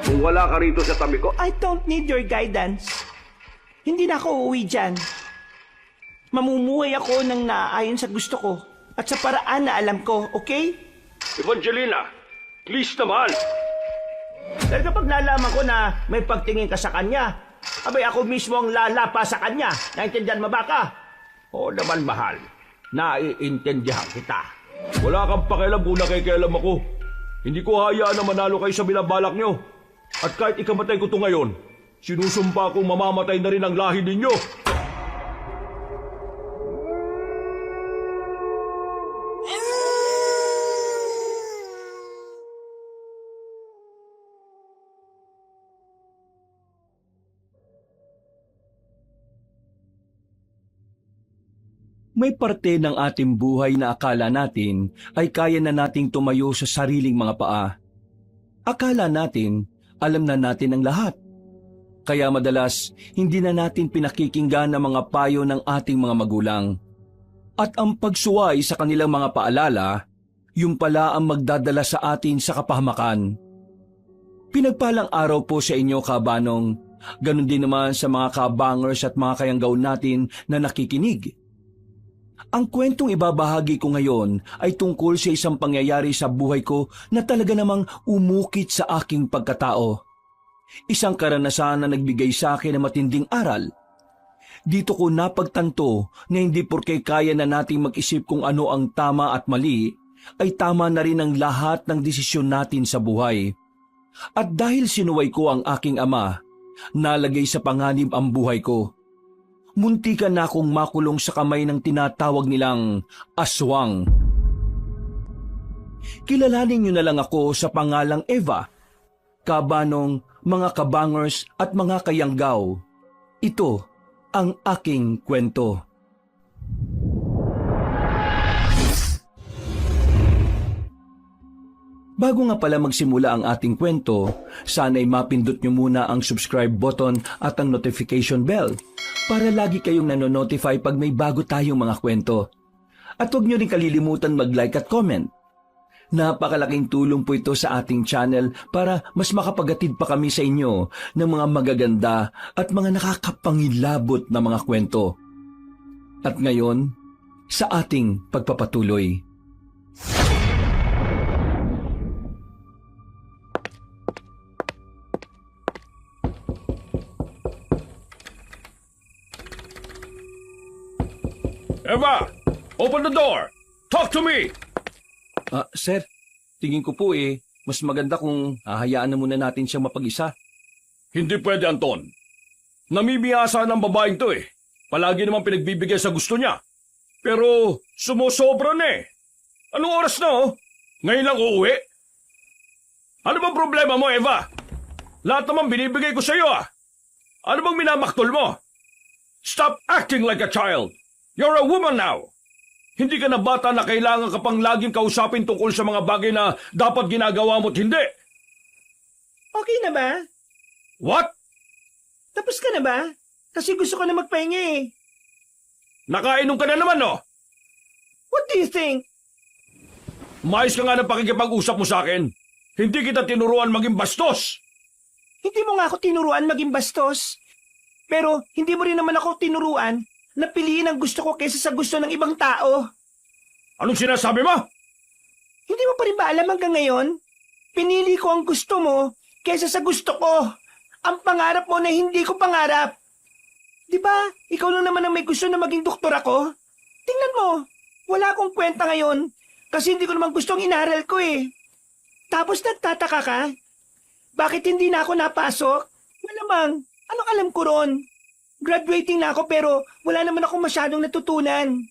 Kung wala ka rito sa tabi ko, I don't need your guidance. Hindi na ako uuwi dyan. Mamumuhay ako ng naaayon sa gusto ko at sa paraan na alam ko, okay? Evangelina, please naman. Dahil kapag nalaman ko na may pagtingin ka sa kanya, abay ako mismo ang lalapa sa kanya. Naintindihan mo ba ka? Oo naman, mahal. Naiintindihan kita. Wala kang pakialam kung nakikialam ako. Hindi ko hayaan na manalo kayo sa binabalak nyo. At kahit ikamatay ko to ngayon, sinusumpa kong mamamatay na rin ang lahi ninyo. May parte ng ating buhay na akala natin ay kaya na nating tumayo sa sariling mga paa. Akala natin, alam na natin ang lahat. Kaya madalas, hindi na natin pinakikinggan ang mga payo ng ating mga magulang. At ang pagsuway sa kanilang mga paalala, yung pala ang magdadala sa atin sa kapahamakan. Pinagpalang araw po sa inyo, kabanong. Ganon din naman sa mga kabangers at mga kayanggaw natin na nakikinig. Ang kwentong ibabahagi ko ngayon ay tungkol sa isang pangyayari sa buhay ko na talaga namang umukit sa aking pagkatao. Isang karanasan na nagbigay sa akin ng matinding aral. Dito ko napagtanto na hindi porke kaya na nating mag-isip kung ano ang tama at mali, ay tama na rin ang lahat ng desisyon natin sa buhay. At dahil sinuway ko ang aking ama, nalagay sa panganib ang buhay ko. Muntikan na akong makulong sa kamay ng tinatawag nilang aswang. Kilalanin niyo na lang ako sa pangalang Eva. Kabanong, mga kabangers at mga kayanggaw. Ito ang aking kwento. Bago nga pala magsimula ang ating kwento, sana'y mapindot nyo muna ang subscribe button at ang notification bell para lagi kayong nanonotify pag may bago tayong mga kwento. At huwag nyo rin kalilimutan mag-like at comment. Napakalaking tulong po ito sa ating channel para mas makapagatid pa kami sa inyo ng mga magaganda at mga nakakapangilabot na mga kwento. At ngayon, sa ating pagpapatuloy. Eva, open the door! Talk to me! Sir, tingin ko po mas maganda kung hahayaan na muna natin siyang mapag-isa. Hindi pwede, Anton. Namimiyasa ng babaeng to Palagi naman pinagbibigay sa gusto niya. Pero sumusobra na Anong oras na Ngayon lang uuwi? Ano bang problema mo, Eva? Lahat naman binibigay ko sa iyo Ano bang minamaktol mo? Stop acting like a child! You're a woman now! Hindi ka na bata na kailangan ka pang laging kausapin tungkol sa mga bagay na dapat ginagawa mo't hindi. Okay na ba? What? Tapos ka na ba? Kasi gusto ko na magpahinga Nakainom ka na naman, no? What do you think? Maayos ka nga ng pakikipag-usap mo sa akin. Hindi kita tinuruan maging bastos. Hindi mo nga ako tinuruan maging bastos. Pero hindi mo rin naman ako tinuruan na piliin ang gusto ko kaysa sa gusto ng ibang tao. Anong sinasabi mo? Hindi mo pa rin ba alam hanggang ngayon? Pinili ko ang gusto mo kaysa sa gusto ko. Ang pangarap mo na hindi ko pangarap. Di ba? Ikaw lang naman ang may gusto na maging doktor ako. Tingnan mo, wala akong kwenta ngayon kasi hindi ko naman gustong inaral ko Tapos nagtataka ka? Bakit hindi na ako napasok? Malamang, anong alam ko ron? Graduating na ako pero wala naman ako masyadong natutunan.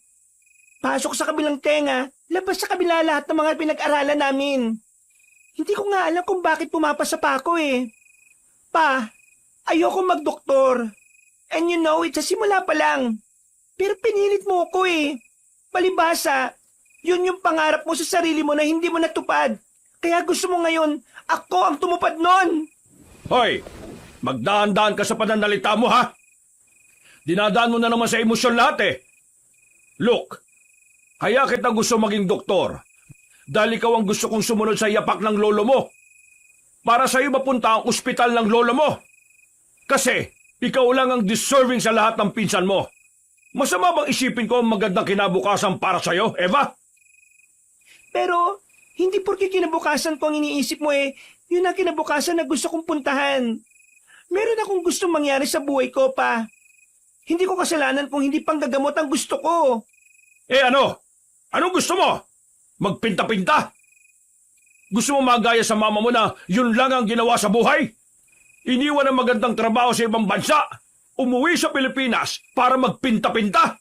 Pasok sa kabilang tenga, labas sa kabila lahat ng mga pinag-aralan namin. Hindi ko nga alam kung bakit pumapasa pa ako Pa, ayoko magdoktor. And you know it, sa simula pa lang. Pero pinilit mo ko Palibhasa, yun yung pangarap mo sa sarili mo na hindi mo natupad. Kaya gusto mo ngayon, ako ang tumupad nun. Hoy, magdaan-daan ka sa pananalita mo, ha? Dinadaan mo na naman sa emosyon lahat Look, kaya kita gusto maging doktor dahil ikaw ang gusto kong sumunod sa yapak ng lolo mo. para sa'yo mapunta ang ospital ng lolo mo. Kasi ikaw lang ang deserving sa lahat ng pinsan mo. Masama bang isipin ko ang magandang kinabukasan para sa'yo, Eva? Pero, hindi porke kinabukasan ko ang iniisip mo yun ang kinabukasan na gusto kong puntahan. Meron akong gustong mangyari sa buhay ko pa. Hindi ko kasalanan kung hindi panggagamot ang gusto ko. Ano? Anong gusto mo? Magpinta-pinta? Gusto mo magaya sa mama mo na yun lang ang ginawa sa buhay? Iniwan ang magandang trabaho sa ibang bansa, umuwi sa Pilipinas para magpinta-pinta?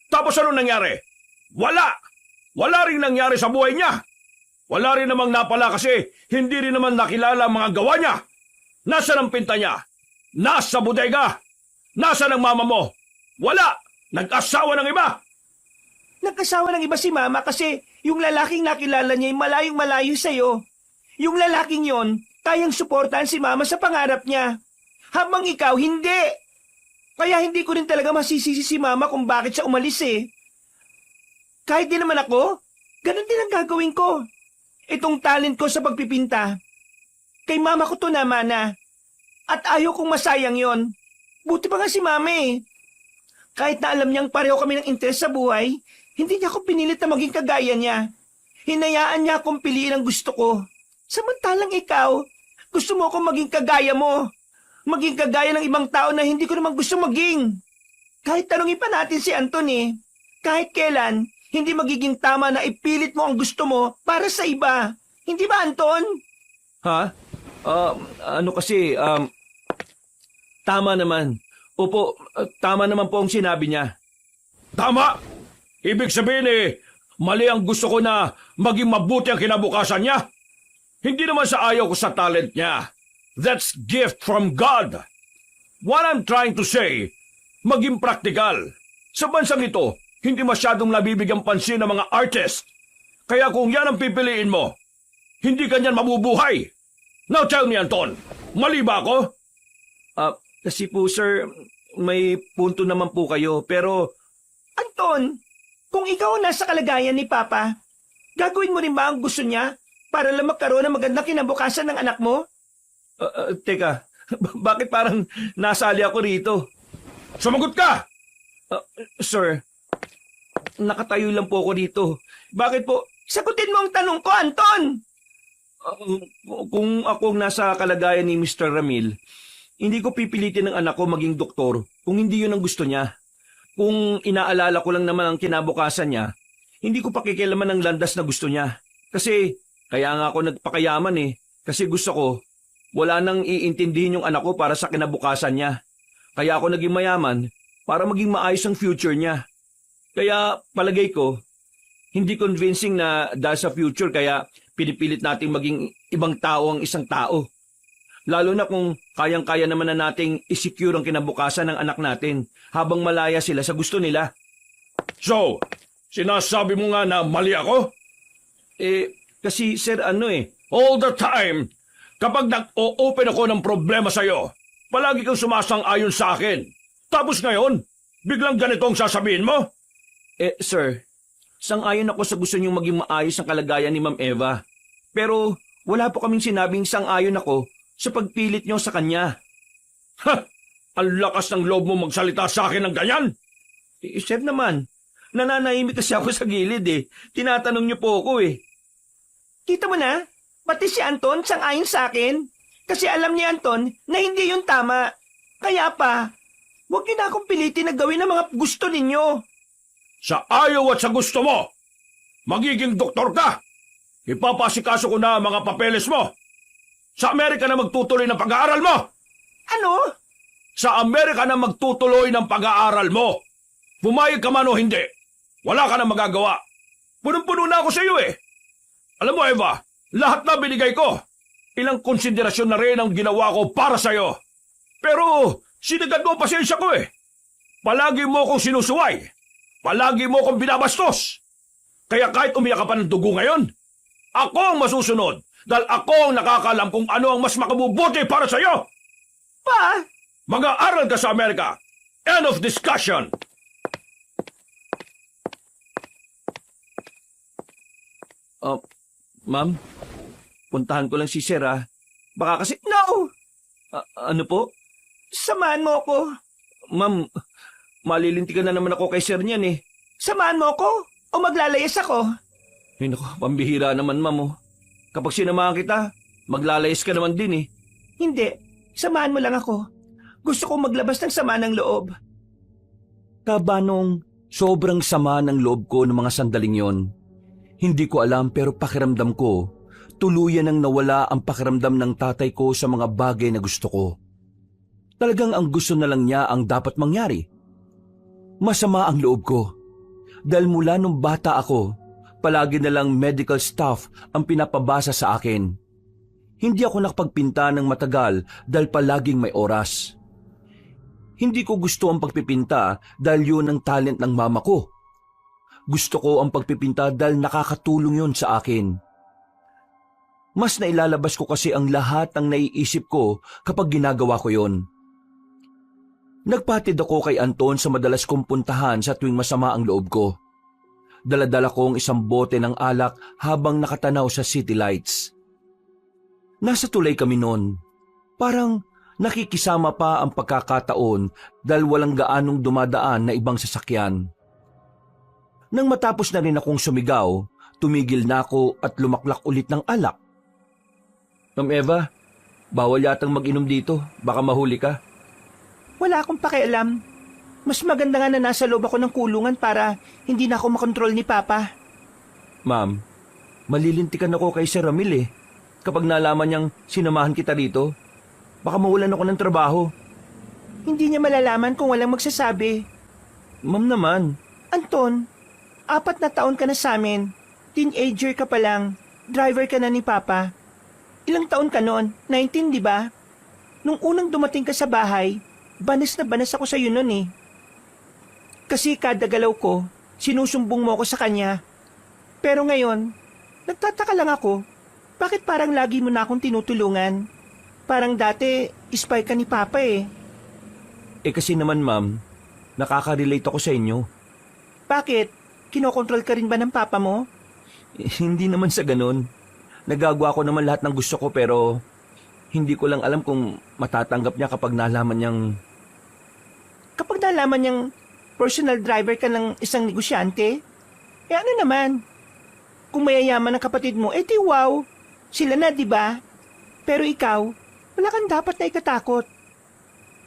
Tapos ano nangyari? Wala! Wala rin nangyari sa buhay niya. Wala rin namang napala kasi hindi rin naman nakilala ang mga gawa niya. Nasaan ang pinta niya? Nasa bodega. Nasaan ang mama mo? Wala! Nag-asawa ng iba! Nagkasawa ng iba si mama kasi yung lalaking nakilala niya ay malayong malayo sa'yo. Yung lalaking yon, kayang suportahan si mama sa pangarap niya. Habang ikaw, hindi. Kaya hindi ko rin talaga masisisi si mama kung bakit siya umalis Kahit din naman ako, ganun din ang gagawin ko. Itong talent ko sa pagpipinta. Kay mama ko to naman At ayaw kong masayang yon. Buti pa nga si mama Kahit na alam niyang pareho kami ng interes sa buhay, hindi niya ako pinilit na maging kagaya niya. Hinayaan niya akong piliin ang gusto ko. Samantalang ikaw, gusto mo akong maging kagaya mo. Maging kagaya ng ibang tao na hindi ko naman gusto maging. Kahit tanongin pa natin si Anton kahit kailan, hindi magiging tama na ipilit mo ang gusto mo para sa iba. Hindi ba, Anton? Ha? Tama naman. Opo, tama naman po ang sinabi niya. Tama! Ibig sabihin mali ang gusto ko na maging mabuti ang kinabukasan niya. Hindi naman sa ayaw ko sa talent niya. That's gift from God. What I'm trying to say, maging praktikal. Sa bansang ito, hindi masyadong nabibigyan pansin ng mga artist. Kaya kung yan ang pipiliin mo, hindi ka niyan mabubuhay. Now tell me, Anton, mali ba ako? Kasi po sir, may punto naman po kayo, pero Anton, kung ikaw ang nasa kalagayan ni Papa, gagawin mo rin ba ang gusto niya para lang magkaroon ng magandang kinabukasan ng anak mo? Teka, bakit parang nasali ako rito? Sumagot ka! Sir, nakatayo lang po ako dito. Bakit po? Sagutin mo ang tanong ko, Anton! Kung ako ang nasa kalagayan ni Mr. Ramil, hindi ko pipilitin ng anak ko maging doktor kung hindi yun ang gusto niya. Kung inaalala ko lang naman ang kinabukasan niya, hindi ko pakikialaman ang landas na gusto niya. Kasi, kaya nga ako nagpakayaman Kasi gusto ko, wala nang iintindihin yung anak ko para sa kinabukasan niya. Kaya ako naging mayaman para maging maayos ang future niya. Kaya palagay ko, hindi convincing na dahil sa future kaya pinipilit nating maging ibang tao ang isang tao. Lalo na kung kayang-kaya naman na nating isecure ang kinabukasan ng anak natin habang malaya sila sa gusto nila. So, sinasabi mo nga na mali ako? Kasi sir All the time, kapag nag-o-open ako ng problema sa'yo, palagi kang sumasang-ayon sa akin. Tapos ngayon, biglang ganito ang sasabihin mo? Sir, sang-ayon ako sa gusto niyong maging maayos ang kalagayan ni Ma'am Eva. Pero wala po kaming sinabing sang-ayon ako sa pagpilit niyo sa kanya. Ha! Ang lakas ng loob mo magsalita sa akin ng ganyan? Sir naman, nananahimik kasi ako sa gilid Tinatanong niyo po ako Kita mo na, pati si Anton sang-ayon sa akin. Kasi alam ni Anton na hindi yun tama. Kaya pa, huwag niyo na akong pilitin na gawin ang mga gusto ninyo. Sa ayaw at sa gusto mo, magiging doktor ka. Ipapasikaso ko na ang mga papeles mo. Sa Amerika na magtutuloy ng pag-aaral mo. Ano? Sa Amerika na magtutuloy ng pag-aaral mo. Pumayag ka man o hindi, wala ka na magagawa. Punong-puno na ako sa iyo Alam mo, Eva, lahat na binigay ko. Ilang konsiderasyon na rin ang ginawa ko para sa iyo. Pero sinagad mo ang pasensya ko Palagi mo akong sinusuway. Palagi mo akong binabastos. Kaya kahit umiyak ka pa ng dugo ngayon, ako ang masusunod dahil ako ang nakakalam kung ano ang mas makabubuti para sa iyo. Pa? Mag-aaral ka sa Amerika. End of discussion. Ma'am, puntahan ko lang si Sir Baka kasi... No! Ano po? Samahan mo ako. Ma'am, malilintikan na naman ako kay sir niyan eh. Samahan mo ako o maglalayas ako. Ay naku, pambihira naman ma'am oh. Kapag sinamahan kita, maglalayas ka naman din eh. Hindi, samahan mo lang ako. Gusto kong maglabas ng sama ng loob. Kabanong sobrang sama ng loob ko ng mga sandaling yon. Hindi ko alam pero pakiramdam ko, tuluyan nang nawala ang pakiramdam ng tatay ko sa mga bagay na gusto ko. Talagang ang gusto na lang niya ang dapat mangyari. Masama ang loob ko. Dahil mula nung bata ako, palagi na lang medical staff ang pinapabasa sa akin. Hindi ako nakapagpinta ng matagal dahil palaging may oras. Hindi ko gusto ang pagpipinta dahil yun ang talent ng mama ko. Gusto ko ang pagpipinta dahil nakakatulong yun sa akin. Mas nailalabas ko kasi ang lahat ng naiisip ko kapag ginagawa ko yon. Nagpatid ako kay Anton sa madalas kong puntahan sa tuwing masama ang loob ko. Daladala ko ang isang bote ng alak habang nakatanaw sa city lights. Nasa tulay kami noon. Parang nakikisama pa ang pagkakataon dahil walang gaanong dumadaan na ibang sasakyan. Nang matapos na rin akong sumigaw, tumigil na ako at lumaklak ulit ng alak. Ma'am Eva, bawal yatang mag-inom dito. Baka mahuli ka. Wala akong pakialam. Mas maganda nga na nasa loob ako ng kulungan para hindi na ako makontrol ni Papa. Ma'am, malilintikan ako kay Sir Ramil eh. Kapag nalaman niyang sinamahan kita dito, baka mawalan ako ng trabaho. Hindi niya malalaman kung walang magsasabi. Ma'am naman. Anton, 4 na taon ka na sa amin. Teenager ka pa lang. Driver ka na ni Papa. Ilang taon ka noon? 19, di ba? Nung unang dumating ka sa bahay, banas na banas ako sa iyo noon eh. Kasi kada galaw ko, sinusumbong mo ako sa kanya. Pero ngayon, nagtataka lang ako. Bakit parang lagi mo na akong tinutulungan? Parang dati, spy ka ni Papa eh. Eh kasi naman ma'am, nakaka-relate ako sa inyo. Bakit? Kinokontrol ka rin ba ng Papa mo? Hindi naman sa ganun. Nagagawa ko naman lahat ng gusto ko pero hindi ko lang alam kung matatanggap niya kapag nalaman niyang... Kapag nalaman niyang personal driver ka ng isang negosyante, eh ano naman? Kung mayayaman ang kapatid mo, eh di wow, sila na di ba? Pero ikaw, wala kang dapat na ikatakot.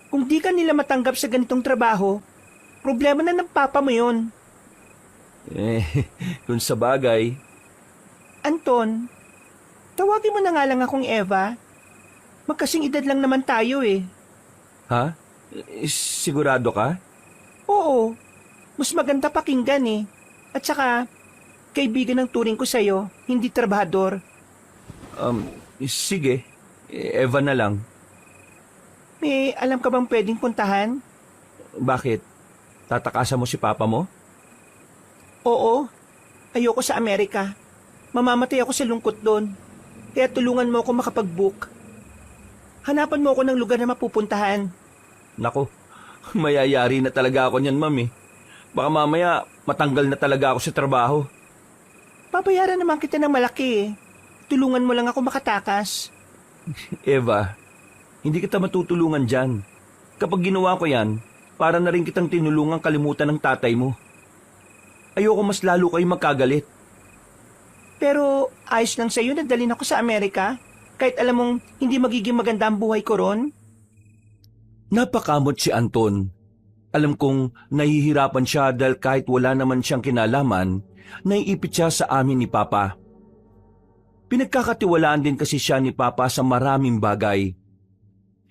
Kung di ka nila matanggap sa ganitong trabaho, problema na ng Papa mo yun. Kung sa bagay... Anton, tawagin mo na nga lang akong Eva. Magkasing edad lang naman tayo eh. Ha? Sigurado ka? Oo, mas maganda pakinggan eh. At saka, kaibigan ng turing ko sa'yo, hindi trabahador. Sige. Eva na lang. May alam ka bang pwedeng puntahan? Bakit? Tatakasan mo si Papa mo? Oo, ayoko sa Amerika. Mamamatay ako sa lungkot doon. Kaya tulungan mo ako makapag-book. Hanapan mo ako ng lugar na mapupuntahan. Nako, mayayari na talaga ako niyan, ma'am eh. Baka mamaya matanggal na talaga ako sa trabaho. Papayaran naman kita ng malaki eh. Tulungan mo lang ako makatakas. Eva, hindi kita matutulungan dyan. Kapag ginawa ko yan, para na rin kitang tinulungang kalimutan ng tatay mo. Ayoko mas lalo kayo magkagalit. Pero ayos lang sa'yo na dalhin ako sa Amerika, kahit alam mong hindi magiging maganda ang buhay ko ron. Napakamot si Anton. Alam kong nahihirapan siya dahil kahit wala naman siyang kinalaman, naiipit siya sa amin ni Papa. Pinagkakatiwalaan din kasi siya ni Papa sa maraming bagay.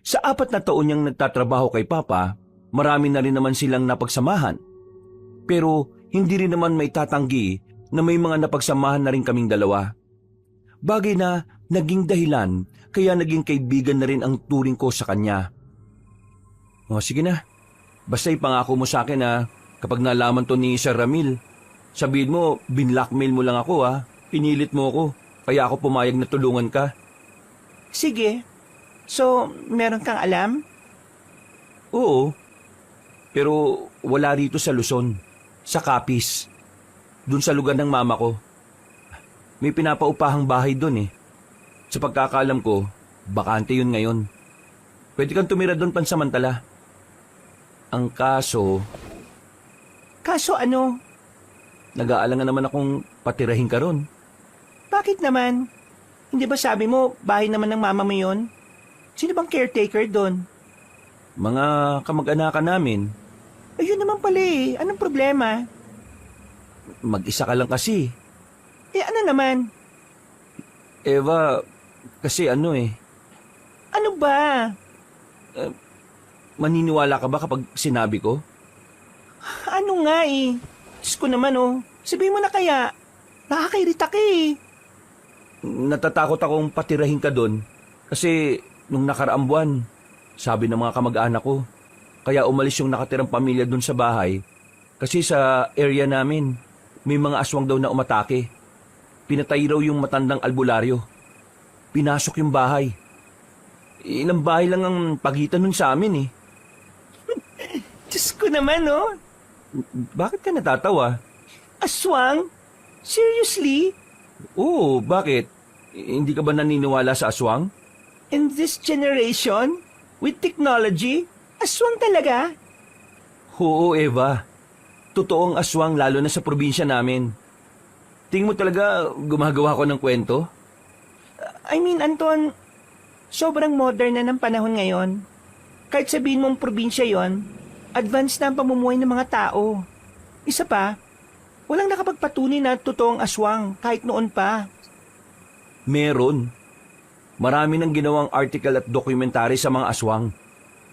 Sa 4 na taon niyang nagtatrabaho kay Papa, marami na rin naman silang napagsamahan. Pero hindi rin naman may tatanggi na may mga napagsamahan na rin kaming dalawa. Bagay na naging dahilan kaya naging kaibigan na rin ang turing ko sa kanya. O sige na, basta ipangako mo sa akin na kapag nalaman to ni Sir Ramil, sabihin mo binlockmail mo lang ako ha, pinilit mo ako, kaya ako pumayag na tulungan ka. Sige. So, meron kang alam? Oo, pero wala rito sa Luzon, sa Capiz. Doon sa lugar ng mama ko. May pinapaupahang bahay doon eh. Sa pagkakaalam ko, bakante yun ngayon. Pwede kang tumira doon pansamantala. Ang kaso, Kaso ano? nag-aalangan naman akong patirahin ka ron. Bakit naman? Hindi ba sabi mo, bahay naman ng mama mo yun? Sino bang caretaker doon? Mga kamag-anakan namin, Ayun naman pala eh. Anong problema? mag-isa ka lang kasi. Eh ano naman? Eva, kasi ano eh, Ano ba? maniniwala ka ba kapag sinabi ko? Ano nga eh? Diyos ko naman oh. Sabihin mo na kaya. Nakakairita ka eh. Natatakot akong patirahin ka doon kasi nung nakaraang buwan, sabi ng mga kamag-anak ko, kaya umalis yung nakatirang pamilya doon sa bahay kasi sa area namin, may mga aswang daw na umatake. Pinatay raw yung matandang albularyo. Pinasok yung bahay. Ilang bahay lang ang pagitan nun sa amin eh. Diyos ko naman oh. Bakit ka natatawa? Aswang? Seriously? Oo, bakit? Hindi ka ba naniniwala sa aswang? In this generation? With technology? Aswang talaga? Oo, Eva. Totoong aswang lalo na sa probinsya namin. Tingin mo talaga gumagawa ko ng kwento? I mean, Anton, sobrang modern na ng panahon ngayon. Kahit sabihin mong probinsya yon, advanced na ang pamumuhay ng mga tao. Isa pa, walang nakapagpatunay na totoong aswang kahit noon pa. Meron. Marami nang ginawang article at dokumentary sa mga aswang.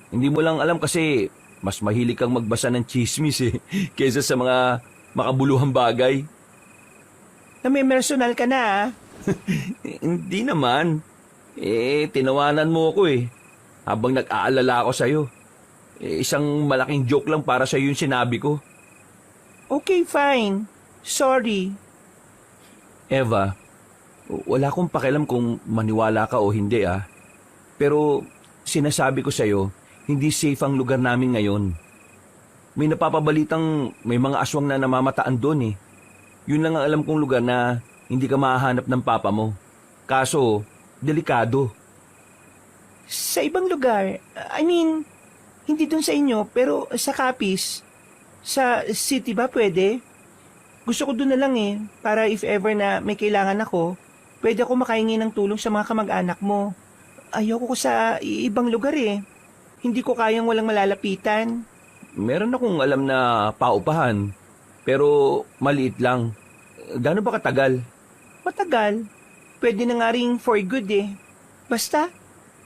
Hindi mo lang alam kasi mas mahilig kang magbasa ng chismis eh, kaysa sa mga makabuluhang bagay. Namimersonal ka na ah. Hindi naman. Tinawanan mo ako eh. Habang nag-aalala ako sa'yo. Isang malaking joke lang para sa'yo yung sinabi ko. Okay, fine. Sorry. Eva, wala akong pakialam kung maniwala ka o hindi ah. Pero sinasabi ko sa'yo, hindi safe ang lugar namin ngayon. May napapabalitang may mga aswang na namamataan doon eh. Yun lang ang alam kong lugar na hindi ka mahahanap ng papa mo. Kaso, delikado. Sa ibang lugar, I mean, hindi dun sa inyo, pero sa Capiz. Sa city ba pwede? Gusto ko dun na lang eh, para if ever na may kailangan ako, pwede ako makahingi ng tulong sa mga kamag-anak mo. Ayoko ko sa ibang lugar eh. Hindi ko kayang walang malalapitan. Meron akong alam na paupahan, pero maliit lang. Gaano ba katagal? Matagal. Pwede na nga rin for good eh. Basta,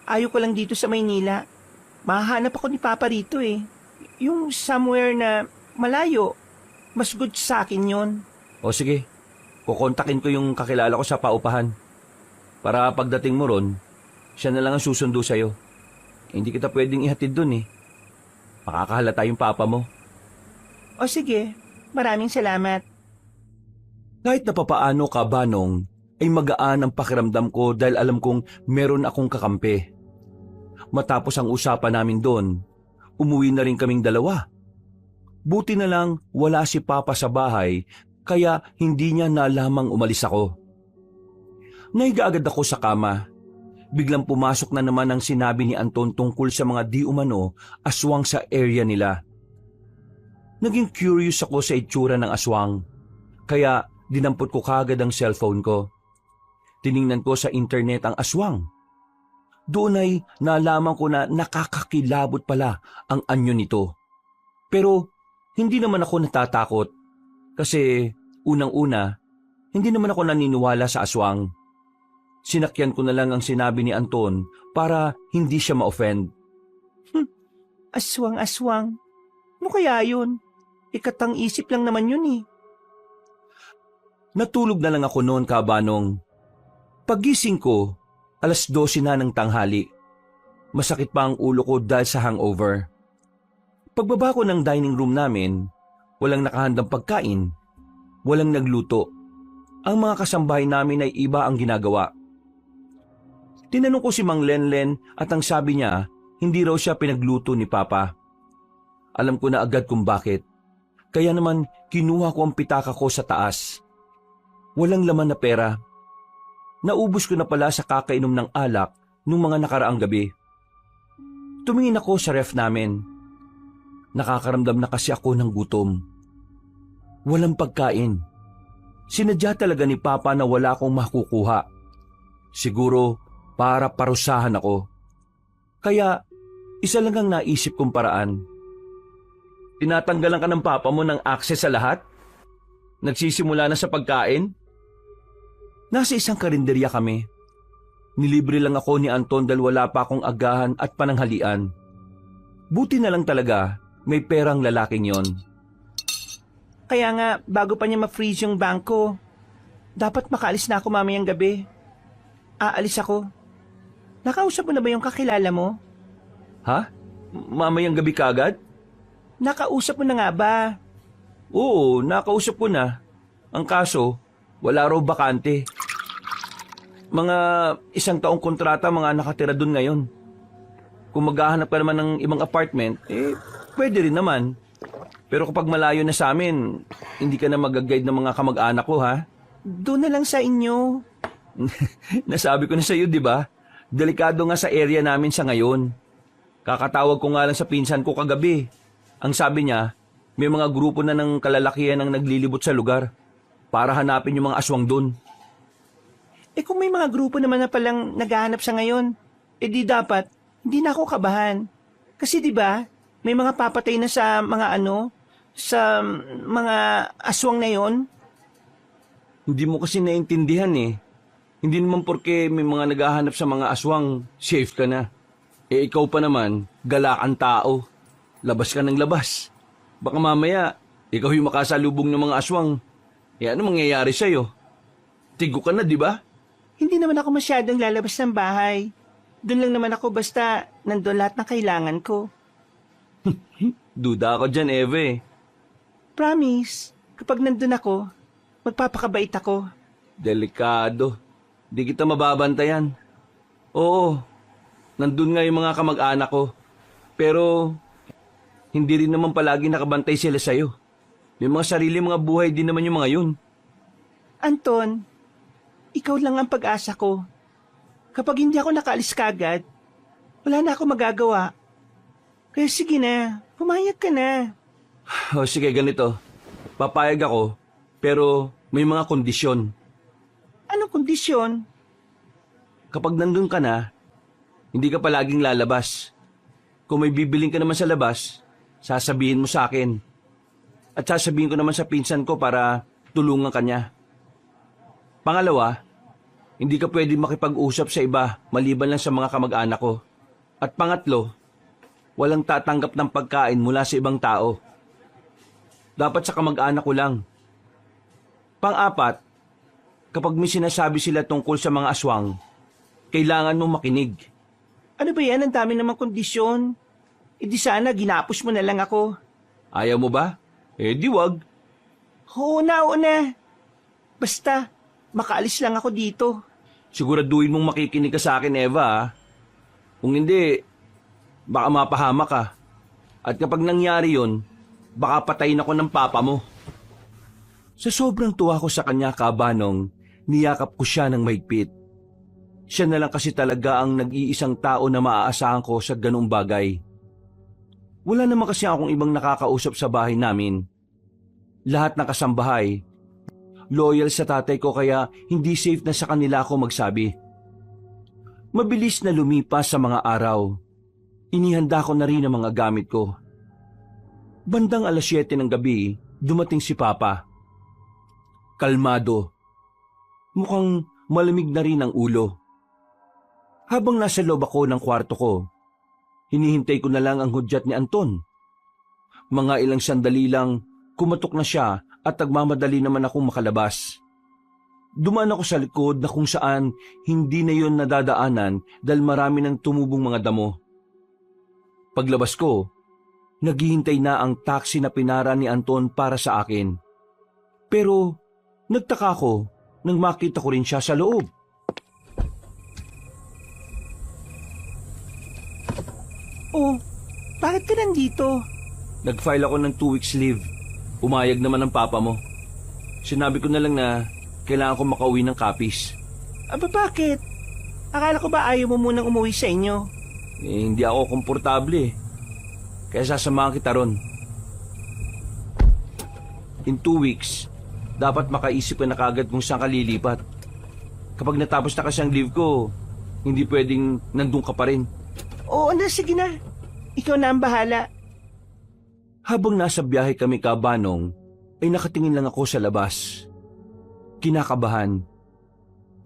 ayaw ko lang dito sa Maynila. Mahahanap ako ni Papa rito eh. Yung somewhere na malayo. Mas good sa akin yon. O sige, kukontakin ko yung kakilala ko sa paupahan. Para pagdating mo ron, siya na lang ang susundo sa'yo. Hindi kita pwedeng ihatid dun eh. Makakahalata yung papa mo. O sige, maraming salamat. Kahit na papaano ka, Banong, ay magaan ang pakiramdam ko dahil alam kong meron akong kakampi. Matapos ang usapan namin doon, umuwi na rin kaming dalawa. Buti na lang wala si Papa sa bahay kaya hindi niya nalamang umalis ako. Naiga agad ako sa kama. Biglang pumasok na naman ang sinabi ni Anton tungkol sa mga di umano aswang sa area nila. Naging curious ako sa itsura ng aswang, kaya dinampot ko kagad ang cellphone ko. Tiningnan ko sa internet ang aswang. Doon ay nalaman ko na nakakakilabot pala ang anyo nito. Pero hindi naman ako natatakot kasi unang-una, hindi naman ako naniniwala sa aswang. Sinakyan ko na lang ang sinabi ni Anton para hindi siya ma-offend. Aswang-aswang. Ano kaya yun? Ikatang isip lang naman yun eh. Natulog na lang ako noon, Kabanong. Paggising ko, 12:00 na ng tanghali. Masakit pa ang ulo ko dahil sa hangover. Pagbaba ko ng dining room namin, walang nakahandang pagkain, walang nagluto. Ang mga kasambahay namin ay iba ang ginagawa. Tinanong ko si Mang Lenlen at ang sabi niya, hindi raw siya pinagluto ni Papa. Alam ko na agad kung bakit. Kaya naman kinuha ko ang pitaka ko sa taas. Walang laman na pera. Naubos ko na pala sa kakainom ng alak nung mga nakaraang gabi. Tumingin ako sa ref namin. Nakakaramdam na kasi ako ng gutom. Walang pagkain. Sinadya talaga ni Papa na wala akong makukuha. Siguro para parusahan ako. Kaya isa lang ang naisip kong paraan. Tinatanggalan ka ng Papa mo ng access sa lahat? Nagsisimula na sa pagkain? Nasa isang karinderya kami. Nilibre lang ako ni Anton dahil wala pa akong agahan at pananghalian. Buti na lang talaga may perang lalaking yon. Kaya nga, bago pa niya ma-freeze yung bangko, dapat makaalis na ako mamayang gabi. Aalis ako. Nakausap mo na ba yung kakilala mo? Ha? Mamayang gabi kagad? Nakausap mo na nga ba? Oo, nakausap ko na. Ang kaso, wala raw bakante. Mga 1 taong kontrata mga nakatira dun ngayon. Kung maghahanap ka naman ng ibang apartment, pwede rin naman. Pero kapag malayo na sa amin, hindi ka na mag-guide ng mga kamag-anak ko, ha? Doon na lang sa inyo. Nasabi ko na sa iyo, di ba? Delikado nga sa area namin sa ngayon. Kakatawag ko nga lang sa pinsan ko kagabi. Ang sabi niya, may mga grupo na ng kalalakihan ang naglilibot sa lugar para hanapin yung mga aswang doon. Kung may mga grupo naman na palang naghahanap sa ngayon, di dapat, hindi na ako kabahan. Kasi di ba, may mga papatay na sa mga sa mga aswang na yon. Hindi mo kasi naintindihan eh. Hindi naman porke may mga naghahanap sa mga aswang, safe ka na. Ikaw pa naman, galakan tao. Labas ka ng labas. Baka mamaya, ikaw yung makasalubong ng mga aswang. Ano mangyayari sa'yo? Tigo ka na, di ba? Hindi naman ako masyadong lalabas ng bahay. Doon lang naman ako basta nandun lahat ng kailangan ko. Duda ako dyan, Eve. Promise, kapag nandun ako, magpapakabait ako. Delikado. Di kita mababantayan. Oo, nandun nga yung mga kamag-anak ko. Pero, hindi rin naman palagi nakabantay sila sa'yo. May mga sarili mga buhay din naman yung mga yun. Anton, ikaw lang ang pag-asa ko. Kapag hindi ako nakaalis kagad, wala na ako magagawa. Kaya sige na, pumayag ka na. O sige, ganito. Papayag ako, pero may mga kondisyon. Anong kondisyon? Kapag nandun ka na, hindi ka palaging lalabas. Kung may bibiling ka naman sa labas, sasabihin mo sa akin. At sasabihin ko naman sa pinsan ko para tulungan ka niya. Pangalawa, hindi ka pwede makipag-usap sa iba maliban lang sa mga kamag-anak ko. At pangatlo, walang tatanggap ng pagkain mula sa ibang tao. Dapat sa kamag-anak ko lang. Pang-apat, kapag may sinasabi sila tungkol sa mga aswang, kailangan mong makinig. Ano ba yan? Ang dami namang kondisyon. Di sana ginapos mo na lang ako. Ayaw mo ba? Di wag. Oo na. Basta, makaalis lang ako dito. Siguraduhin mong makikinig ka sa akin, Eva. Ha? Kung hindi, baka mapahamak ka. At kapag nangyari yon, baka patayin ako ng papa mo. Sa sobrang tuwa ko sa kanya, Kabanong, niyakap ko siya ng mahigpit. Siya na lang kasi talaga ang nag-iisang tao na maaasahan ko sa ganung bagay. Wala naman kasi akong ibang nakakausap sa bahay namin. Lahat ng kasambahay, loyal sa tatay ko kaya hindi safe na sa kanila ako magsabi. Mabilis na lumipas sa mga araw. Inihanda ko na rin ang mga gamit ko. Bandang 7:00 ng gabi, dumating si Papa. Kalmado. Mukhang malamig na rin ang ulo. Habang nasa loob ako ng kwarto ko, hinihintay ko na lang ang hudyat ni Anton. Mga ilang sandali lang, kumatok na siya at nagmamadali naman akong makalabas. Dumaan ako sa likod na kung saan hindi na yon nadadaanan dahil marami ng tumubong mga damo. Paglabas ko, naghihintay na ang taxi na pinara ni Anton para sa akin. Pero nagtaka ko nang makita ko rin siya sa loob. Oh, bakit ka nandito? Nag-file ako ng 2 weeks leave. Umayag naman ng papa mo. Sinabi ko na lang na kailangan ko makauwi ng copies. Aba bakit? Akala ko ba ayaw mo munang umuwi sa inyo? Hindi ako komportable eh. Kaya sasamahan kita ron. In 2 weeks, dapat makaisip ka na kagad kung saan ka lilipat. Kapag natapos na kasi ang leave ko, hindi pwedeng nandun ka pa rin. Oo na, sige na. Ikaw na ang bahala. Habang nasa biyahe kami kabanong, ay nakatingin lang ako sa labas. Kinakabahan.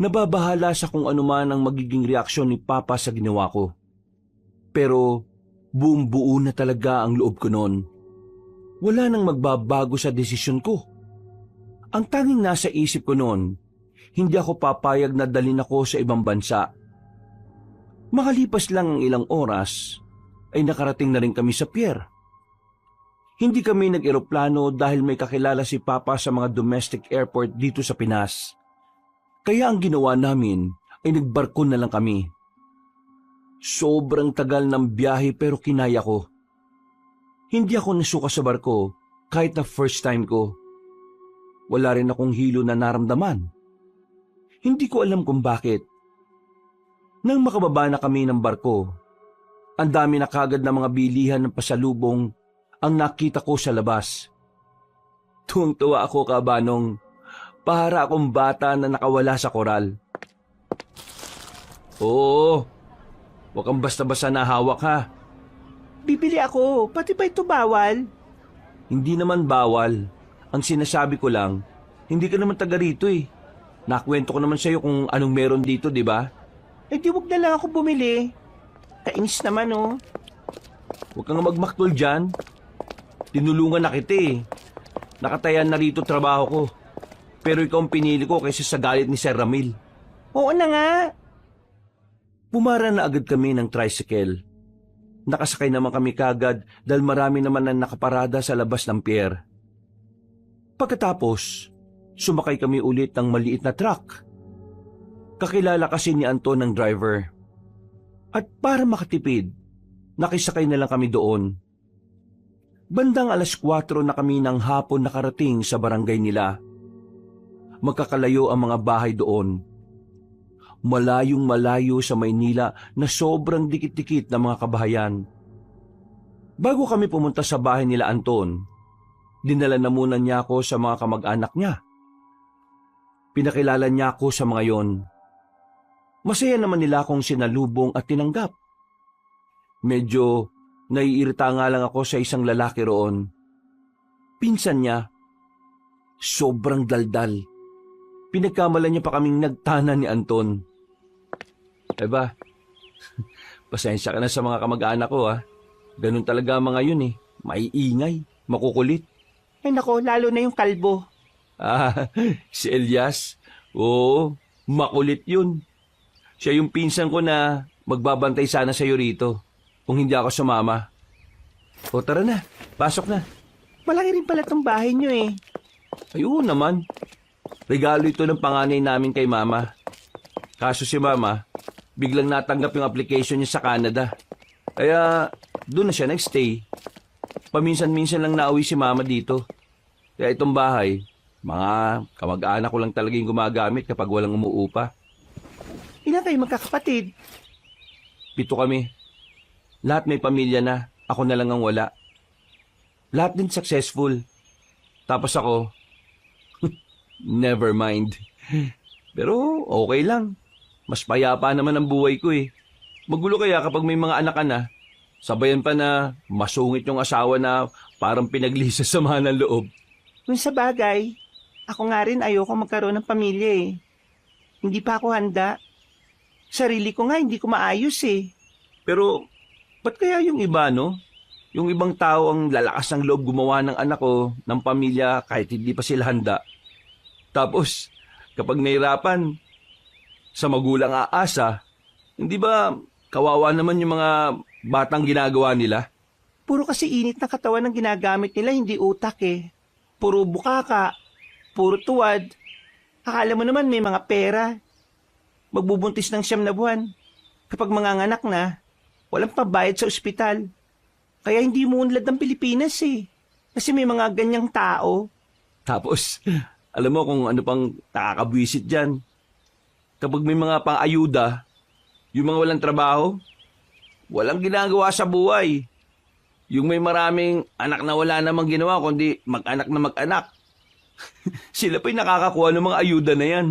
Nababahala sa kung ano man ang magiging reaksyon ni Papa sa ginawa ko. Pero buong buo na talaga ang loob ko noon. Wala nang magbabago sa desisyon ko. Ang tanging nasa isip ko noon, hindi ako papayag na dalhin ako sa ibang bansa. Makalipas lang ang ilang oras, ay nakarating na rin kami sa pier. Hindi kami nag-eroplano dahil may kakilala si Papa sa mga domestic airport dito sa Pinas. Kaya ang ginawa namin ay nagbarko na lang kami. Sobrang tagal ng biyahe pero kinaya ko. Hindi ako nasuka sa barko kahit na first time ko. Wala rin akong hilo na naramdaman. Hindi ko alam kung bakit. Nang makababa na kami ng barko, ang dami na kagad ng mga bilihan ng pasalubong ang nakita ko sa labas. Tuwang-tuwa ako, kabanong. Para akong bata na nakawala sa koral. Oo, huwag kang basta-basta nahawak ha. Bibili ako, pati ba ito bawal? Hindi naman bawal. Ang sinasabi ko lang, hindi ka naman taga rito eh. Nakwento ko naman sa'yo kung anong meron dito, di ba? Eh di wag na lang ako bumili. Kainis naman oh. Huwag kang magmaktol dyan. Tinulungan na kita eh. Nakatayan na rito trabaho ko. Pero ikaw ang pinili ko kaysa sa galit ni Sir Ramil. Oo na nga. Pumara na agad kami ng tricycle. Nakasakay naman kami kagad dahil marami naman ang nakaparada sa labas ng pier. Pagkatapos, sumakay kami ulit ng maliit na truck. Kakilala kasi ni Anton ng driver. At para makatipid, nakisakay na lang kami doon. Bandang 4:00 na kami ng hapon nakarating sa barangay nila. Magkakalayo ang mga bahay doon. Malayong malayo sa Maynila na sobrang dikit-dikit na mga kabahayan. Bago kami pumunta sa bahay nila Anton, dinala na muna niya ako sa mga kamag-anak niya. Pinakilala niya ako sa mga yon. Masaya naman nila akong sinalubong at tinanggap. Medyo naiirita nga lang ako sa isang lalaki roon. Pinsan niya, sobrang daldal. Pinagkamalan niya pa kaming nagtana ni Anton. Eba, pasensya ka na sa mga kamag-anak ko ha. Ganun talaga mga yun eh. Maiingay, makukulit. Ay nako, lalo na yung kalbo. Ah, si Elias? Oo, makulit yun. Siya yung pinsan ko na magbabantay sana sa'yo rito kung hindi ako sumama. O tara na, pasok na. Malaki rin pala tong bahay nyo eh. Ayun naman. Regalo ito ng panganay namin kay Mama. Kaso si Mama, biglang natanggap yung application niya sa Canada. Kaya doon na siya nagstay. Paminsan-minsan lang nauwi si Mama dito. Kaya itong bahay, mga kamag-anak ko lang talaga yung gumagamit kapag walang umuupa. Ilan kayo magkakapatid? 7 kami. Lahat may pamilya na, ako na lang ang wala. Lahat din successful. Tapos ako, never mind. Pero okay lang. Mas payapa naman ang buhay ko eh. Magulo kaya kapag may mga anak ka na, sabayan pa na masungit yung asawa na parang pinaglisa sa ng loob. Kung sa bagay, ako nga rin ayoko magkaroon ng pamilya eh. Hindi pa ako handa. Sarili ko nga hindi ko maayos eh. Pero, ba't kaya yung iba, no? Yung ibang tao ang lalakas ng loob gumawa ng anak ko, ng pamilya, kahit hindi pa sila handa. Tapos, kapag nahirapan, sa magulang aasa, hindi ba kawawa naman yung mga batang ginagawa nila? Puro kasi init na katawan ng ginagamit nila, hindi utak eh. Puro bukaka, puro tuwad. Akala mo naman may mga pera. Magbubuntis ng 9 na buwan. Kapag manganganak na, walang pabayad sa ospital. Kaya hindi mo unlad ng Pilipinas eh. Kasi may mga ganyang tao. Tapos, alam mo kung ano pang nakakabwisit dyan. Kapag may mga pang-ayuda, Yung mga walang trabaho, walang ginagawa sa buhay. Yung may maraming anak na wala namang ginawa kundi mag-anak na mag-anak. Sila pa'y nakakakuha ng mga ayuda na yan.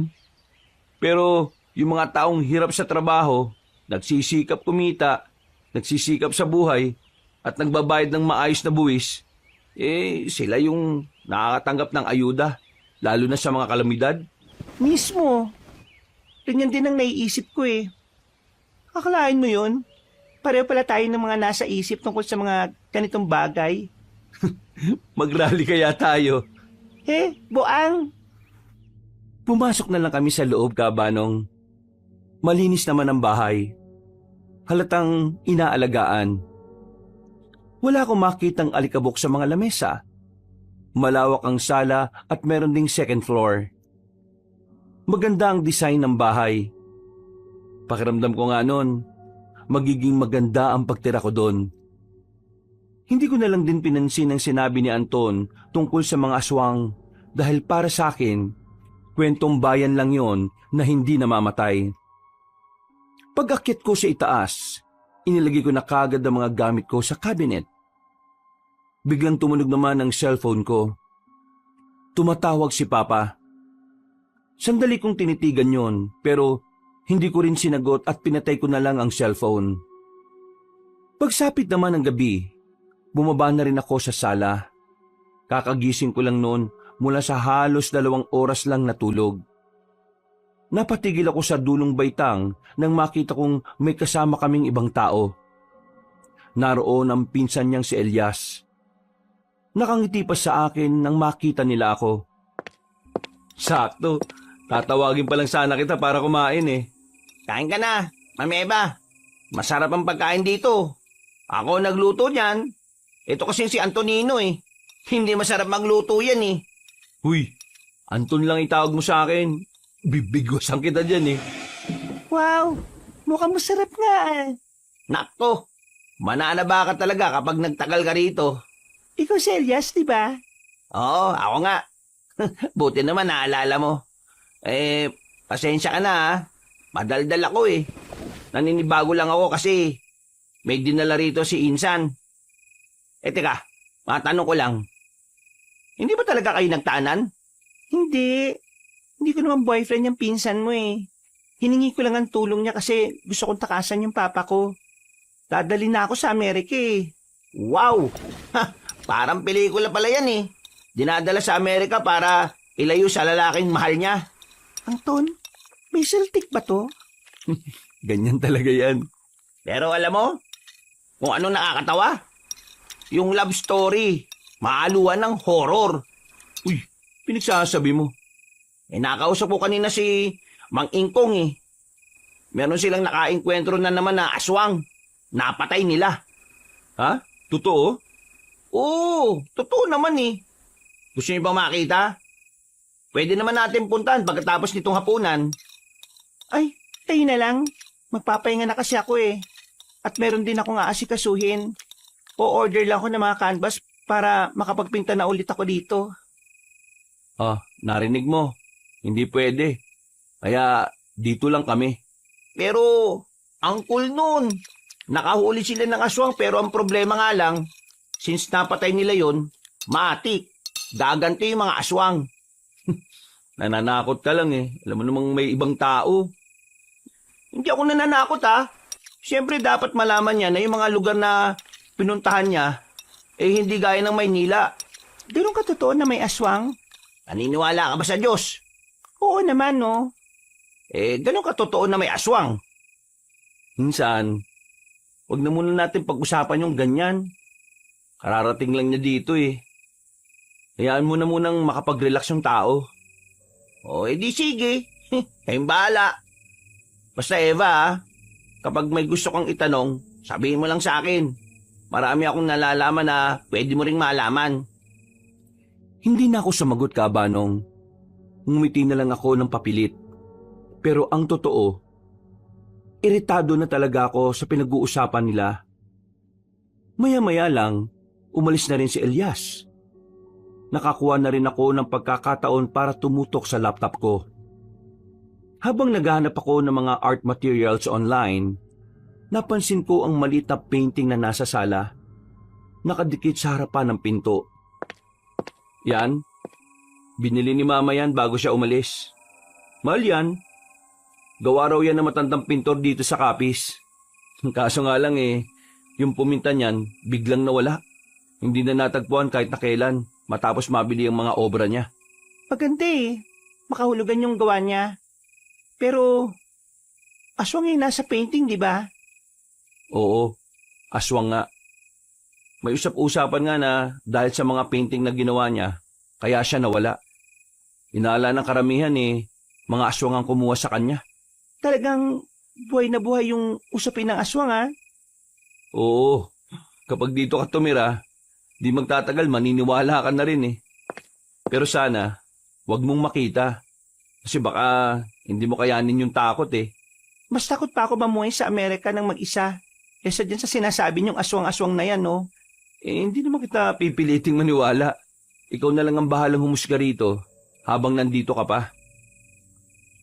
Pero yung mga taong hirap sa trabaho, nagsisikap kumita, nagsisikap sa buhay, at nagbabayad ng maayos na buwis, sila yung nakakatanggap ng ayuda, lalo na sa mga kalamidad. Mismo. Ganyan din ang naiisip ko eh. Akalain mo yun? Pareho pala tayo ng mga nasa isip tungkol sa mga ganitong bagay. Mag-rally kaya tayo. Buang. Pumasok na lang kami sa loob, Kabanong. Malinis naman ang bahay. Halatang inaalagaan. Wala akong makitang alikabok sa mga lamesa. Malawak ang sala at meron ding second floor. Maganda ang design ng bahay. Pakiramdam ko nga noon, magiging maganda ang pagtira ko doon. Hindi ko na lang din pinansin ang sinabi ni Anton tungkol sa mga aswang dahil para sa akin, kwentong bayan lang yon na hindi namamatay. Pag-akyat ko sa itaas, inilagay ko na kagad ang mga gamit ko sa cabinet. Biglang tumunog naman ang cellphone ko. Tumatawag si Papa. Sandali kong tinitigan yon pero hindi ko rin sinagot at pinatay ko na lang ang cellphone. Pagsapit naman ng gabi, bumaba na rin ako sa sala. Kakagising ko lang noon mula sa halos 2 oras lang natulog. Napatigil ako sa dulong baitang nang makita kong may kasama kaming ibang tao. Naroon ang pinsan niyang si Elias. Nakangiti pa sa akin nang makita nila ako. Sakto, tatawagin pa lang sana kita para kumain eh. Kain ka na, Mami Eva. Masarap ang pagkain dito. Ako nagluto niyan. Ito kasi si Antonino eh. Hindi masarap magluto yan eh. Huy, Anton lang itawag mo sa akin. Bibigwasan kita dyan eh. Wow, mukhang masarap nga eh. Nakto, mananaba ka talaga kapag nagtagal ka rito. Ikaw si Elias, di ba? Oo, ako nga. Buti naman naalala mo. Pasensya ka na ha. Madaldal ako eh. Naninibago lang ako kasi may dinala rito si Insan. Teka, matanong ko lang. Hindi ba talaga kayo nagtaanan? Hindi. Hindi ko naman boyfriend yung pinsan mo eh. Hiningi ko lang ang tulong niya kasi gusto kong takasan yung papa ko. Dadali na ako sa Amerika eh. Wow! Parang pelikula pala yan eh. Dinadala sa Amerika para ilayo sa lalaking mahal niya. Anton, may Celtic ba to? Ganyan talaga yan. Pero alam mo, kung ano nakakatawa? Yung love story, maaluan ng horror. Uy, pinagsasabi mo. Nakausap ko kanina si Mang Ingkong eh. Meron silang nakainkwentro na naman na aswang. Napatay nila. Ha? Totoo? Oo, totoo naman eh. Gusto niyo ba makita? Pwede naman natin puntahan pagkatapos nitong hapunan. Ay, tayo na lang. Magpapahinga na kasi ako eh. At meron din akong aasikasuhin. O-order lang ako ng mga canvas para makapagpinta na ulit ako dito. Narinig mo. Hindi pwede. Kaya dito lang kami. Pero, ang cool nun. Nakahuli sila ng aswang pero ang problema nga lang, since napatay nila yon, matik. Gaganti yung mga aswang. Nananakot ka lang eh. Alam mo namang may ibang tao. Hindi ako nananakot ha. Siyempre dapat malaman niya na yung mga lugar na pinuntahan niya, hindi gaya ng Maynila. Ganun ka totoo na may aswang? Naniniwala ka ba sa Diyos? Oo naman no. Ganun ka totoo na may aswang? Minsan, wag na muna natin pag-usapan yung ganyan. Kararating lang niya dito eh. Hayaan mo na munang makapag-relax yung tao. Di sige. Kayong bahala. Basta Eva kapag may gusto kang itanong, sabihin mo lang sa akin. Marami akong nalalaman na pwede mo ring malaman. Hindi na ako sumagot, Kabanong. Ngumiti na lang ako ng papilit. Pero ang totoo, iritado na talaga ako sa pinag-uusapan nila. Maya-maya lang, umalis na rin si Elias. Nakakuha na rin ako ng pagkakataon para tumutok sa laptop ko. Habang naghahanap ako ng mga art materials online, napansin ko ang maliit na painting na nasa sala, nakadikit sa harapan ng pinto. Yan, binili ni Mama yan bago siya umalis. Mahal yan. Gawa raw yan ng matandang pintor dito sa Capiz. Kaso nga lang yung puminta niyan biglang nawala. Hindi na natagpuan kahit na kailan matapos mabili ang mga obra niya. Maganda makahulugan yung gawa niya. Pero, aswang yung nasa painting, di ba? Oo, aswang nga. May usap-usapan nga na dahil sa mga painting na ginawa niya, kaya siya nawala. Inaala ng karamihan mga aswang ang kumuha sa kanya. Talagang buhay na buhay yung usapin ng aswang, ha? Oo, kapag dito ka tumira, di magtatagal maniniwala ka na rin. Pero sana, wag mong makita. Kasi baka hindi mo kayanin yung takot. Mas takot pa ako mamuhay sa Amerika ng mag-isa. Kesa dyan sa sinasabi niyong aswang-aswang na yan, no? Hindi naman kita pipiliting maniwala. Ikaw na lang ang bahalang humusga rito habang nandito ka pa.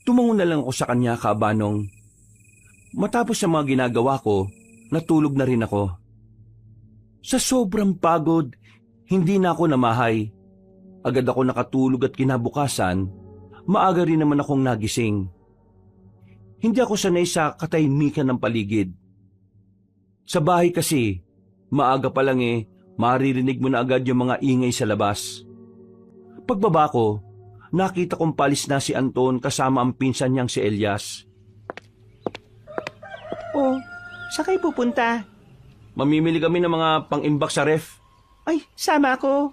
Tumango na lang ako sa kanya, Kabanong. Matapos sa mga ginagawa ko, natulog na rin ako. Sa sobrang pagod, hindi na ako namahay. Agad ako nakatulog at kinabukasan, maaga rin naman akong nagising. Hindi ako sanay sa katahimikan ng paligid. Sa bahay kasi, maaga pa lang maririnig mo na agad yung mga ingay sa labas. Pagbaba ko, nakita kong palis na si Anton kasama ang pinsan niyang si Elias. Oh, saan kayo pupunta? Mamimili kami ng mga pang-imbak sa ref. Ay, sama ako.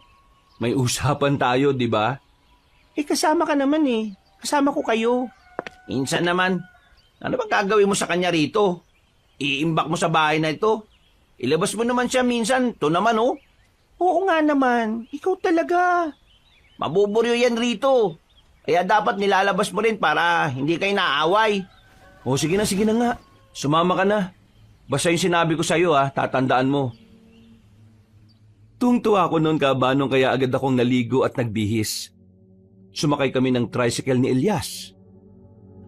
May usapan tayo, di ba? Kasama ka naman Kasama ko kayo. Minsan naman, ano bang gagawin mo sa kanya rito? Iimbak mo sa bahay na ito? Ilabas mo naman siya minsan, to naman Oo nga naman, ikaw talaga. Mabuburyo yan rito. Kaya dapat nilalabas mo rin para hindi kayo naaaway. O sige na nga. Sumama ka na. Basta yung sinabi ko sa'yo tatandaan mo. Tungtuwa ako noon, Kabanong, kaya agad akong naligo at nagbihis. Sumakay kami ng tricycle ni Elias.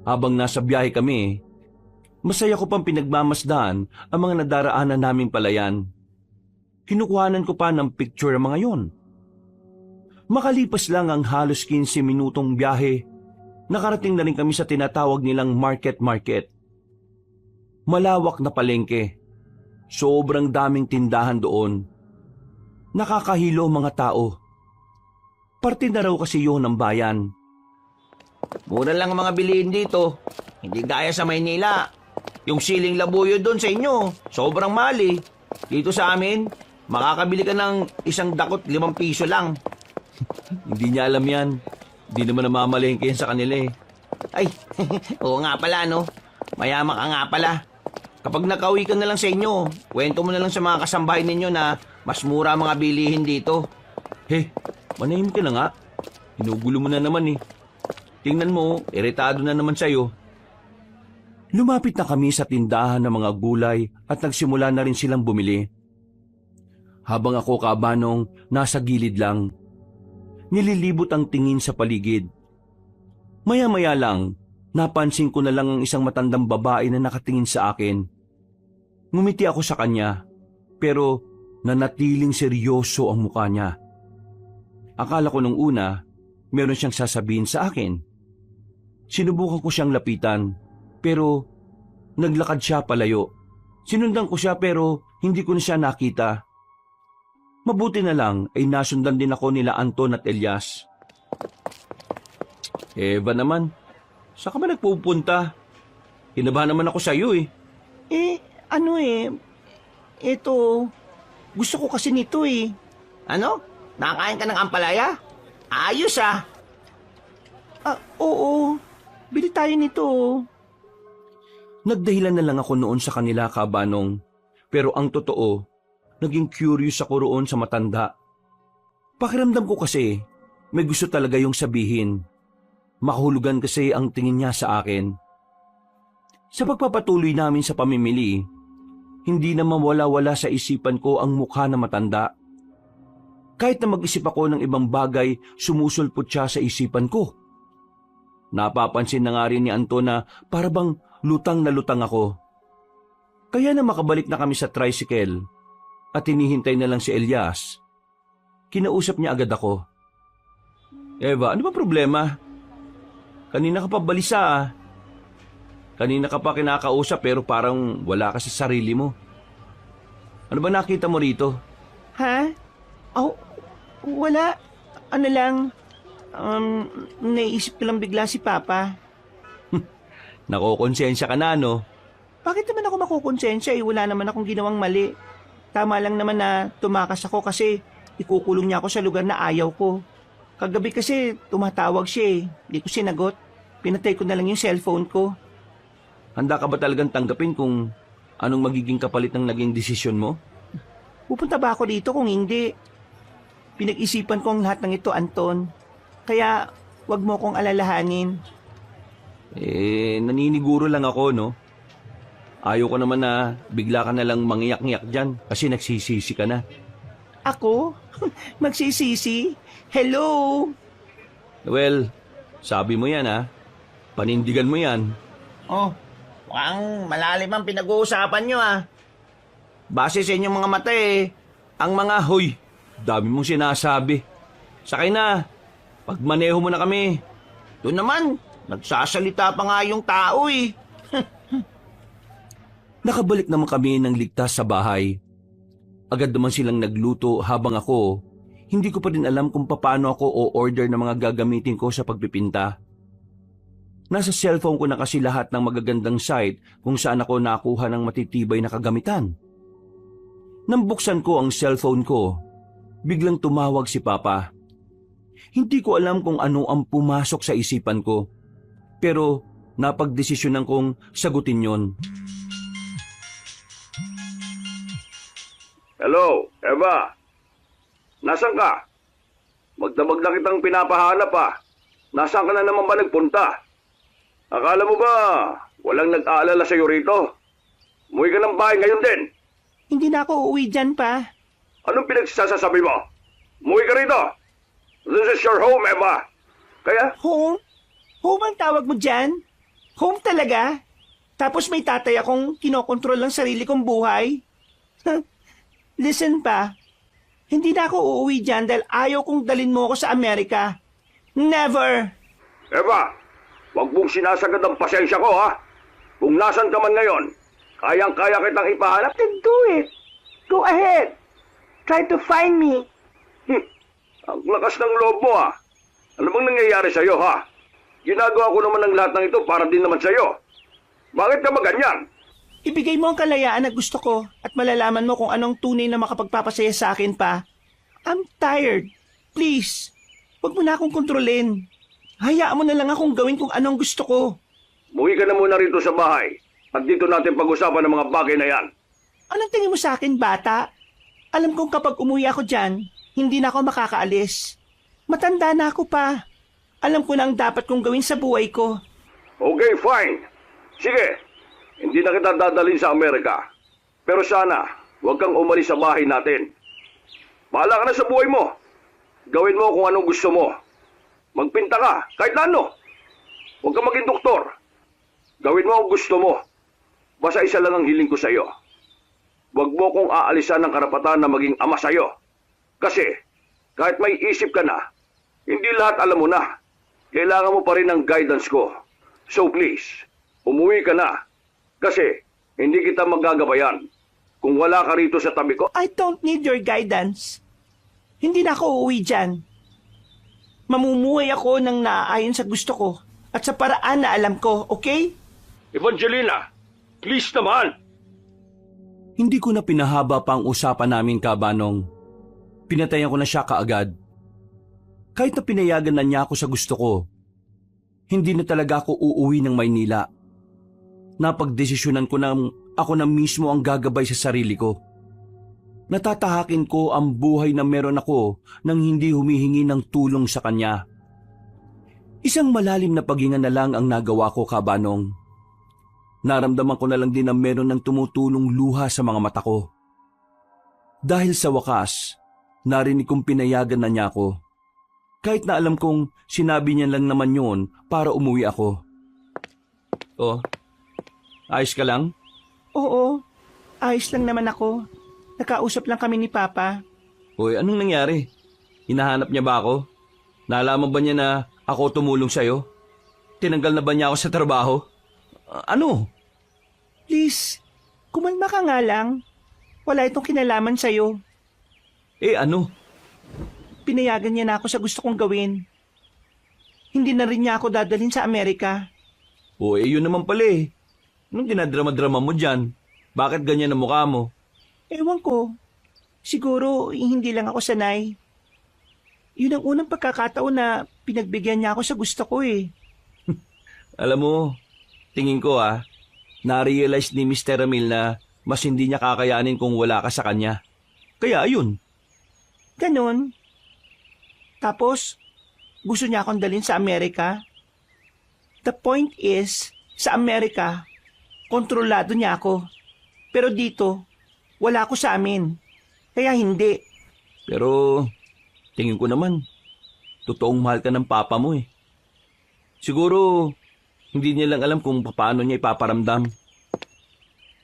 Habang nasa biyahe kami, masaya ko pang pinagmamasdaan ang mga nadaraanan naming palayan. Kinukuhanan ko pa ng picture ang mga yon. Makalipas lang ang halos 15 minutong biyahe, nakarating na rin kami sa tinatawag nilang market. Malawak na palengke. Sobrang daming tindahan doon. Nakakahilo mga tao. Parte na raw kasi yun ng bayan. Mura lang ang mga bilihin dito. Hindi gaya sa Maynila. Yung siling labuyo doon sa inyo, sobrang mali. Dito sa amin, makakabili ka ng isang dakot 5 piso lang. Hindi niya alam yan. Hindi naman namamalengke yan sa kanila Ay, oo nga pala Mayama ka nga pala. Kapag nakauwi ka na lang sa inyo, kwento mo na lang sa mga kasambahay ninyo na mas mura ang mga bilihin dito. Manahimik ka na nga. Hinugulo mo na naman Tingnan mo, iritado na naman sa'yo. Lumapit na kami sa tindahan ng mga gulay at nagsimula na rin silang bumili. Habang ako, Kabanong, nasa gilid lang. Nililibot ang tingin sa paligid. Maya-maya lang, napansin ko na lang ang isang matandang babae na nakatingin sa akin. Ngumiti ako sa kanya, pero nanatiling seryoso ang mukha niya. Akala ko nung una, meron siyang sasabihin sa akin. Sinubukan ko siyang lapitan, pero naglakad siya palayo. Sinundan ko siya pero hindi ko na siya nakita. Mabuti na lang ay nasundan din ako nila Anton at Elias. Eva naman, saan ka ba nagpupunta? Kinabahan naman ako sa iyo Ito, gusto ko kasi nito Ano? Nakakain ka ng ampalaya? Ayos Oo, bili tayo nito. Nagdahilan na lang ako noon sa kanila, Kabanong. Pero ang totoo, naging curious ako roon sa matanda. Pakiramdam ko kasi, may gusto talaga yung sabihin. Makahulugan kasi ang tingin niya sa akin. Sa pagpapatuloy namin sa pamimili, hindi na mawala-wala sa isipan ko ang mukha na matanda. Kahit na mag-isip ako ng ibang bagay, sumusulpot siya sa isipan ko. Napapansin na nga rin ni Anton na para bang lutang na lutang ako. Kaya na makabalik na kami sa tricycle at hinihintay na lang si Elias, kinausap niya agad ako. Eva, ano ba problema? Kanina ka pa balisa ah. Kanina ka pa kinakausap pero parang wala ka sa sarili mo. Ano ba nakita mo rito? Ha? Oh, wala. Ano lang, naisip ko lang bigla si Papa. Nakokonsensya ka na, no? Bakit naman ako makukonsensya wala naman akong ginawang mali. Tama lang naman na tumakas ako kasi ikukulong niya ako sa lugar na ayaw ko. Kagabi kasi tumatawag siya Hindi ko sinagot. Pinatay ko na lang yung cellphone ko. Handa ka ba talagang tanggapin kung anong magiging kapalit ng naging desisyon mo? Pupunta ba ako dito kung hindi? Pinag-isipan ko ang lahat ng ito, Anton. Kaya wag mo kong alalahanin. Naniniguro lang ako, no? Ayaw ko naman na bigla ka na lang mangiyak-ngiyak dyan kasi nagsisisi ka na. Ako? Magsisisi? Hello? Well, sabi mo yan, ha? Panindigan mo yan. Oh, mukhang malalim ang pinag-uusapan nyo Base sa inyong mga mata Ang mga, hoy, dami mong sinasabi. Sakay na. Pagmaneho mo na kami. Doon naman, nagsasalita pa nga yung tao Nakabalik naman kami ng ligtas sa bahay. Agad naman silang nagluto habang ako, hindi ko pa din alam kung paano ako o-order ng mga gagamitin ko sa pagpipinta. Nasa cellphone ko na kasi lahat ng magagandang site kung saan ako nakuha ng matitibay na kagamitan. Nang buksan ko ang cellphone ko, biglang tumawag si Papa. Hindi ko alam kung ano ang pumasok sa isipan ko, pero napagdesisyonan kong sagutin yon. Hello, Eva. Nasaan ka? Magdamag na kitang pinapahanap Nasaan ka na naman ba nagpunta? Akala mo ba walang nag-aalala sa'yo rito? Umuwi ka ng bahay ngayon din. Hindi na ako uuwi dyan pa. Anong pinagsasasabi mo? Umuwi ka rito. This is your home, Eva. Kaya? Home? Home ang tawag mo dyan? Home talaga? Tapos may tatay akong kinokontrol ang sarili kong buhay? Listen pa, hindi na ako uuwi dyan dahil ayaw kong dalin mo ako sa Amerika. Never! Eva, wag mong sinasagad ang pasensya ko, Kung nasan ka man ngayon, kayang-kaya kitang ipahanap. Then do it! Go ahead! Try to find me! Ang lakas ng loob mo, Ano bang nangyayari sa'yo, Ginagawa ko naman ang lahat ng ito para din naman sa'yo. Bakit ka maganyan? Ibigay mo ang kalayaan na gusto ko at malalaman mo kung anong tunay na makapagpapasaya sa akin pa. I'm tired. Please, huwag mo na akong kontrolin. Hayaan mo na lang akong gawin kung anong gusto ko. Umuwi ka na muna rito sa bahay at dito natin pag-usapan ng mga bagay na yan. Anong tingin mo sa akin, bata? Alam kong kapag umuwi ako dyan, hindi na ako makakaalis. Matanda na ako pa. Alam ko na ang dapat kong gawin sa buhay ko. Okay, fine. Sige, hindi na kita dadalhin sa Amerika. Pero sana, huwag kang umalis sa bahay natin. Bahala ka na sa buhay mo. Gawin mo kung anong gusto mo. Magpinta ka, kahit na ano. Huwag kang maging doktor. Gawin mo ang gusto mo. Basta isa lang ang hiling ko sa iyo. Huwag mo kong aalisan ng karapatan na maging ama sa iyo. Kasi, kahit may isip ka na, hindi lahat alam mo na. Kailangan mo pa rin ng guidance ko. So please, umuwi ka na. Kasi, hindi kita magagabayan kung wala ka rito sa tabi ko. I don't need your guidance. Hindi na ako uuwi dyan. Mamumuhay ako ng naaayon sa gusto ko at sa paraan na alam ko, okay? Evangelina, please naman. Hindi ko na pinahaba pa ang usapan namin, Kabanong. Pinatayan ko na siya kaagad. Kahit na pinayagan na niya ako sa gusto ko, hindi na talaga ako uuwi ng Maynila. Napagdesisyonan ko na ako na mismo ang gagabay sa sarili ko. Natatahakin ko ang buhay na meron ako nang hindi humihingi ng tulong sa kanya. Isang malalim na paghinga na lang ang nagawa ko, Kabanong. Naramdaman ko na lang din na meron ng tumutulong luha sa mga mata ko. Dahil sa wakas, narinig kong pinayagan na niya ako. Kahit na alam kong sinabi niya lang naman yun para umuwi ako. Oh, ayos ka lang? Oo, ayos lang naman ako. Nakausap lang kami ni Papa. Hoy, anong nangyari? Hinahanap niya ba ako? Nalaman ba niya na ako tumulong sa'yo? Tinanggal na ba niya ako sa trabaho? Ano? Please, kumalma ka nga lang. Wala itong kinalaman sa'yo. Ano? Pinayagan niya na ako sa gusto kong gawin. Hindi na rin niya ako dadalhin sa Amerika. Yun naman pala eh. Anong dinadrama-drama mo dyan? Bakit ganyan ang mukha mo? Ewan ko. Siguro hindi lang ako sanay. Yun ang unang pagkakataon na pinagbigyan niya ako sa gusto ko eh. Alam mo, tingin ko na-realize ni Mr. Ramil na mas hindi niya kakayanin kung wala ka sa kanya. Kaya ayun. Ganon. Tapos, gusto niya akong dalhin sa Amerika. The point is, sa Amerika, kontrolado niya ako. Pero dito, wala ako sa amin. Kaya hindi. Pero tingin ko naman, totoong mahal ka ng papa mo eh. Siguro, hindi niya lang alam kung paano niya ipaparamdam.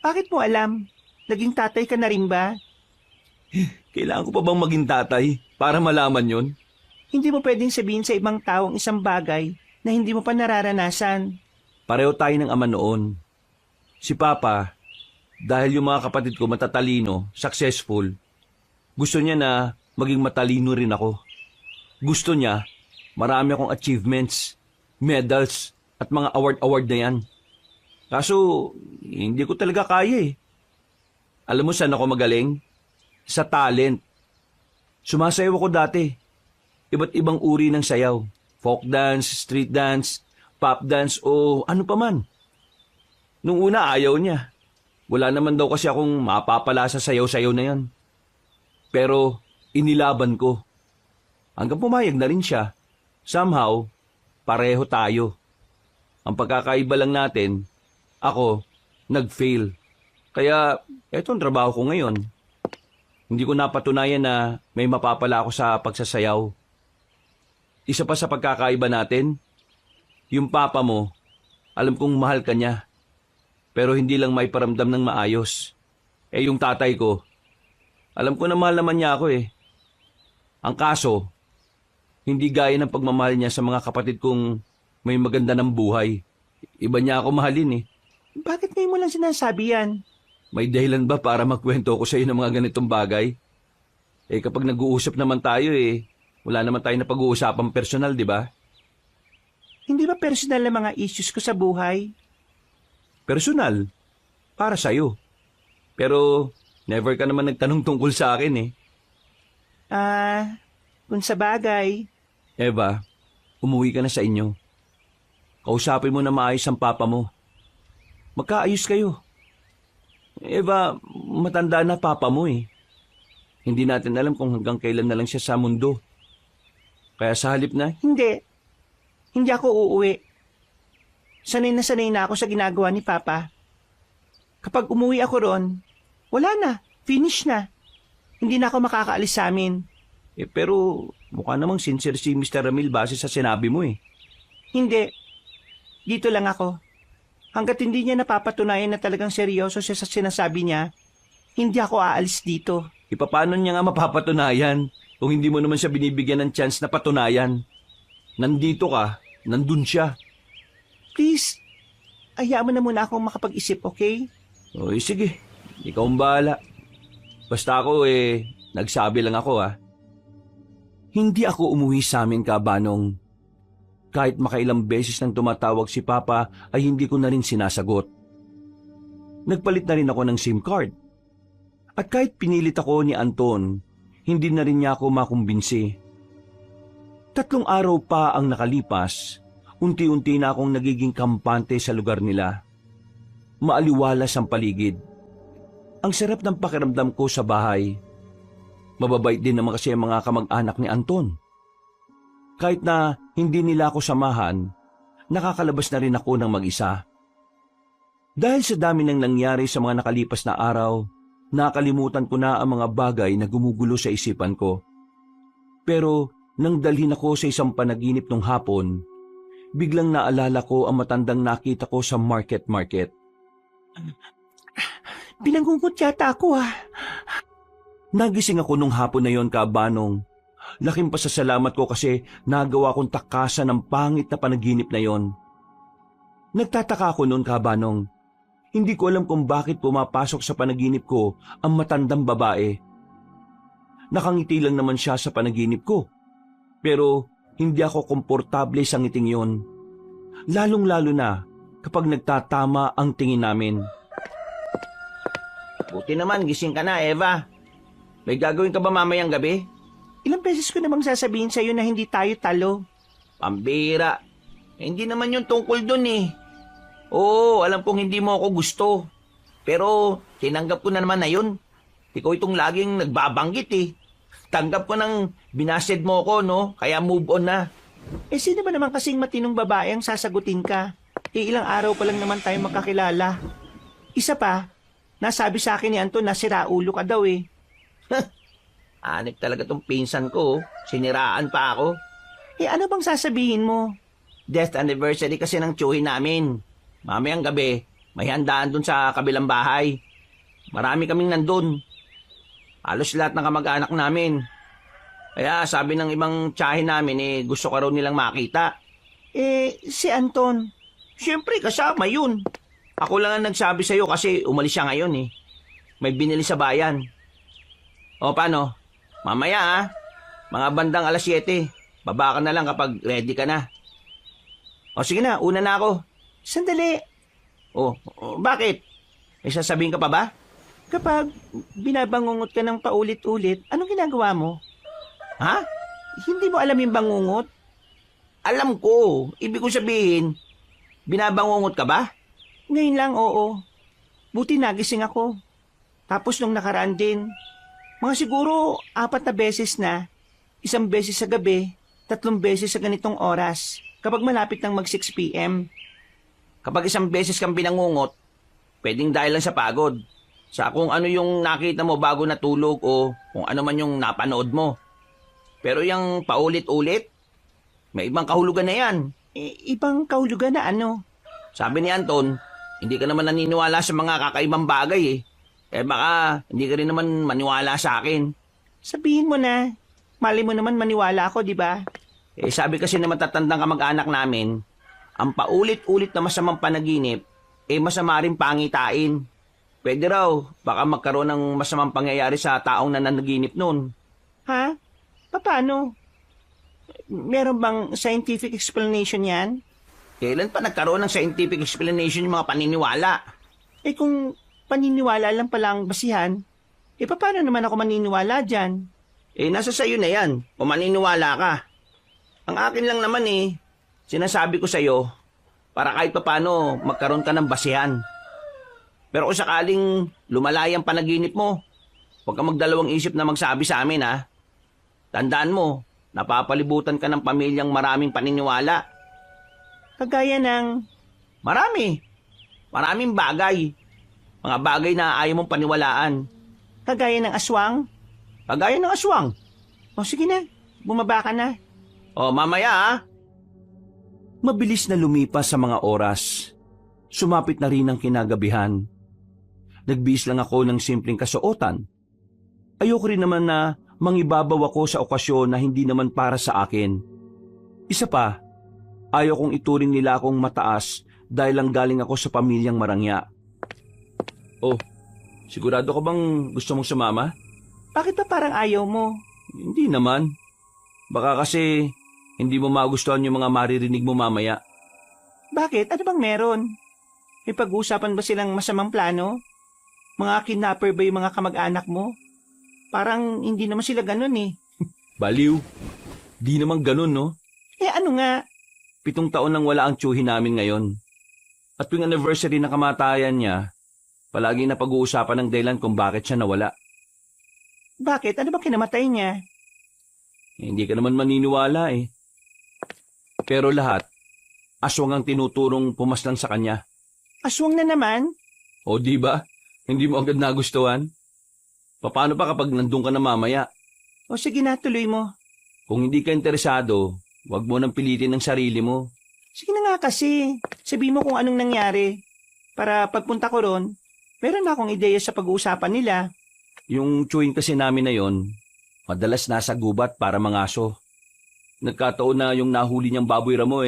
Bakit mo alam? Naging tatay ka na rin ba? Kailangan ko pa bang maging tatay para malaman yon? Hindi mo pwedeng sabihin sa ibang taong isang bagay na hindi mo pa nararanasan. Pareho tayo ng ama noon. Si Papa, dahil yung mga kapatid ko matatalino, successful, gusto niya na maging matalino rin ako. Gusto niya, marami akong achievements, medals, at mga award na yan. Kaso, hindi ko talaga kaya eh. Alam mo saan ako magaling? Sa talent. Sumasayaw ako dati. Iba't ibang uri ng sayaw. Folk dance, street dance, pop dance o ano pa man. Nung una ayaw niya. Wala naman daw kasi akong mapapala sa sayaw-sayaw na yan. Pero inilaban ko. Hanggang pumayag na rin siya. Somehow, pareho tayo. Ang pagkakaiba lang natin, ako, nag-fail. Kaya, eto ang trabaho ko ngayon. Hindi ko napatunayan na may mapapala ako sa pagsasayaw. Isa pa sa pagkakaiba natin, yung papa mo, alam kong mahal ka niya. Pero hindi lang may paramdam ng maayos. Yung tatay ko, alam ko na mahal naman niya ako eh. Ang kaso, hindi gaya ng pagmamahal niya sa mga kapatid kong may maganda ng buhay. Iba niya ako mahalin eh. Bakit ngayon mo lang sinasabi yan? May dahilan ba para magkwento ko sa iyo ng mga ganitong bagay? Kapag nag-uusap naman tayo wala naman tayo na pag-uusapang personal, di ba? Hindi ba personal na mga issues ko sa buhay? Personal? Para sa'yo. Pero never ka naman nagtanong tungkol sa akin eh. Kung sa bagay. Eva, umuwi ka na sa inyo. Kausapin mo na maayos ang papa mo. Magkaayos kayo. Eva, matanda na papa mo eh. Hindi natin alam kung hanggang kailan na lang siya sa mundo. Kaya sa halip na, Hindi. Hindi ako uuwi. Sanay na ako sa ginagawa ni Papa. Kapag umuwi ako ron, wala na. Finish na. Hindi na ako makakaalis sa amin. pero mukha namang sincere si Mr. Ramil base sa sinabi mo eh. Hindi. Dito lang ako. Hanggat hindi niya napapatunayan na talagang seryoso siya sa sinasabi niya, hindi ako aalis dito. Paano niya nga mapapatunayan kung hindi mo naman siya binibigyan ng chance na patunayan? Nandito ka, nandun siya. Please, hayaan mo na muna akong makapag-isip, okay? Sige, ikaw ang bahala. Basta ako nagsabi lang ako Hindi ako umuwi sa amin, Kabanong. Kahit makailang beses nang tumatawag si Papa ay hindi ko na rin sinasagot. Nagpalit na rin ako ng SIM card. At kahit pinilit ako ni Anton, hindi na rin niya ako makumbinsi. 3 araw pa ang nakalipas, unti-unti na akong nagiging kampante sa lugar nila. Maaliwalas ang paligid. Ang sarap ng pakiramdam ko sa bahay. Mababait din naman kasi ang mga kamag-anak ni Anton. Kahit na hindi nila ako samahan, nakakalabas na rin ako ng mag-isa. Dahil sa dami ng nangyari sa mga nakalipas na araw, nakalimutan ko na ang mga bagay na gumugulo sa isipan ko. Pero Nang dalhin ako sa isang panaginip nung hapon, biglang naalala ko ang matandang nakita ko sa market. Binangungot yata ako Nagising ako nung hapon na yon, Kabanong. Laking pasasalamat ko kasi nagawa kong takasan ng pangit na panaginip na yon. Nagtataka ako noon, Kabanong. Hindi ko alam kung bakit pumapasok sa panaginip ko ang matandang babae. Nakangiti lang naman siya sa panaginip ko. Pero hindi ako komportable sa ngiting yon. Lalong-lalo na kapag nagtatama ang tingin namin. Buti naman, gising ka na, Eva. May gagawin ka ba mamayang gabi? Ilang beses ko namang sasabihin sa'yo na hindi tayo talo. Pambira. Hindi naman yung tungkol dun eh. Oo, alam kong hindi mo ako gusto. Pero tinanggap ko na naman na yun. Ikaw itong laging nagbabanggit eh. Tanggap ko nang binased mo ko, no? Kaya move on na. Sino ba naman kasing matinong babae ang sasagutin ka? Ilang araw pa lang naman tayo magkakilala. Isa pa, nasabi sa akin ni Anton na siraulo ka daw eh. Anik talaga tong pinsan ko. Siniraan pa ako. Ano bang sasabihin mo? Death anniversary kasi ng tiyuhin namin. Mamayang gabi, may handaan dun sa kabilang bahay. Marami kaming nandun. Halos lahat ng kamag-anak namin. Kaya sabi ng ibang tiyahin namin gusto ka raw nilang makita. Si Anton. Siyempre kasama yun. Ako lang ang nagsabi sa'yo kasi umalis siya ngayon eh. May binili sa bayan. O paano? Mamaya mga bandang 7:00. Baba ka na lang kapag ready ka na. O sige na, una na ako. Sandali. Bakit? May sasabihin ka pa ba? Kapag binabangungot ka ng paulit-ulit, anong ginagawa mo? Ha? Hindi mo alam yung bangungot? Alam ko. Ibig ko sabihin, binabangungot ka ba? Ngayon lang, oo. Buti nagising ako. Tapos nung nakaraan din, mga siguro 4 na beses na, 1 beses sa gabi, 3 beses sa ganitong oras, kapag malapit ng mag 6 p.m. Kapag 1 beses kang binangungot, pwedeng dahil lang sa pagod. Sa kung ano yung nakita mo bago natulog o kung ano man yung napanood mo. Pero yung paulit-ulit, may ibang kahulugan na yan. Ibang kahulugan na ano? Sabi ni Anton, hindi ka naman naniniwala sa mga kakaibang bagay eh. Baka hindi ka rin naman maniwala sa akin. Sabihin mo na. Mali mo naman maniwala ako, di ba? Sabi kasi na matatandang kamag-anak namin, ang paulit-ulit na masamang panaginip, masama rin pangitain. Pwede raw, baka magkaroon ng masamang pangyayari sa taong nananaginip nun. Ha? Paano? Meron bang scientific explanation yan? Kailan pa nagkaroon ng scientific explanation yung mga paniniwala? Kung paniniwala lang pala ang basihan, paano naman ako maniniwala dyan? Nasa sayo na yan, kung maniniwala ka. Ang akin lang naman sinasabi ko sa'yo, para kahit paano magkaroon ka ng basihan. Pero kung sakaling lumalay ang panaginip mo, huwag kang magdalawang isip na magsabi sa amin ha. Tandaan mo, napapalibutan ka ng pamilyang maraming paniniwala. Kagaya ng... Maraming bagay. Mga bagay na ayaw mong paniwalaan. Kagaya ng aswang? Kagaya ng aswang. Sige na, bumaba ka na. Mamaya ha. Mabilis na lumipas sa mga oras. Sumapit na rin ang kinagabihan. Nagbihis lang ako ng simpleng kasuotan. Ayoko rin naman na mangibabaw ako sa okasyon na hindi naman para sa akin. Isa pa, ayaw kong ituring nila akong mataas dahil lang galing ako sa pamilyang marangya. Sigurado ka bang gusto mong sumama? Bakit ba parang ayaw mo? Hindi naman. Baka kasi hindi mo magustuhan yung mga maririnig mo mamaya. Bakit? Ano bang meron? May pag-uusapan ba silang masamang plano? Mga kidnapper ba yung mga kamag-anak mo? Parang hindi naman sila ganun eh. Baliw. Di naman ganun, no? Ano nga? 7 taon nang wala ang tiyuhin namin ngayon. At tuwing anniversary na kamatayan niya, palagi na pag-uusapan ng dahilan kung bakit siya nawala. Bakit? Ano bang kinamatay niya? Hindi ka naman maniniwala eh. Pero lahat, aswang ang tinuturong pumaslang sa kanya. Aswang na naman? O di ba? Hindi mo agad nagustuhan? Paano pa kapag nandun ka na mamaya? Sige na, tuloy mo. Kung hindi ka interesado, huwag mo nang pilitin ng sarili mo. Sige na nga kasi, sabihin mo kung anong nangyari. Para pagpunta ko ron, meron na akong ideya sa pag-uusapan nila. Yung chewing kasi namin na yon, madalas nasa gubat para mangaso. Nagkataon na yung nahuli niyang baboy ramo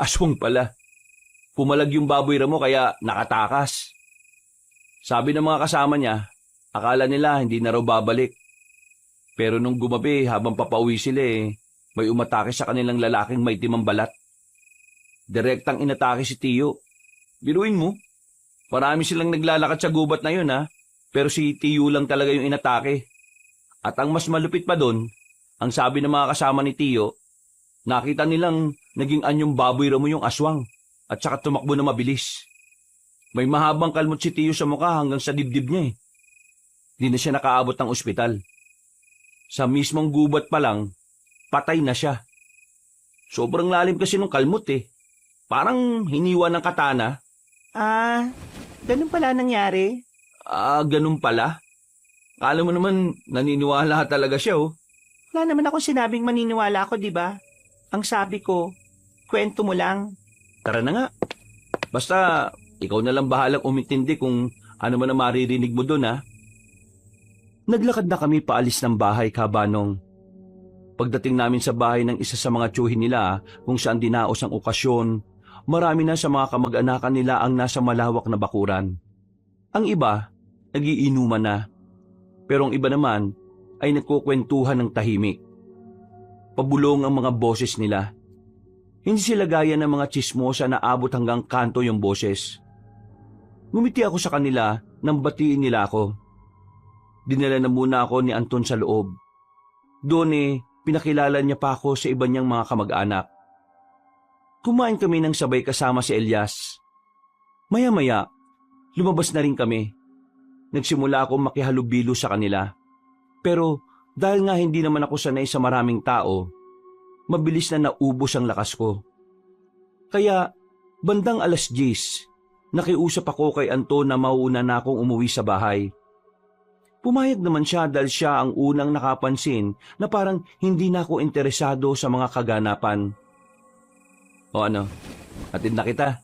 aswang pala. Pumalag yung baboy ramo kaya nakatakas. Sabi ng mga kasama niya, akala nila hindi na raw babalik. Pero nung gumabi habang papauwi sila may umatake sa kanilang lalaking may timang balat. Direktang inatake si Tiyo. Biruin mo, marami silang naglalakad sa gubat na yun pero si Tiyo lang talaga yung inatake. At ang mas malupit pa doon, ang sabi ng mga kasama ni Tiyo, nakita nilang naging anyong baboy ramo yung aswang at saka tumakbo na mabilis. May mahabang kalmot si Tiyo sa mukha hanggang sa dibdib niya Hindi na siya nakaabot ng ospital. Sa mismong gubat pa lang, patay na siya. Sobrang lalim kasi nung kalmot Parang hiniwa ng katana. Ganun pala nangyari. Ganun pala. Kala mo naman naniniwala talaga siya Wala naman akong sinabing maniniwala ako, di ba? Ang sabi ko, kwento mo lang. Tara na nga. Basta, ikaw na lang bahalang umintindi kung ano man ang maririnig mo doon Naglakad na kami paalis ng bahay, Kabanong. Pagdating namin sa bahay ng isa sa mga tiyuhin nila kung saan dinaos ang okasyon, marami na sa mga kamag-anakan nila ang nasa malawak na bakuran. Ang iba, nagiinuman na. Pero ang iba naman ay nagkukwentuhan ng tahimik. Pabulong ang mga boses nila. Hindi sila gaya ng mga tsismosa na abot hanggang kanto yung boses. Ngumiti ako sa kanila nang batiin nila ako. Dinala na muna ako ni Anton sa loob. Doon pinakilala niya pa ako sa iba niyang mga kamag-anak. Kumain kami ng sabay kasama si Elias. Maya-maya, lumabas na rin kami. Nagsimula akong makihalubilo sa kanila. Pero dahil nga hindi naman ako sanay sa maraming tao, mabilis na naubos ang lakas ko. Kaya bandang 10:00, nakiusap ako kay Anton na mauuna na akong umuwi sa bahay. Pumayag naman siya dahil siya ang unang nakapansin na parang hindi na ako interesado sa mga kaganapan. O ano, atid na kita?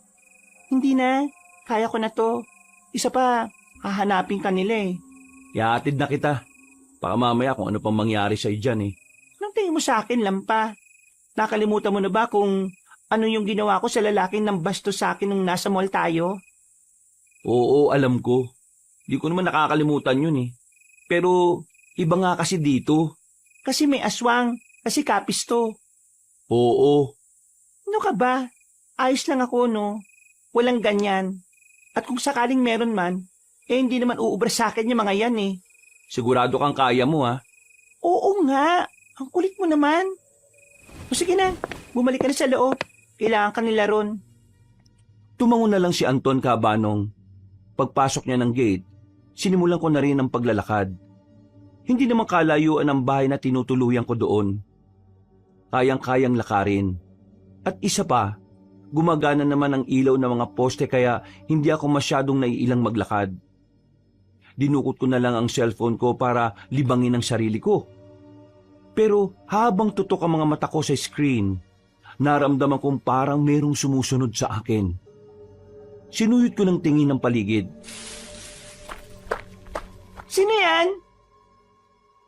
Hindi na, kaya ko na to. Isa pa, hahanapin ka nila Iatid na kita. Baka mamaya kung ano pang mangyari sa'yo dyan Anong tingin mo sa akin, Lampa? Nakalimutan mo na ba kung ano yung ginawa ko sa lalaking nang bastos sa akin nung nasa mall tayo? Oo, alam ko. Di ko naman nakakalimutan yun Pero iba nga kasi dito. Kasi may aswang, kasi kapis to. Oo. Ano ka ba? Ayos lang ako, no? Walang ganyan. At kung sakaling meron man, hindi naman uubra sa akin yung mga yan Sigurado kang kaya mo Oo nga. Ang kulit mo naman. O sige na, bumalik ka na sa loob. Kailangan ka nila ron. Tumango na lang si Anton, Kabanong. Pagpasok niya ng gate, sinimulan ko na rin ang paglalakad. Hindi naman kalayuan ang bahay na tinutuluyan ko doon. Kayang-kayang lakarin. At isa pa, gumagana naman ang ilaw ng mga poste kaya hindi ako masyadong naiilang maglakad. Dinukot ko na lang ang cellphone ko para libangin ang sarili ko. Pero habang tutok ang mga mata ko sa screen, naramdaman kong parang merong sumusunod sa akin. Sinuyot ko ng tingin ng paligid. Sino yan?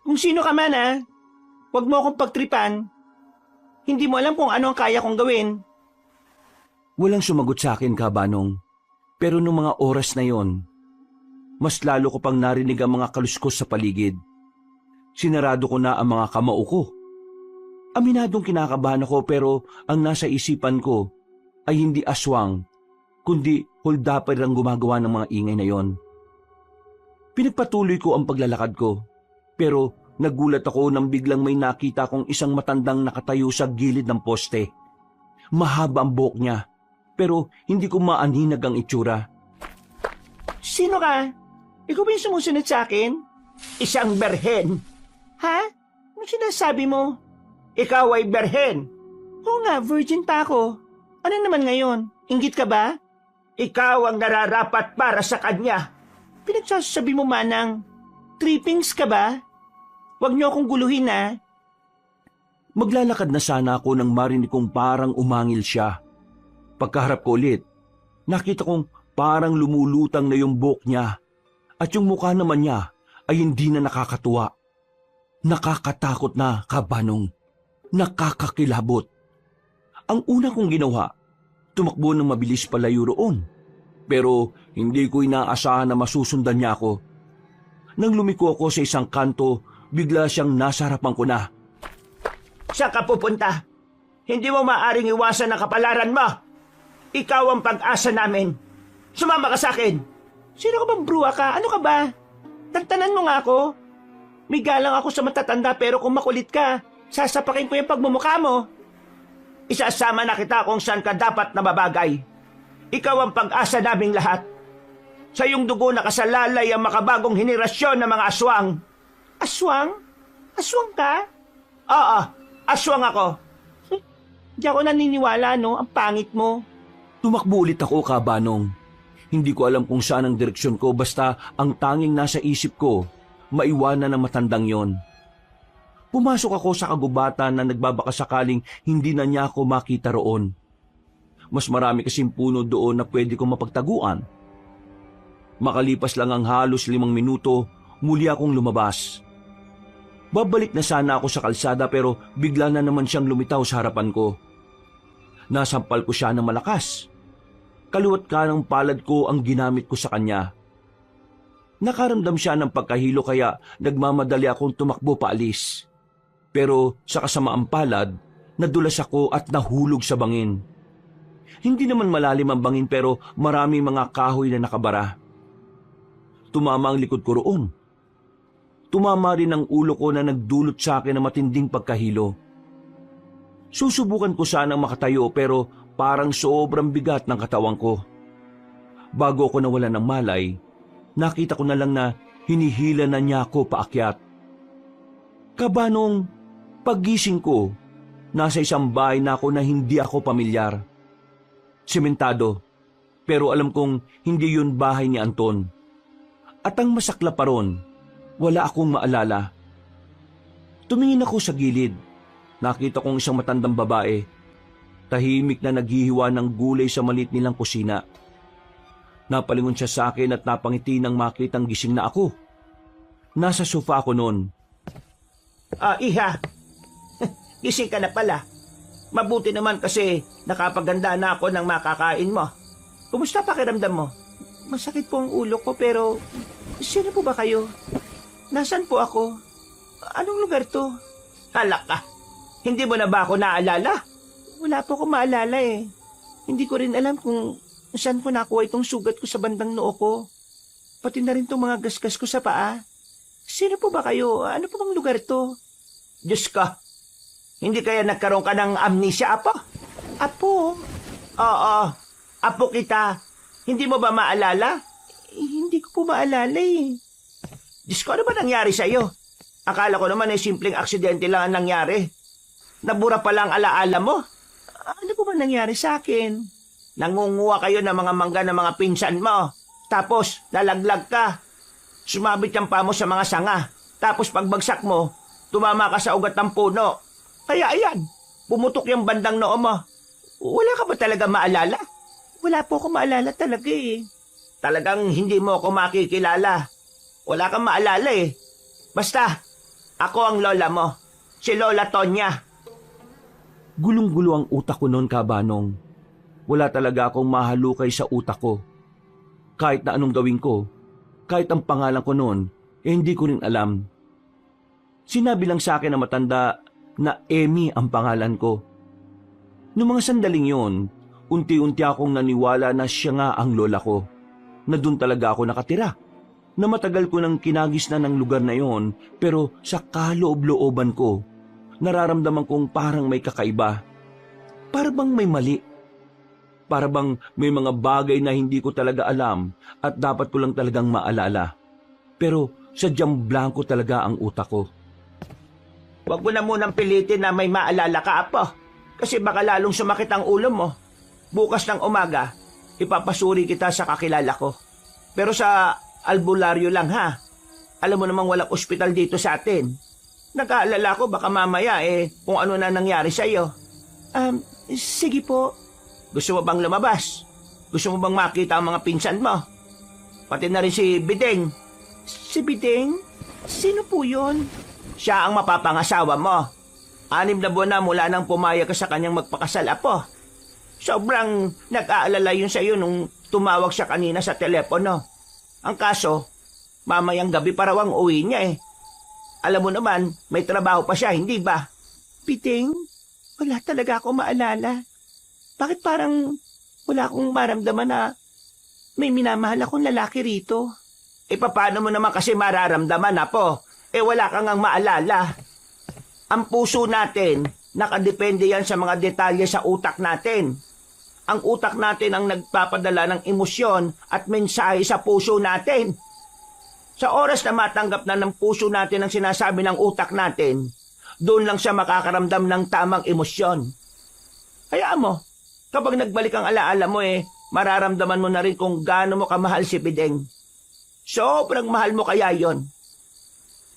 Kung sino ka man huwag mo akong pagtripan. Hindi mo alam kung ano ang kaya kong gawin. Walang sumagot sa akin, Kabanong. Pero nung mga oras na yon, mas lalo ko pang narinig ang mga kaluskos sa paligid. Sinarado ko na ang mga kamao ko. Aminadong kinakabahan ako pero ang nasa isipan ko ay hindi aswang, kundi holdapper ang gumagawa ng mga ingay na yon. Pinagpatuloy ko ang paglalakad ko, pero nagulat ako nang biglang may nakita kong isang matandang nakatayo sa gilid ng poste. Mahaba ang buhok niya, pero hindi ko maaninag ang itsura. Sino ka? Ikaw ba yung sumusunod sa akin? Isang berhen. Ha? Ano sinasabi mo? Ikaw ay berhen. Oo nga, virgin pa ako. Ano naman ngayon? Inggit ka ba? Ikaw ang nararapat para sa kanya. Pinagsasabi mo, Manang. Trippings ka ba? Huwag niyo akong guluhin, Maglalakad na sana ako nang marinig kong parang umangil siya. Pagkaharap ko ulit, nakita kong parang lumulutang na yung buhok niya at yung mukha naman niya ay hindi na nakakatuwa. Nakakatakot na, Kabanong. Nakakakilabot. Ang una kong ginawa, tumakbo ng mabilis palayo roon. Pero hindi ko inaasahan na masusundan niya ako. Nang lumiko ako sa isang kanto, bigla siyang nasa harapan ko na. Saan ka pupunta? Hindi mo maaring iwasan ang kapalaran mo. Ikaw ang pag-asa namin. Sumama ka sa akin. Sino ka bang bruwa ka? Ano ka ba? Tantanan mo nga ako. May galang ako sa matatanda pero kung makulit ka, sasapakin ko yung pagmumukha mo. Isasama na kita kung saan ka dapat na babagay. Ikaw ang pag-asa naming lahat. Sa iyong dugo nakasalalay ang makabagong henerasyon ng mga aswang. Aswang? Aswang ka? Oo, aswang ako. Di ako naniniwala, no? Ang pangit mo. Tumakbo ulit ako, Kabanong. Hindi ko alam kung saan ang direksyon ko basta ang tanging nasa isip ko, maiwanan ng matandang yon. Pumasok ako sa kagubatan na nagbabakasakaling hindi na niya ako makita roon. Mas marami kasing puno doon na pwede kong mapagtaguan. Makalipas lang ang halos 5 minuto, muli akong lumabas. Babalik na sana ako sa kalsada pero bigla na naman siyang lumitaw sa harapan ko. Nasampal ko siya ng malakas. Kaluwat kanang palad ko ang ginamit ko sa kanya. Nakaramdam siya ng pagkahilo kaya nagmamadali akong tumakbo paalis. Pero sa kasamaang palad, nadulas ako at nahulog sa bangin. Hindi naman malalim ang bangin pero maraming mga kahoy na nakabara. Tumama ang likod ko roon. Tumama rin ang ulo ko na nagdulot sa akin ng matinding pagkahilo. Susubukan ko sanang makatayo pero parang sobrang bigat ng katawan ko. Bago ako nawalan ng malay, nakita ko na lang na hinihila na niya ako paakyat. Kabanong, paggising ko, nasa isang bahay na ako na hindi ako pamilyar. Sementado, pero alam kong hindi yun bahay ni Anton. At ang masakla pa ron, wala akong maalala. Tumingin ako sa gilid. Nakita kong isang matandang babae. Tahimik na naghihiwa ng gulay sa maliit nilang kusina. Napalingon siya sa akin at napangiti nang makitang gising na ako. Nasa sofa ako noon. Iha, gising ka na pala. Mabuti naman kasi nakapaganda na ako ng makakain mo. Kumusta pakiramdam mo? Masakit po ang ulo ko pero sino po ba kayo? Nasaan po ako? Anong lugar to? Halak ka. Hindi mo na ba ako naalala? Wala po akong maalala eh. Hindi ko rin alam kung saan ko nakuha itong sugat ko sa bandang noo ko. Pati na rin itong mga gasgas ko sa paa. Sino po ba kayo? Ano po bang lugar to? Diyos ka. Hindi kaya nagkaroon ka ng amnesia, Apo? Apo? Oo, Apo kita. Hindi mo ba maalala? Hindi ko po maalala eh. Diyos ko, ano ba nangyari sa'yo? Akala ko naman ay simpleng aksidente lang ang nangyari. Nabura pa lang alaala mo. Ano po ba nangyari sa akin? Nangunguha kayo ng mga mangga ng mga pinsan mo. Tapos, lalaglag ka. Sumabit ang paa mo sa mga sanga. Tapos pagbagsak mo, tumama ka sa ugat ng puno. Kaya ayan, pumutok yung bandang noo mo. Wala ka ba talaga maalala? Wala po akong maalala talaga eh. Talagang hindi mo ako makikilala. Wala kang maalala eh. Basta, ako ang lola mo. Si Lola Tonya. Gulong-gulo ang utak ko noon, Kabanong. Wala talaga akong mahalukay sa utak ko. Kahit na anong gawin ko, kahit ang pangalan ko noon, hindi ko rin alam. Sinabi lang sa akin na matanda na Emmy ang pangalan ko. Noong mga sandaling yon, unti-unti akong naniwala na siya nga ang lola ko. Na doon talaga ako nakatira. Na matagal ko nang kinagis na ng lugar na yon, pero sa kaloob-looban ko, nararamdaman kong parang may kakaiba. Para bang may mali. Para bang may mga bagay na hindi ko talaga alam at dapat ko lang talagang maalala. Pero sadyang blanco talaga ang utak ko. Huwag mo na munang pilitin na may maalala ka, Apo. Kasi baka lalong sumakit ang ulo mo. Bukas ng umaga, ipapasuri kita sa kakilala ko. Pero sa albularyo lang ha. Alam mo namang walang ospital dito sa atin. Nag-aalala ko baka mamaya kung ano na nangyari sa'yo. Sige po. Gusto mo bang lumabas? Gusto mo bang makita ang mga pinsan mo? Pati na rin si Bideng. Si Bideng? Sino po yun? Siya ang mapapangasawa mo. 6 na buwan na mula nang pumayag ka sa kanyang magpakasal, apo. Sobrang nag-aalala yun sa'yo nung tumawag siya kanina sa telepono. Ang kaso, mamayang gabi pa raw ang uwi niya Alam mo naman, may trabaho pa siya, hindi ba? Bideng? Wala talaga ako maalala. Bakit parang wala akong maramdaman na may minamahal akong lalaki rito? Paano mo naman kasi mararamdaman, apo? Wala kang ngang maalala. Ang puso natin, nakadepende yan sa mga detalye sa utak natin. Ang utak natin ang nagpapadala ng emosyon at mensahe sa puso natin. Sa oras na matanggap na ng puso natin ang sinasabi ng utak natin, doon lang siya makakaramdam ng tamang emosyon. Hayaan mo, kapag nagbalik ang alaala mo mararamdaman mo na rin kung gaano mo kamahal si Bideng. Sobrang mahal mo kaya yon.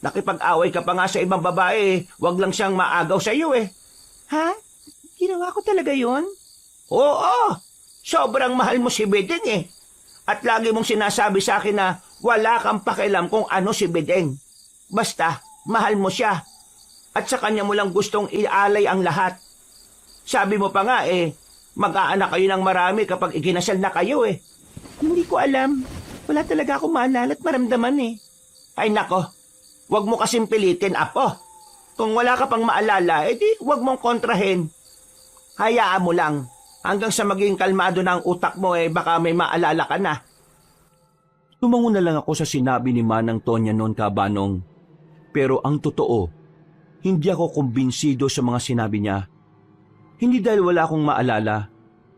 Nakipag-away ka pa nga sa ibang babae, wag lang siyang maagaw sa iyo Ha? Ginawa ko talaga yon? Oo, sobrang mahal mo si Bideng At lagi mong sinasabi sa akin na wala kang pakialam kung ano si Bideng. Basta, mahal mo siya. At sa kanya mo lang gustong ialay ang lahat. Sabi mo pa nga mag-aanak kayo ng marami kapag ikinasal na kayo Hindi ko alam. Wala talaga akong maalala at maramdaman Ay nako, wag mo kasing pilitin, apo. Kung wala ka pang maalala, di wag mong kontrahin. Hayaan mo lang. Hanggang sa maging kalmado na ang utak mo baka may maalala ka na. Tumango na lang ako sa sinabi ni Manang Tonya noon, Kabanong. Pero ang totoo, hindi ako kumbinsido sa mga sinabi niya. Hindi dahil wala akong maalala,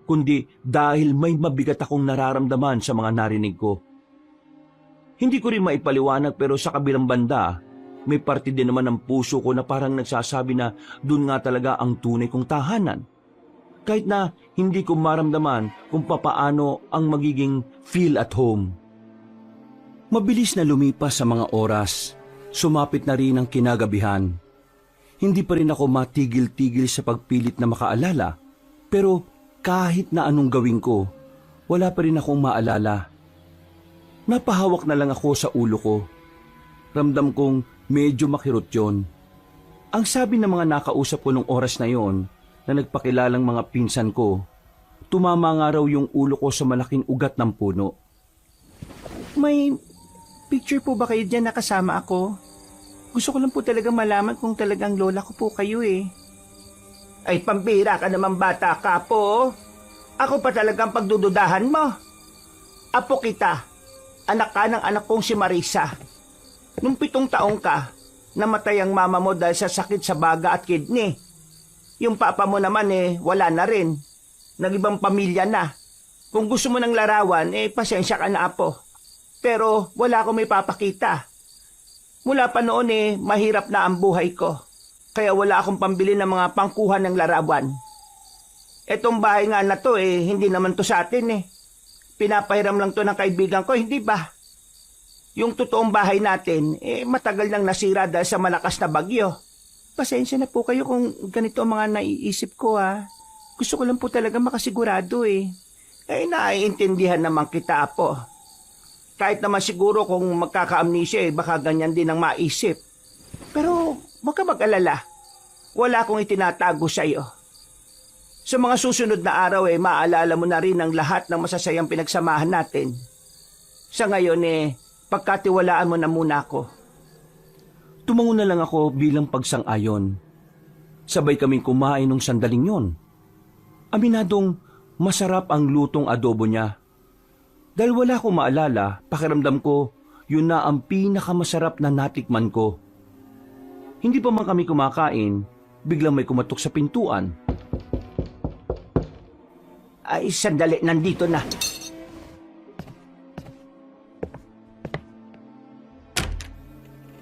kundi dahil may mabigat akong nararamdaman sa mga narinig ko. Hindi ko rin maipaliwanag pero sa kabilang banda, may parte din naman ng puso ko na parang nagsasabi na doon nga talaga ang tunay kong tahanan. Kahit na hindi ko maramdaman kung papaano ang magiging feel at home. Mabilis na lumipas sa mga oras, sumapit na rin ang kinagabihan. Hindi pa rin ako matigil-tigil sa pagpilit na makaalala, pero kahit na anong gawin ko, wala pa rin akong maalala. Napahawak na lang ako sa ulo ko. Ramdam kong medyo makirot yun. Ang sabi ng mga nakausap ko nung oras na yon, na nagpakilalang mga pinsan ko, tumama nga raw yung ulo ko sa malaking ugat ng puno. May picture po ba kayo dyan na kasama ako? Gusto ko lang po talaga malaman kung talagang lola ko po kayo Ay, pambira ka naman bata ka po. Ako pa talagang pagdududahan mo. Apo kita, anak ka ng anak kong si Marisa. Nung 7 taong ka, namatay ang mama mo dahil sa sakit sa baga at kidney. Yung papa mo naman wala na rin. Nag-ibang pamilya na. Kung gusto mo ng larawan, pasensya ka na, apo. Pero wala akong may papakita. Mula pa noon mahirap na ang buhay ko. Kaya wala akong pambili ng mga pangkuhan ng larawan. Etong bahay nga na to hindi naman to sa atin Pinapahiram lang to ng kaibigan ko, hindi ba? Yung totoong bahay natin, matagal nang nasira dahil sa malakas na bagyo. Pasensya na po kayo kung ganito ang mga naiisip ko Gusto ko lang po talaga makasigurado Naiintindihan naman kita, apo. Kahit naman siguro kung magkaka-amnesia baka ganyan din ang maisip. Pero huwag ka mag-alala. Wala akong itinatago sa iyo. Sa mga susunod na araw maaalala mo na rin ang lahat ng masasayang pinagsamahan natin. Sa ngayon pagkatiwalaan mo na muna ako. Tumango na lang ako bilang pagsang-ayon. Sabay kaming kumain nung sandaling yon. Aminadong masarap ang lutong adobo niya. Dahil wala akong maalala, pakiramdam ko yun na ang pinakamasarap na natikman ko. Hindi pa man kami kumakain, biglang may kumatok sa pintuan. Ay, sandali, nandito na.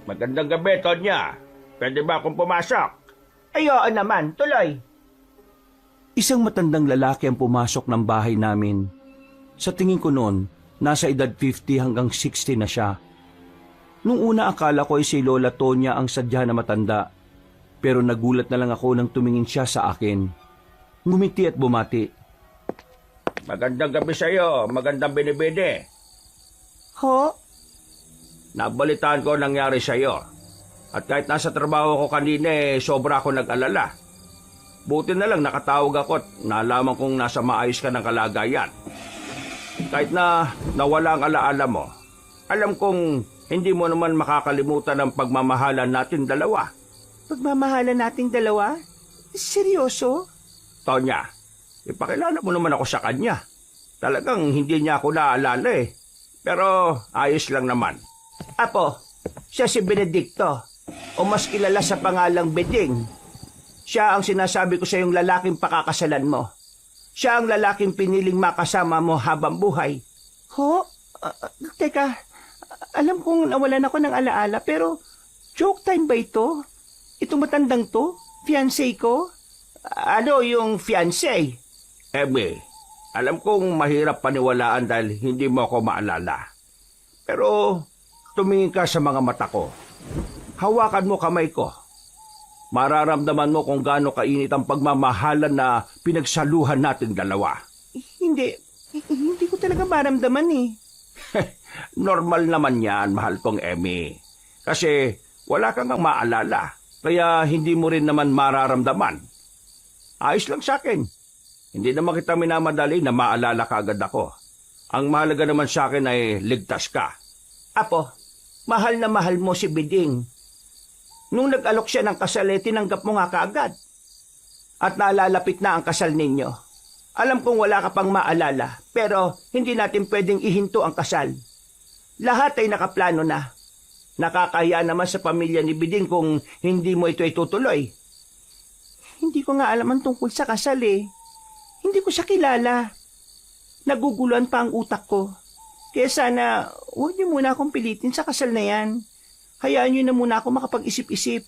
Magandang gabi, Tonya. Pwede ba akong pumasok? Ayoko naman, tuloy. Isang matandang lalaki ang pumasok ng bahay namin. Sa tingin ko noon, nasa edad 50 hanggang 60 na siya. Nung una akala ko ay si Lola Tonya ang sadya na matanda. Pero nagulat na lang ako nang tumingin siya sa akin. Ngumiti at bumati. Magandang gabi sa'yo, magandang binibini. Ho? Nabalitaan ko ang nangyari sa'yo. At kahit nasa trabaho ko kanina sobra ako nag-alala. Buti na lang nakatawag ako at nalaman kong nasa maayos ka ng kalagayan. Kahit na nawala ang alaala mo, alam kong hindi mo naman makakalimutan ang pagmamahalan natin dalawa. Pagmamahalan nating dalawa? Seryoso? Tonya, ipakilala mo naman ako sa kanya. Talagang hindi niya ako naalala Pero ayos lang naman. Apo, siya si Benedicto. O mas kilala sa pangalang Beding. Siya ang sinasabi ko sa yung lalaking pakakasalan mo. Siya ang lalaking piniling makasama mo habang buhay. Ho? Teka, alam kong nawalan ako ng alaala pero joke time ba ito? Itong matandang to? Fiancé ko? Ano yung fiancé? Ebe, alam kong mahirap paniwalaan dahil hindi mo ako maalala. Pero tumingin ka sa mga mata ko. Hawakan mo kamay ko. Mararamdaman mo kung gaano kainit ang pagmamahalan na pinagsaluhan natin dalawa. Hindi ko talaga maramdaman Normal naman yan, mahal kong Emmy. Kasi wala kang maalala, kaya hindi mo rin naman mararamdaman. Ayos lang sa akin. Hindi naman kita minamadali na maalala ka agad ako. Ang mahalaga naman sa akin ay ligtas ka. Apo, mahal na mahal mo si Beding. Nung nag-alok siya ng kasal, tinanggap mo nga kaagad. At nalalapit na ang kasal ninyo. Alam kong wala ka pang maalala, pero hindi natin pwedeng ihinto ang kasal. Lahat ay nakaplano na. Nakakahiya naman sa pamilya ni Beding kung hindi mo ito itutuloy. Hindi ko nga alam ang tungkol sa kasal Hindi ko siya kilala. Naguguluhan pa ang utak ko. Kaya sana, huwag niyo muna akong pilitin sa kasal na yan. Hayaan niyo na muna ako makapag-isip-isip.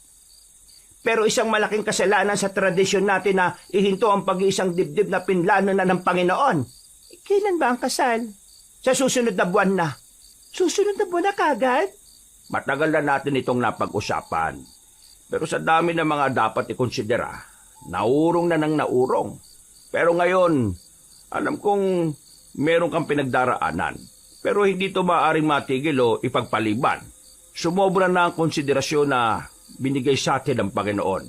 Pero isang malaking kasalanan sa tradisyon natin na ihinto ang pag-iisang dibdib na pinlano na ng Panginoon. Kailan ba ang kasal? Sa susunod na buwan na. Susunod na buwan na kagad? Matagal na natin itong napag-usapan. Pero sa dami ng mga dapat ikonsidera, naurong na ng naurong. Pero ngayon, alam kong meron kang pinagdaraanan. Pero hindi ito maaaring matigil o ipagpaliban. Sumobra na ang konsiderasyon na binigay sa atin ng Panginoon.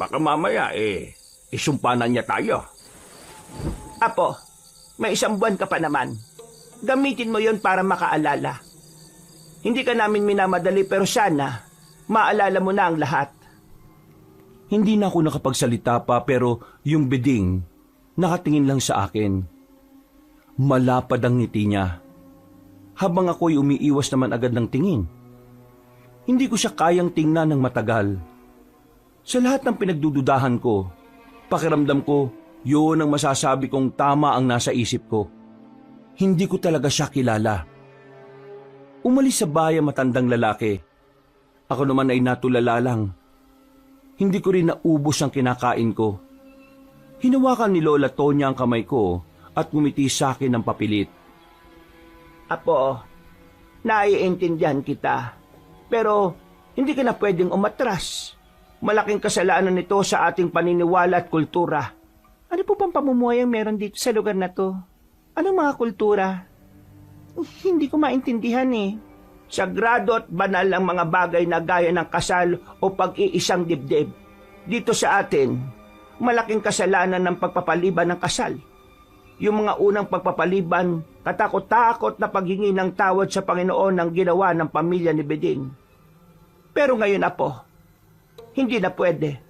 Baka mamaya isumpanan niya tayo. Apo, may isang buwan ka pa naman. Gamitin mo yon para makaalala. Hindi ka namin minamadali pero sana maalala mo na ang lahat. Hindi na ako nakapagsalita pa pero yung Beding nakatingin lang sa akin. Malapad ang ngiti niya. Habang ako'y umiiwas naman agad ng tingin. Hindi ko siya kayang tingnan ng matagal. Sa lahat ng pinagdududahan ko, pakiramdam ko, yun ang masasabi kong tama ang nasa isip ko. Hindi ko talaga siya kilala. Umalis sa bahay ang matandang lalaki. Ako naman ay natulala lang. Hindi ko rin naubos ang kinakain ko. Hinawakan ni Lola Tonya ang kamay ko at ngumiti sa akin ng papilit. Apo, naiintindihan kita. Pero hindi ka na pwedeng umatras. Malaking kasalanan nito sa ating paniniwala at kultura. Ano po bang pamumuhay ang meron dito sa lugar na to? Anong mga kultura? Hindi ko maintindihan Sagrado at banal ang mga bagay na gaya ng kasal o pag-iisang dibdib. Dito sa atin, malaking kasalanan ng pagpapaliban ng kasal. Yung mga unang pagpapaliban, katakot-takot na paghingi ng tawad sa Panginoon ang ginawa ng pamilya ni Beding. Pero ngayon hindi na pwede.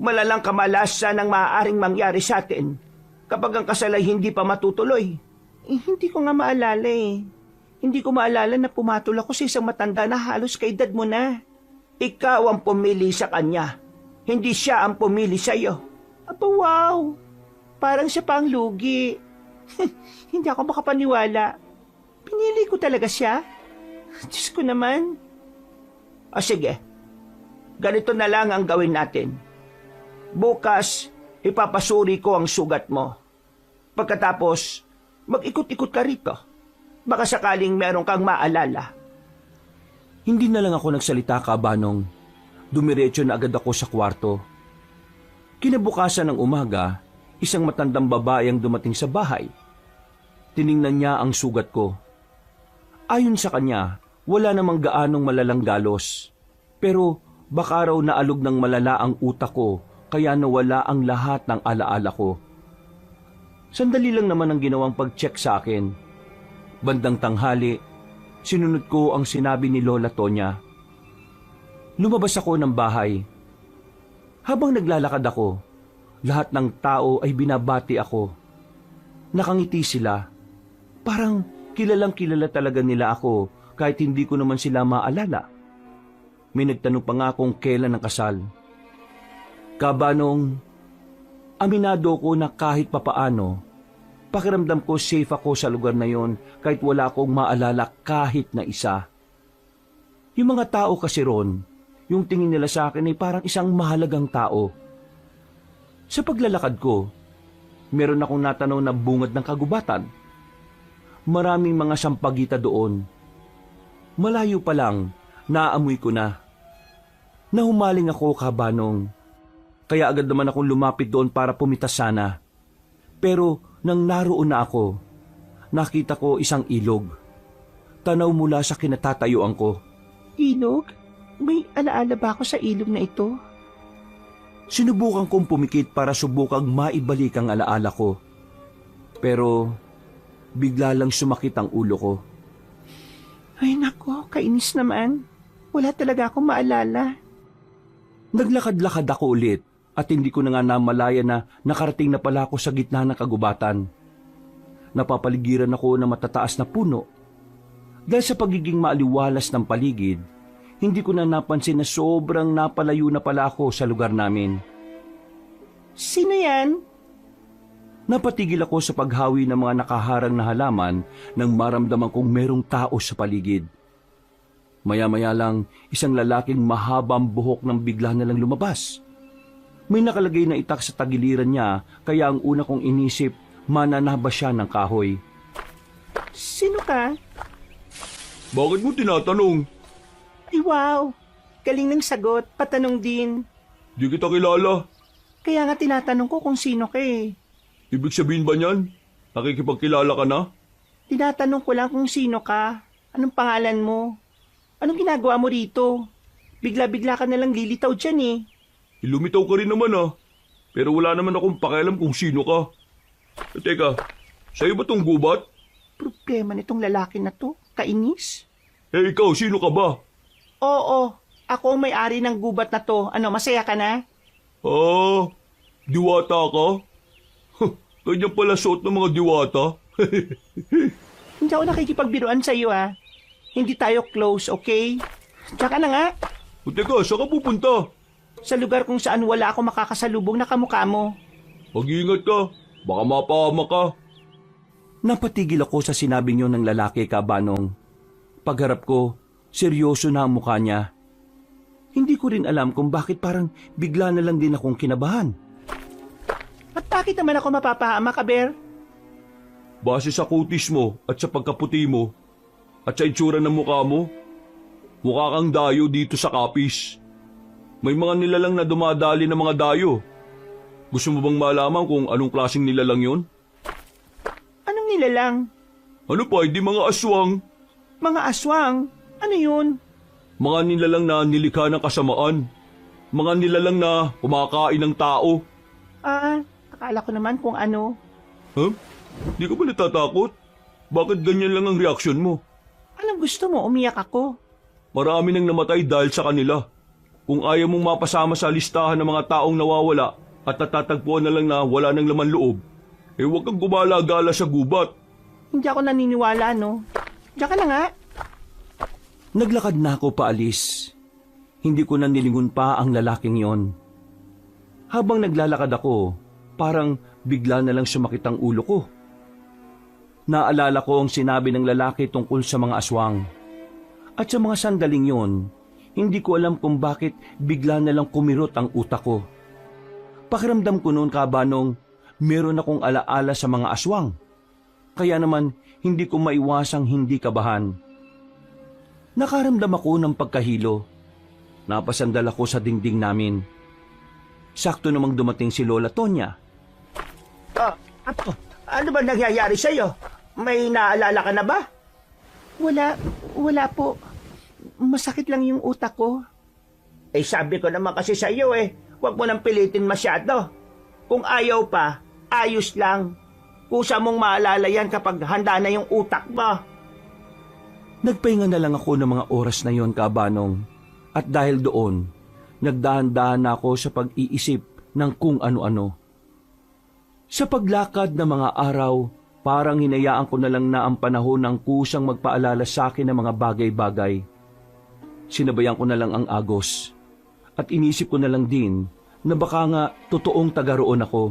Malalang kamalasan ang maaaring mangyari sa atin kapag ang kasal ay hindi pa matutuloy. Hindi ko nga maalala Hindi ko maalala na pumatol ako sa isang matanda na halos kaedad mo na. Ikaw ang pumili sa kanya. Hindi siya ang pumili sa iyo. Aba wow! Parang siya pa ang lugi. Hindi ako makapaniwala. Pinili ko talaga siya. Diyos ko naman. O sige, ganito na lang ang gawin natin. Bukas, ipapasuri ko ang sugat mo. Pagkatapos, mag-ikot-ikot ka rito. Baka sakaling meron kang maalala. Hindi na lang ako nagsalita, Kabanong. Dumiretso na agad ako sa kwarto. Kinabukasan ng umaga, isang matandang babae ang dumating sa bahay. Tiningnan niya ang sugat ko. Ayon sa kanya, wala namang gaanong malalang galos. Pero baka raw naalog ng malala ang utak ko kaya nawala ang lahat ng alaala ko. Sandali lang naman ang ginawang pag-check sa akin. Bandang tanghali, sinunod ko ang sinabi ni Lola Tonya. Lumabas ako ng bahay. Habang naglalakad ako, lahat ng tao ay binabati ako. Nakangiti sila. Parang kilalang kilala talaga nila ako kahit hindi ko naman sila maalala. May nagtanong pa nga kung kailan ang kasal. Kabanong, aminado ko na kahit papaano, pakiramdam ko safe ako sa lugar na yon kahit wala akong maalala kahit na isa. Yung mga tao kasi ron, yung tingin nila sa akin ay parang isang mahalagang tao. Sa paglalakad ko, meron akong natanaw na bungad ng kagubatan. Maraming mga sampagita doon. Malayo pa lang, naamoy ko na. Nahumaling ako, Kabanong. Kaya agad naman akong lumapit doon para pumitas sana. Pero nang naroon na ako, nakita ko isang ilog. Tanaw mula sa kinatatayuan ko. Ilog? May alaala ba ako sa ilog na ito? Sinubukan kong pumikit para subukang maibalik ang alaala ko. Pero bigla lang sumakit ang ulo ko. Ay nako, kainis naman. Wala talaga akong maalala. Naglakad-lakad ako ulit at hindi ko na nga namalaya na nakarating na pala ako sa gitna ng kagubatan. Napapaligiran ako ng matataas na puno. Dahil sa pagiging maaliwalas ng paligid, hindi ko na napansin na sobrang napalayo na pala ako sa lugar namin. Sino yan? Napatigil ako sa paghawi ng mga nakaharang na halaman nang maramdaman kong merong tao sa paligid. Maya-maya lang, isang lalaking mahabang buhok nang bigla na lang lumabas. May nakalagay na itak sa tagiliran niya kaya ang una kong inisip, mananaba siya ng kahoy. Sino ka? Bakit mo tinatanong? Ay wow, galing ng sagot, patanong din. Di kita kilala. Kaya nga tinatanong ko kung sino ka eh. Ibig sabihin ba niyan? Nakikipagkilala ka na? Tinatanong ko lang kung sino ka. Anong pangalan mo? Anong ginagawa mo rito? Bigla-bigla ka nalang lilitaw dyan eh. Lumitaw ka rin naman ah. Pero wala naman akong pakialam kung sino ka. Teka, sa'yo ba tong gubat? Problema nitong lalaki na to, kainis. Eh ikaw, sino ka ba? Oo, ako ang may-ari ng gubat na to. Ano, masaya ka na? Ah, diwata ka? Ganyan pala suot ng mga diwata. Hindi ako nakikipagbiruan sa iyo ah. Hindi tayo close, okay? Tsaka na nga, O teka, saan ka pupunta? sa lugar kung saan wala ako makakasalubong na kamukha mo. Mag-iingat ka. Baka mapahama ka. Napatigil ako sa sinabi niyo ng lalaki, Kabanong. Pagharap ko, seryoso na ang mukha niya. Hindi ko rin alam kung bakit parang bigla na lang din akong kinabahan. At bakit naman ako mapapahama ka, Bear? Base sa kutis mo at sa pagkaputi mo at sa itsura ng mukha mo, mukha kang dayo dito sa Kapis. May mga nilalang na dumadali ng mga dayo. Gusto mo bang malaman kung anong klaseng nilalang yon? Anong nilalang? Ano pa, hindi mga aswang. Mga aswang? Ano yun? Mga nilalang na nilikha ng kasamaan. Mga nilalang na kumakain ng tao. Ah, akala ko naman kung ano. Huh? Di ka ba natatakot? Bakit ganyan lang ang reaksyon mo? Anong gusto mo? Umiyak ako. Marami nang namatay dahil sa kanila. Kung ayaw mong mapasama sa listahan ng mga taong nawawala at natatagpuan na lang na wala ng laman loob, eh huwag kang gumala-gala sa gubat. Hindi ako naniniwala, no? Diyan ka na nga. Naglakad na ako paalis. Hindi ko na nilingon pa ang lalaking yon. Habang naglalakad ako, parang bigla na lang sumakit ang ulo ko. Naalala ko ang sinabi ng lalaki tungkol sa mga aswang. At sa mga sandaling yon, hindi ko alam kung bakit bigla na lang kumirot ang utak ko. Pakiramdam ko noon, Kabanong, meron akong alaala sa mga aswang. Kaya naman, hindi ko maiwasang hindi kabahan. Nakaramdam ako ng pagkahilo. Napasandal ako sa dingding namin. Sakto namang dumating si Lola Tonya. Apo, ano ba nangyayari sa'yo? May naalala ka na ba? Wala po. Masakit lang yung utak ko. Eh sabi ko naman kasi sa'yo huwag mo nang pilitin masyado. Kung ayaw pa, ayos lang. Kusa mong maalala yan kapag handa na yung utak mo. Nagpahinga na lang ako ng mga oras na yon, Kabanong. At dahil doon, nagdahan-dahan na ako sa pag-iisip ng kung ano-ano. Sa paglakad ng mga araw, parang hinayaan ko na lang na ang panahon ng kusang magpaalala sa akin ng mga bagay-bagay. Sinabayan ko na lang ang agos. At inisip ko na lang din na baka nga totoong taga roon ako.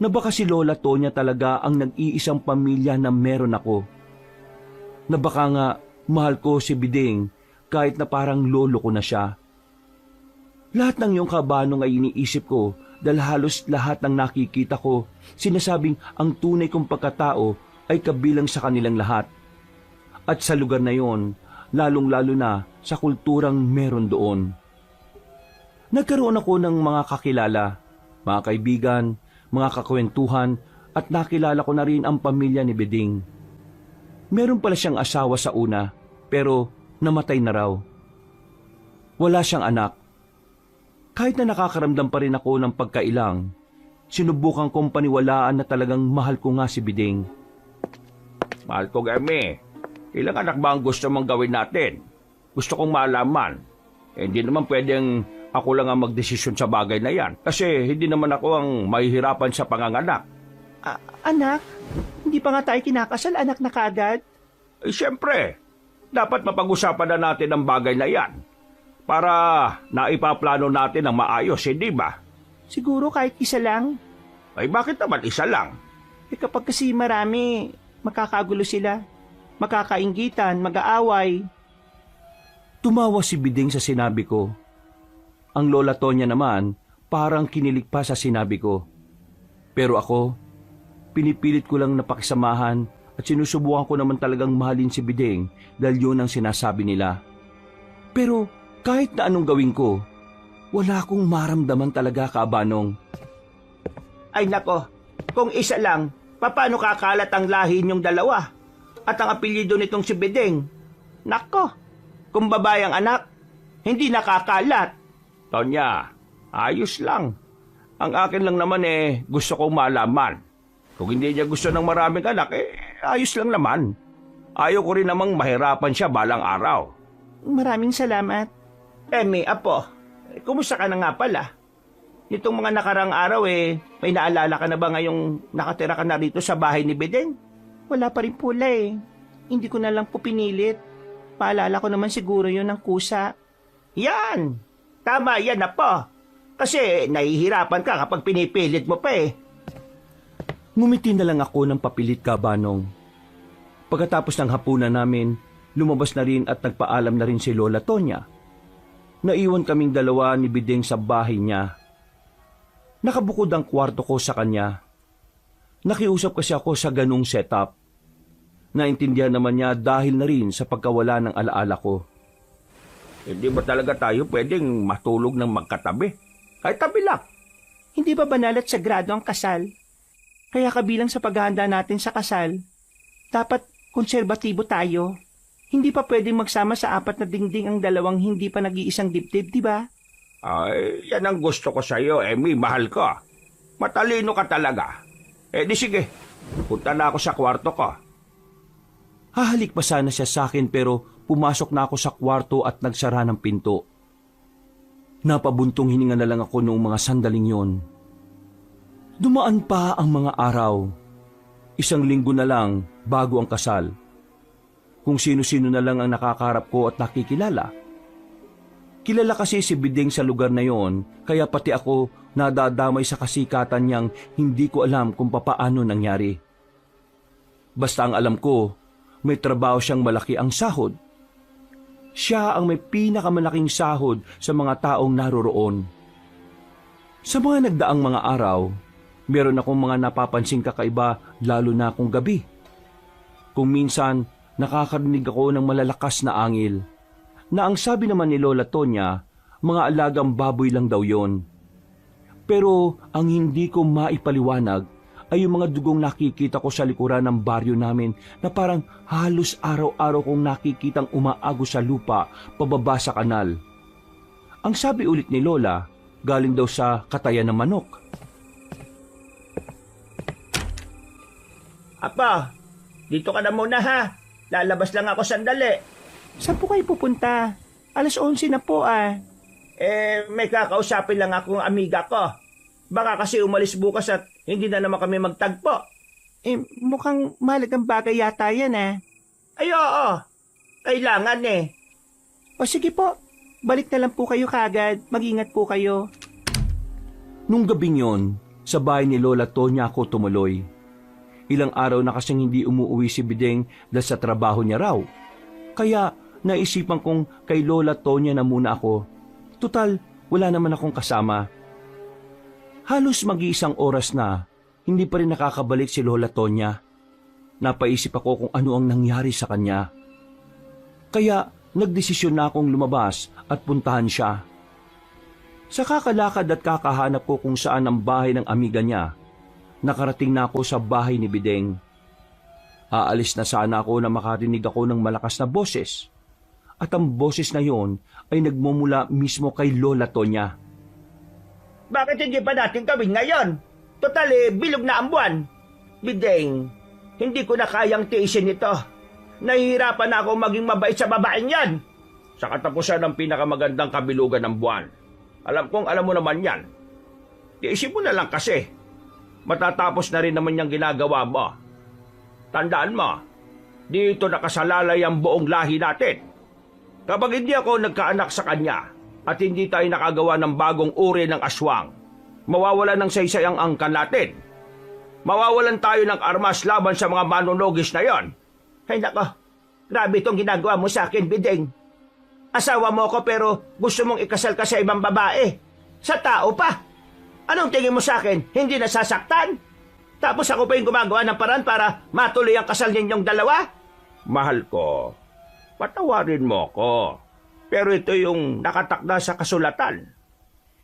Na baka si Lola Tonya talaga ang nag-iisang pamilya na meron ako. Na baka nga mahal ko si Biding kahit na parang lolo ko na siya. Lahat ng iyong Kabanong ay iniisip ko dahil halos lahat ng nakikita ko sinasabing ang tunay kong pagkatao ay kabilang sa kanilang lahat. At sa lugar na yon, lalong-lalo na sa kulturang meron doon. Nagkaroon ako ng mga kakilala, mga kaibigan, mga kakwentuhan at nakilala ko na rin ang pamilya ni Biding. Meron pala siyang asawa sa una pero namatay na raw. Wala siyang anak. Kahit na nakakaramdam pa rin ako ng pagkailang, sinubukan kong paniwalaan na talagang mahal ko nga si Biding. Mahal ko, Emi. Ilang anak ba ang gusto mong gawin natin? Gusto kong malaman. Hindi naman pwedeng ako lang ang magdesisyon sa bagay na yan. Kasi hindi naman ako ang mahihirapan sa panganganak. Anak? Hindi pa nga tayo kinakasal, anak na kaagad? Siyempre, dapat mapag-usapan na natin ang bagay na yan. Para naipaplano natin ang maayos, hindi ba? Siguro kahit isa lang. Ay bakit naman isa lang? Kapag kasi marami, makakagulo sila. Makakainggitan, mag-aaway. Tumawa si Biding sa sinabi ko. Ang Lola Tonya naman parang kinilig pa sa sinabi ko. Pero ako, pinipilit ko lang na pakisamahan at sinusubukan ko naman talagang mahalin si Biding dahil yun ang sinasabi nila. Pero kahit na anong gawin ko, wala akong maramdaman talaga, Kabanong. Ay nako, kung isa lang, paano kakalat ang lahi niyong dalawa? At ang apelyido nitong si Biding? Nako, kung babae ang anak, hindi nakakalat. Tonya, ayos lang. Ang akin lang naman gusto kong malaman. Kung hindi niya gusto ng maraming anak, ayos lang naman. Ayaw ko rin namang mahirapan siya balang araw. Maraming salamat. Emi, apo, kumusta ka na nga pala? Nitong mga nakarang araw may naalala ka na ba ngayong nakatira ka na rito sa bahay ni Biding? Wala pa rin pula Hindi ko na lang po pinilit. Paalala ko naman siguro yun ng kusa. Yan! Tama yan na po. Kasi nahihirapan ka kapag pinipilit mo pa Ngumiti na lang ako ng papilit, Kabanong. Pagkatapos ng hapunan namin, lumabas na rin at nagpaalam na rin si Lola Tonya. Naiwan kaming dalawa ni Biding sa bahay niya. Nakabukod ang kwarto ko sa kanya. Nakiusap kasi ako sa ganung setup. Naintindihan naman niya dahil na rin sa pagkawala ng alaala ko. Hindi ba talaga tayo pwedeng matulog ng magkatabi? Kahit tabi lang. Hindi ba banal at sagrado ang kasal? Kaya kabilang sa paghahanda natin sa kasal, dapat konserbatibo tayo. Hindi pa pwedeng magsama sa apat na dingding ang dalawang hindi pa nag-iisang dibdib, di ba? Ay, yan ang gusto ko sa iyo, Emi. Mahal ka. Matalino ka talaga. Di sige, punta na ako sa kwarto ko. Hahalik pa sana siya sa akin pero pumasok na ako sa kwarto at nagsara ng pinto. Napabuntong hininga na lang ako noong mga sandaling yon. Dumaan pa ang mga araw. 1 linggo na lang bago ang kasal. Kung sino-sino na lang ang nakakaharap ko at nakikilala. Kilala kasi si Biding sa lugar na yon, kaya pati ako nadadamay sa kasikatan niyang hindi ko alam kung papaano nangyari. Basta ang alam ko, may trabaho siyang malaki ang sahod. Siya ang may pinakamalaking sahod sa mga taong naroroon. Sa mga nagdaang mga araw, meron akong mga napapansing kakaiba lalo na kung gabi. Kung minsan nakakarinig ako ng malalakas na angil, na ang sabi naman ni Lola Tonya, mga alagang baboy lang daw yon. Pero ang hindi ko maipaliwanag ay yung mga dugong nakikita ko sa likuran ng baryo namin na parang halos araw-araw kong nakikitang umaago sa lupa pababa sa kanal. Ang sabi ulit ni Lola, galing daw sa katayan ng manok. Apa, dito ka na muna ha. Lalabas lang ako sandali. Saan po kayo pupunta? 11:00 na po ah. May kakausapin lang akong amiga ko. Baka kasi umalis bukas at hindi na naman kami magtagpo. Mukhang mahalagang bagay yata yan ah. Ay oo, kailangan eh. O sige po, balik na lang po kayo kagad. Mag-ingat po kayo. Nung gabing yon, sa bahay ni Lola Tonya ako tumuloy. Ilang araw na kasing hindi umuwi si Bideng dahil sa trabaho niya raw. Kaya naisipan kong kay Lola Tonya na muna ako. Tutal, wala naman akong kasama. Halos mag-iisang oras na, hindi pa rin nakakabalik si Lola Tonya. Napaisip ako kung ano ang nangyari sa kanya. Kaya nagdesisyon na akong lumabas at puntahan siya. Sa kakalakad at kakahanap ko kung saan ang bahay ng amiga niya, nakarating na ako sa bahay ni Bideng. Aalis na sana ako na makarinig ako ng malakas na boses. At ang boses na yon ay nagmumula mismo kay Lola Tonya. Bakit hindi pa natin gawin ngayon? Total bilog na ang buwan. Bideng, hindi ko na kayang tiisin ito. Nahihirapan na ako maging mabait sa babaeng yan. Sa katapusan ng pinakamagandang kabilugan ng buwan. Alam kong alam mo naman yan. Tiisin mo na lang kasi. Matatapos na rin naman yung ginagawa mo. Tandaan mo, dito nakasalalay ang buong lahi natin. Kapag hindi ako nagkaanak sa kanya at hindi tayo nakagawa ng bagong uri ng aswang, mawawalan ng saysay ang angkan natin. Mawawalan tayo ng armas laban sa mga manunugis na yon. Ay nako, grabe itong ginagawa mo sa akin, Bideng. Asawa mo ko pero gusto mong ikasal ka sa ibang babae. Sa tao pa. Anong tingin mo sa akin? Hindi nasasaktan? Tapos ako pa yung gumagawa ng paraan para matuloy ang kasal ninyong dalawa? Mahal ko, patawarin mo ko. Pero ito yung nakatakda sa kasulatan.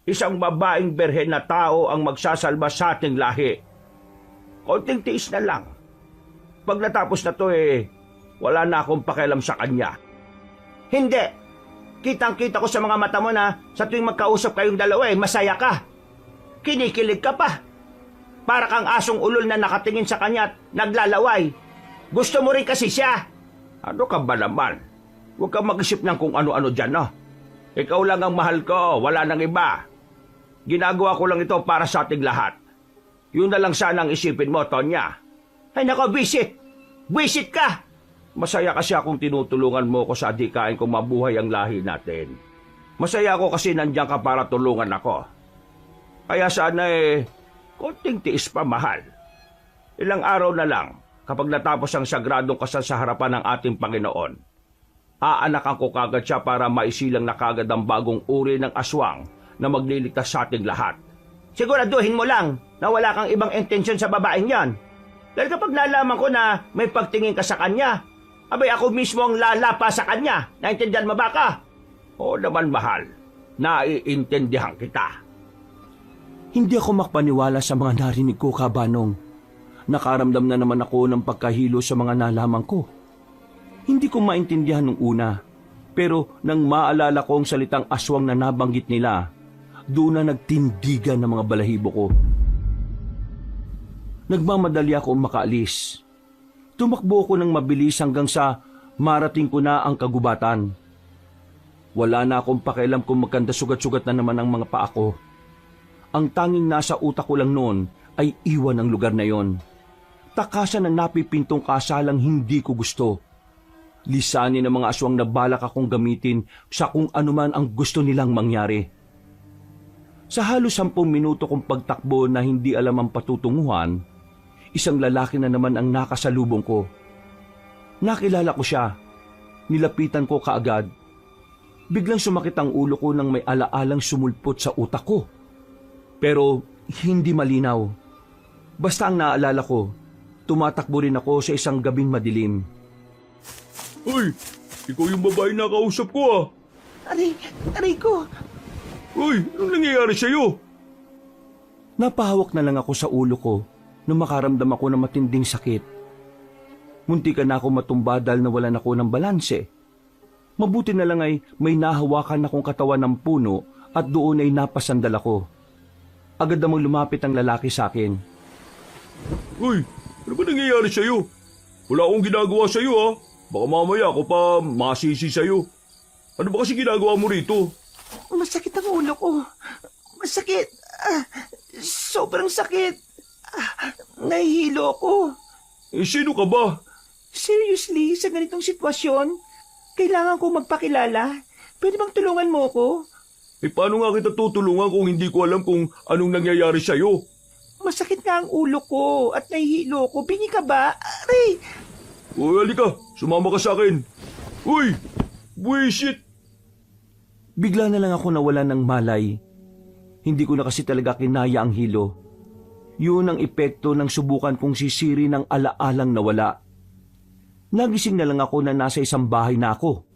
Isang babaeng berhen na tao ang magsasalba sa ating lahi. Konting tiis na lang. Pag natapos na to wala na akong pakialam sa kanya. Hindi. Kitang-kita ko sa mga mata mo na sa tuwing magkausap kayong dalawa masaya ka. Kinikilig ka pa. Para kang asong ulol na nakatingin sa kanya at naglalaway. Gusto mo rin kasi siya. Ano ka ba naman? Huwag kang mag-isip ng kung ano-ano dyan, no? Ikaw lang ang mahal ko, wala nang iba. Ginagawa ko lang ito para sa ating lahat. Yun na lang sana ang isipin mo, Tonya. Ay nako, visit! Visit ka! Masaya kasi akong tinutulungan mo ko sa adikain kung mabuhay ang lahi natin. Masaya ako kasi nandiyan ka para tulungan ako. Kaya sana konting tiis pa, mahal. Ilang araw na lang, kapag natapos ang sagradong kasal sa harapan ng ating Panginoon, aanakan ko kagad siya para maisilang na kagad ang bagong uri ng aswang na magliligtas sa ating lahat. Siguraduhin mo lang na wala kang ibang intensyon sa babaeng yan. Dahil kapag nalaman ko na may pagtingin ka sa kanya, abay ako mismo ang lalapa sa kanya. Naintindihan mo ba ka? Oo naman, mahal. Naiintindihan kita. Hindi ako makapaniwala sa mga narinig ko, Kabanong. Nakaramdam na naman ako ng pagkahilo sa mga nalaman ko. Hindi ko maintindihan nung una, pero nang maalala ko ang salitang aswang na nabanggit nila, doon na nagtindigan ng mga balahibo ko. Nagmamadali ako makaalis. Tumakbo ako ng mabilis hanggang sa marating ko na ang kagubatan. Wala na akong pakialam kung magkanda sugat-sugat na naman ang mga paa ko. Ang tanging nasa utak ko lang noon ay iwan ang lugar na yon. Takasan ang napipintong kasalang hindi ko gusto. Lisanin ng mga aswang na balak akong gamitin sa kung anuman ang gusto nilang mangyari. Sa halos 10 minuto kong pagtakbo na hindi alam ang patutunguhan, isang lalaki na naman ang nakasalubong ko. Nakilala ko siya. Nilapitan ko kaagad. Biglang sumakit ang ulo ko nang may alaalang sumulpot sa utak ko. Pero hindi malinaw. Basta ang naalala ko, tumatakbo rin ako sa isang gabing madilim. Hoy, ikaw yung babae na kausap ko ah. Aray ko. Hoy, anong nangyayari sa'yo? Napahawak na lang ako sa ulo ko nung makaramdam ako ng matinding sakit. Muntikan na ako matumba dahil nawalan ako ng balanse. Mabuti na lang ay may nahawakan akong katawan ng puno at doon ay napasandal ako. Agad namang lumapit ang lalaki sa akin. Hoy, ano ba nangyayari sa'yo? Wala akong ginagawa sa'yo ah. Baka mamaya ako pa masisi sa'yo. Ano ba kasi ginagawa mo rito? Masakit ang ulo ko. Masakit. Sobrang sakit. Nahihilo ako. Sino ka ba? Seriously, sa ganitong sitwasyon, kailangan ko magpakilala. Pwede bang tulungan mo ko? Paano nga kita tutulungan kung hindi ko alam kung anong nangyayari sa'yo? Masakit nga ang ulo ko at nahihilo ko. Bingi ka ba? Aray! Uy, halika. Sumama ka sa akin. Uy! Buwisit! Bigla na lang ako nawalan ng malay. Hindi ko na kasi talaga kinaya ang hilo. Yun ang epekto ng subukan kong sisiri ng alaalang nawala. Nagising na lang ako na nasa isang bahay na ako.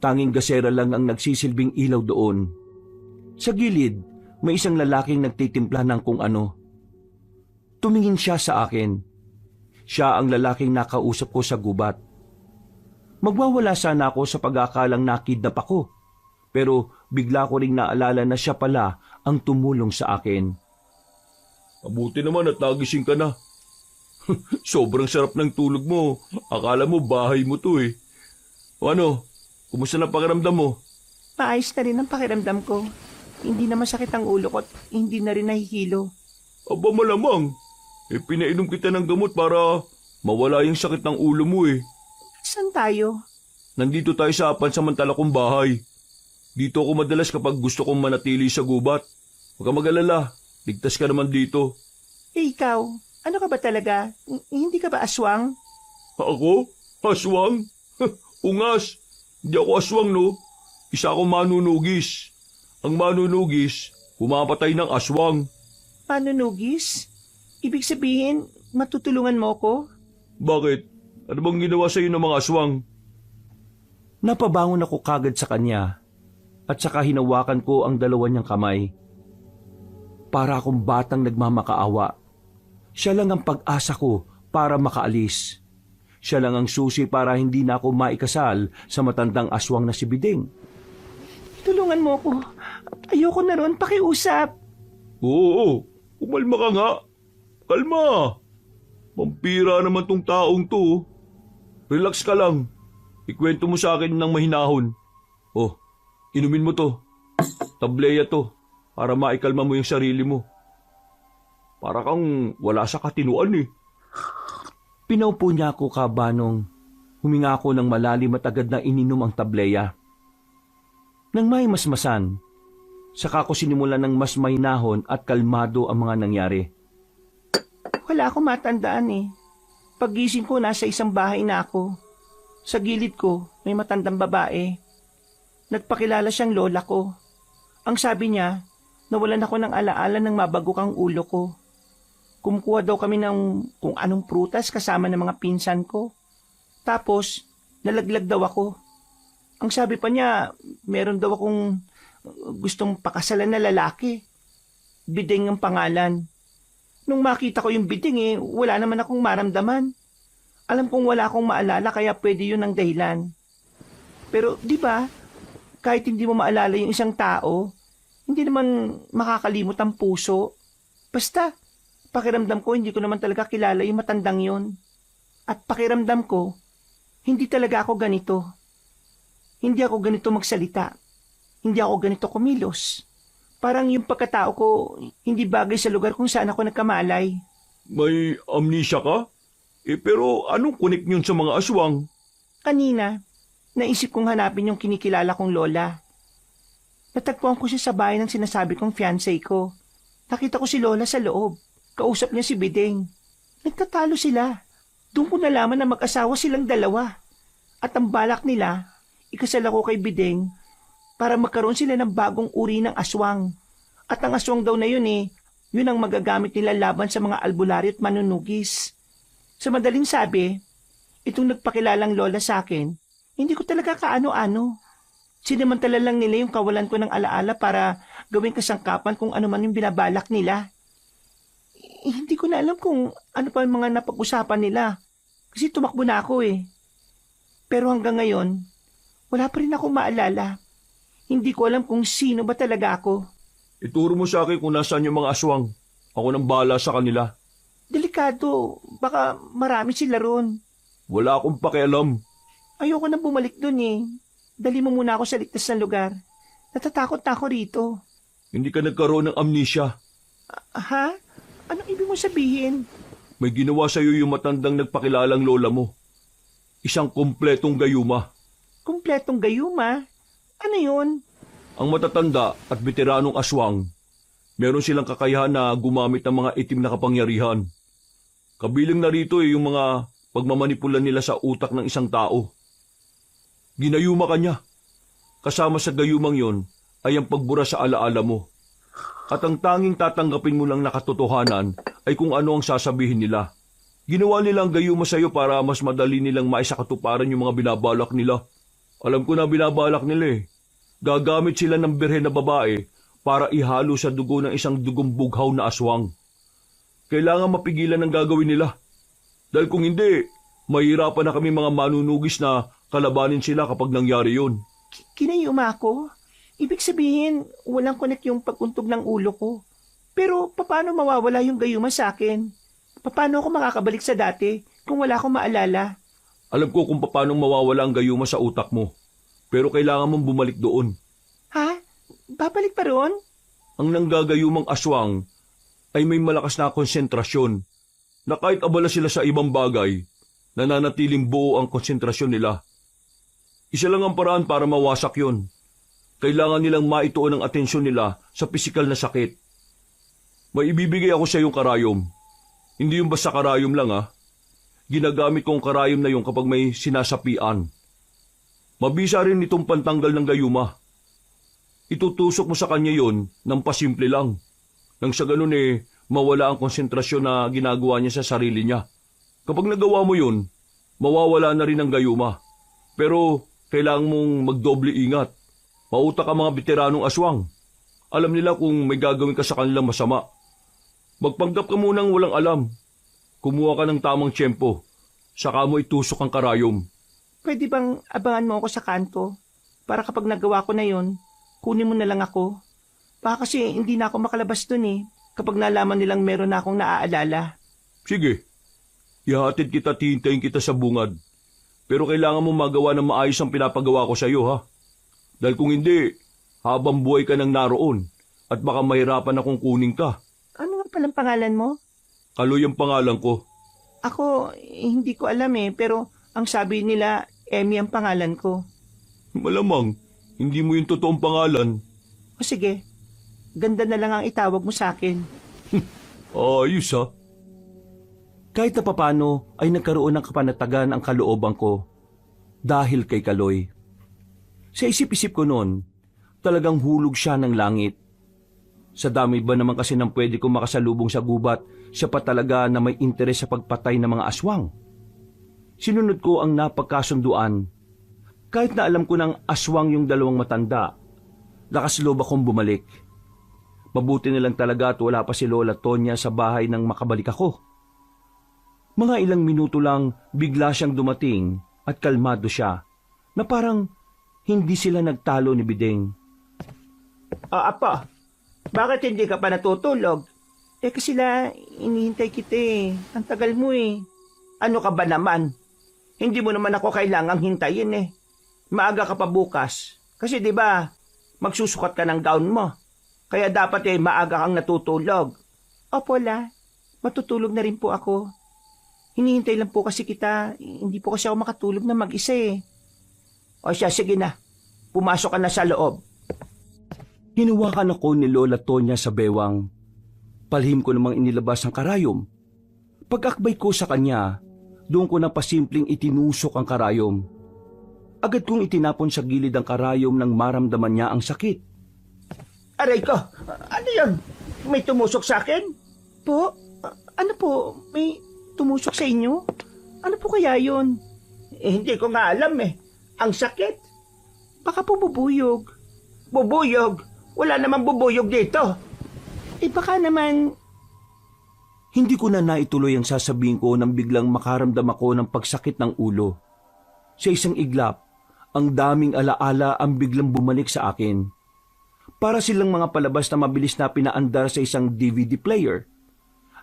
Tanging gasera lang ang nagsisilbing ilaw doon. Sa gilid, may isang lalaking nagtitimpla ng kung ano. Tumingin siya sa akin. Siya ang lalaking nakausap ko sa gubat. Magwawala sana ako sa pag-akalang nakidnap ako. Pero bigla ko ring naalala na siya pala ang tumulong sa akin. Mabuti naman at nagising ka na. Sobrang sarap ng tulog mo. Akala mo bahay mo to eh. O ano, kumusta na pakiramdam mo? Maayos na rin ang pakiramdam ko. Hindi na masakit ang ulo ko at hindi na rin nahihilo. Aba malamang. Pinainom kita ng gamot para mawala yung sakit ng ulo mo eh. Saan tayo? Nandito tayo sa pansamantala kong bahay. Dito ako madalas kapag gusto kong manatili sa gubat. Huwag ka mag-alala. Ligtas ka naman dito. Ikaw, ano ka ba talaga? Hindi ka ba aswang? Ako? Aswang? Ungas. Hindi ako aswang no. Isa akong manunugis. Ang manunugis, pumapatay ng aswang. Manunugis? Ibig sabihin, matutulungan mo ko? Bakit? Ano bang ginawa sa'yo ng mga aswang? Napabangon ako kagad sa kanya at saka hinawakan ko ang dalawa niyang kamay. Para akong batang nagmamakaawa. Siya lang ang pag-asa ko para makaalis. Siya lang ang susi para hindi na ako maikasal sa matandang aswang na si Biding. Tulungan mo ko. Ayoko na ron pakiusap. Oo, umalma ka nga. Kalma. Vampira naman tong taong to. Relax ka lang. Ikwento mo sa akin ng mahinahon. Oh, inumin mo to. Tableya to. Para maikalma mo yung sarili mo. Para kang wala sa katinuan eh. Pinaupo niya ako kabanong. Huminga ako ng malalim at agad na ininom ang tableya. Nang may masmasan, saka ko sinimulan ng mas mahinahon at kalmado ang mga nangyari. Wala akong matandaan eh. Paggising ko, nasa isang bahay na ako. Sa gilid ko, may matandang babae. Nagpakilala siyang lola ko. Ang sabi niya, nawalan ako ng alaala ng mabagok ang ulo ko. Kumukuha daw kami ng kung anong prutas kasama ng mga pinsan ko. Tapos, nalaglag daw ako. Ang sabi pa niya, meron daw akong gustong pakasalan na lalaki. Biding ang pangalan. Nung makita ko yung biding wala naman akong maramdaman. Alam kong wala akong maalala kaya pwede yun ang dahilan. Pero di ba, kahit hindi mo maalala yung isang tao, hindi naman makakalimot ang puso. Basta, pakiramdam ko hindi ko naman talaga kilala yung matandang yun. At pakiramdam ko, hindi talaga ako ganito. Hindi ako ganito magsalita. Hindi ako ganito kumilos. Parang yung pagkatao ko, hindi bagay sa lugar kung saan ako nagkamalay. May amnesia ka? Pero anong connect yun sa mga aswang? Kanina, naisip kong hanapin yung kinikilala kong lola. Natagpuan ko siya sa bahay ng sinasabi kong fiancé ko. Nakita ko si lola sa loob. Kausap niya si Biding. Nagtatalo sila. Doon ko nalaman na mag-asawa silang dalawa. At ang balak nila, ikasal ako kay Biding para magkaroon sila ng bagong uri ng aswang. At ang aswang daw na yun yun ang magagamit nila laban sa mga albularyo at manunugis. Sa madaling sabi, itong nagpakilalang lola sa akin, hindi ko talaga kaano-ano. Sinamantala lang nila yung kawalan ko ng alaala para gawing kasangkapan kung ano man yung binabalak nila. Hindi ko na alam kung ano pa yung mga napag-usapan nila. Kasi tumakbo na ako eh. Pero hanggang ngayon, wala pa rin akong maalala. Hindi ko alam kung sino ba talaga ako. Ituro mo sa akin kung nasaan yung mga aswang. Ako nang bahala sa kanila. Delikado. Baka marami sila ron. Wala akong pakialam. Ayoko na bumalik dun eh. Dali mo muna ako sa ligtas na lugar. Natatakot na ako rito. Hindi ka nagkaroon ng amnesia. Ha? Anong ibig mo sabihin? May ginawa sa'yo yung matandang nagpakilalang lola mo. Isang kumpletong gayuma. Kumpletong gayuma? Ano yun? Ang matatanda at veteranong aswang, meron silang kakayahan na gumamit ng mga itim na kapangyarihan. Kabilang na rito yung mga pagmamanipulan nila sa utak ng isang tao. Ginayuma ka niya. Kasama sa gayumang yon ay ang pagbura sa alaala mo. At ang tanging tatanggapin mo lang na katotohanan ay kung ano ang sasabihin nila. Ginawa nila ang gayuma sa iyo para mas madali nilang maisakatuparan yung mga binabalak nila. Alam ko na binabalak nila eh. Gagamit sila ng birhen na babae para ihalo sa dugo ng isang dugong bughaw na aswang. Kailangan mapigilan ang gagawin nila. Dahil kung hindi, mahirapan na kami mga manunugis na kalabanin sila kapag nangyari yun. Kinayuma ako? Ibig sabihin, walang connect yung pagkuntog ng ulo ko. Pero paano mawawala yung gayuma sa akin? Paano ako makakabalik sa dati kung wala akong maalala? Alam ko kung paano mawawala ang gayuma sa utak mo. Pero kailangan mong bumalik doon. Ha? Babalik pa ron? Ang nanggagayumang aswang ay may malakas na konsentrasyon na kahit abala sila sa ibang bagay, nananatiling buo ang konsentrasyon nila. Isa lang ang paraan para mawasak yon. Kailangan nilang maituon ang atensyon nila sa pisikal na sakit. May ibibigay ako sa iyong karayom. Hindi yung basta karayom lang ha. Ginagamit kong karayom na yung kapag may sinasapian. Mabisa rin itong pantanggal ng gayuma. Itutusok mo sa kanya yon ng pasimple lang. Nang sa ganun mawala ang konsentrasyon na ginagawa niya sa sarili niya. Kapag nagawa mo yun, mawawala na rin ang gayuma. Pero kailangan mong magdoble ingat. Mautak ang mga veteranong aswang. Alam nila kung may gagawin ka sa kanilang masama. Magpanggap ka munang walang alam. Kumuha ka ng tamang tiyempo. Saka mo itusok ang karayom. Pwede bang abangan mo ako sa kanto? Para kapag nagawa ko na yon, kunin mo na lang ako. Baka kasi hindi na ako makalabas dun eh. Kapag nalaman nilang meron na akong naaalala. Sige. Ihatid kita, tihintayin kita sa bungad. Pero kailangan mo magawa ng maayos ang pinapagawa ko sa iyo ha. Dahil kung hindi, habang buhay ka nang naroon at baka mahirapan akong kunin ka. Ano nga palang pangalan mo? Kaloy ang pangalan ko. Ako, hindi ko alam eh, pero ang sabi nila, Emmy ang pangalan ko. Malamang, hindi mo yung totoong pangalan. O sige, ganda na lang ang itawag mo sa akin. Ayos ha. Kahit na papano ay nagkaroon ng kapanatagan ang kalooban ko dahil kay Kaloy. Sa isip-isip ko noon, talagang hulog siya ng langit. Sa dami ba naman kasi ng pwede kong makasalubong sa gubat, siya pa talaga na may interes sa pagpatay ng mga aswang. Sinunod ko ang napagkasunduan. Kahit na alam ko ng aswang yung dalawang matanda, lakas loob akong bumalik. Mabuti na lang talaga at wala pa si Lola Tonya sa bahay nang makabalik ako. Mga ilang minuto lang bigla siyang dumating at kalmado siya na parang hindi sila nagtalo ni Bideng. Apa, bakit hindi ka pa natutulog? Kasi inihintay kita eh. Ang tagal mo eh. Ano ka ba naman? Hindi mo naman ako kailangang hintayin eh. Maaga ka pa bukas. Kasi 'di ba, magsusukat ka ng gown mo. Kaya dapat maaga kang natutulog. Opo la, matutulog na rin po ako. Hinihintay lang po kasi kita. Hindi po kasi ako makatulog na mag-isa eh. O siya, sige na. Pumasok ka na sa loob. Hinawakan ako ni Lola Tonya sa bewang. Palhim ko namang inilabas ang karayom. Pag-akbay ko sa kanya, doon ko na pasimpleng itinusok ang karayom. Agad kong itinapon sa gilid ang karayom nang maramdaman niya ang sakit. Aray ko, ano yun? May tumusok sa akin? Po? Ano po? May tumusok sa inyo? Ano po kaya yun? Hindi ko nga alam eh. Ang sakit. Baka po bubuyog. Bubuyog? Wala namang bubuyog dito. Baka naman... Hindi ko na naituloy ang sasabihin ko nang biglang makaramdam ako ng pagsakit ng ulo. Sa isang iglap, ang daming alaala ang biglang bumalik sa akin. Para silang mga palabas na mabilis na pinaandar sa isang DVD player.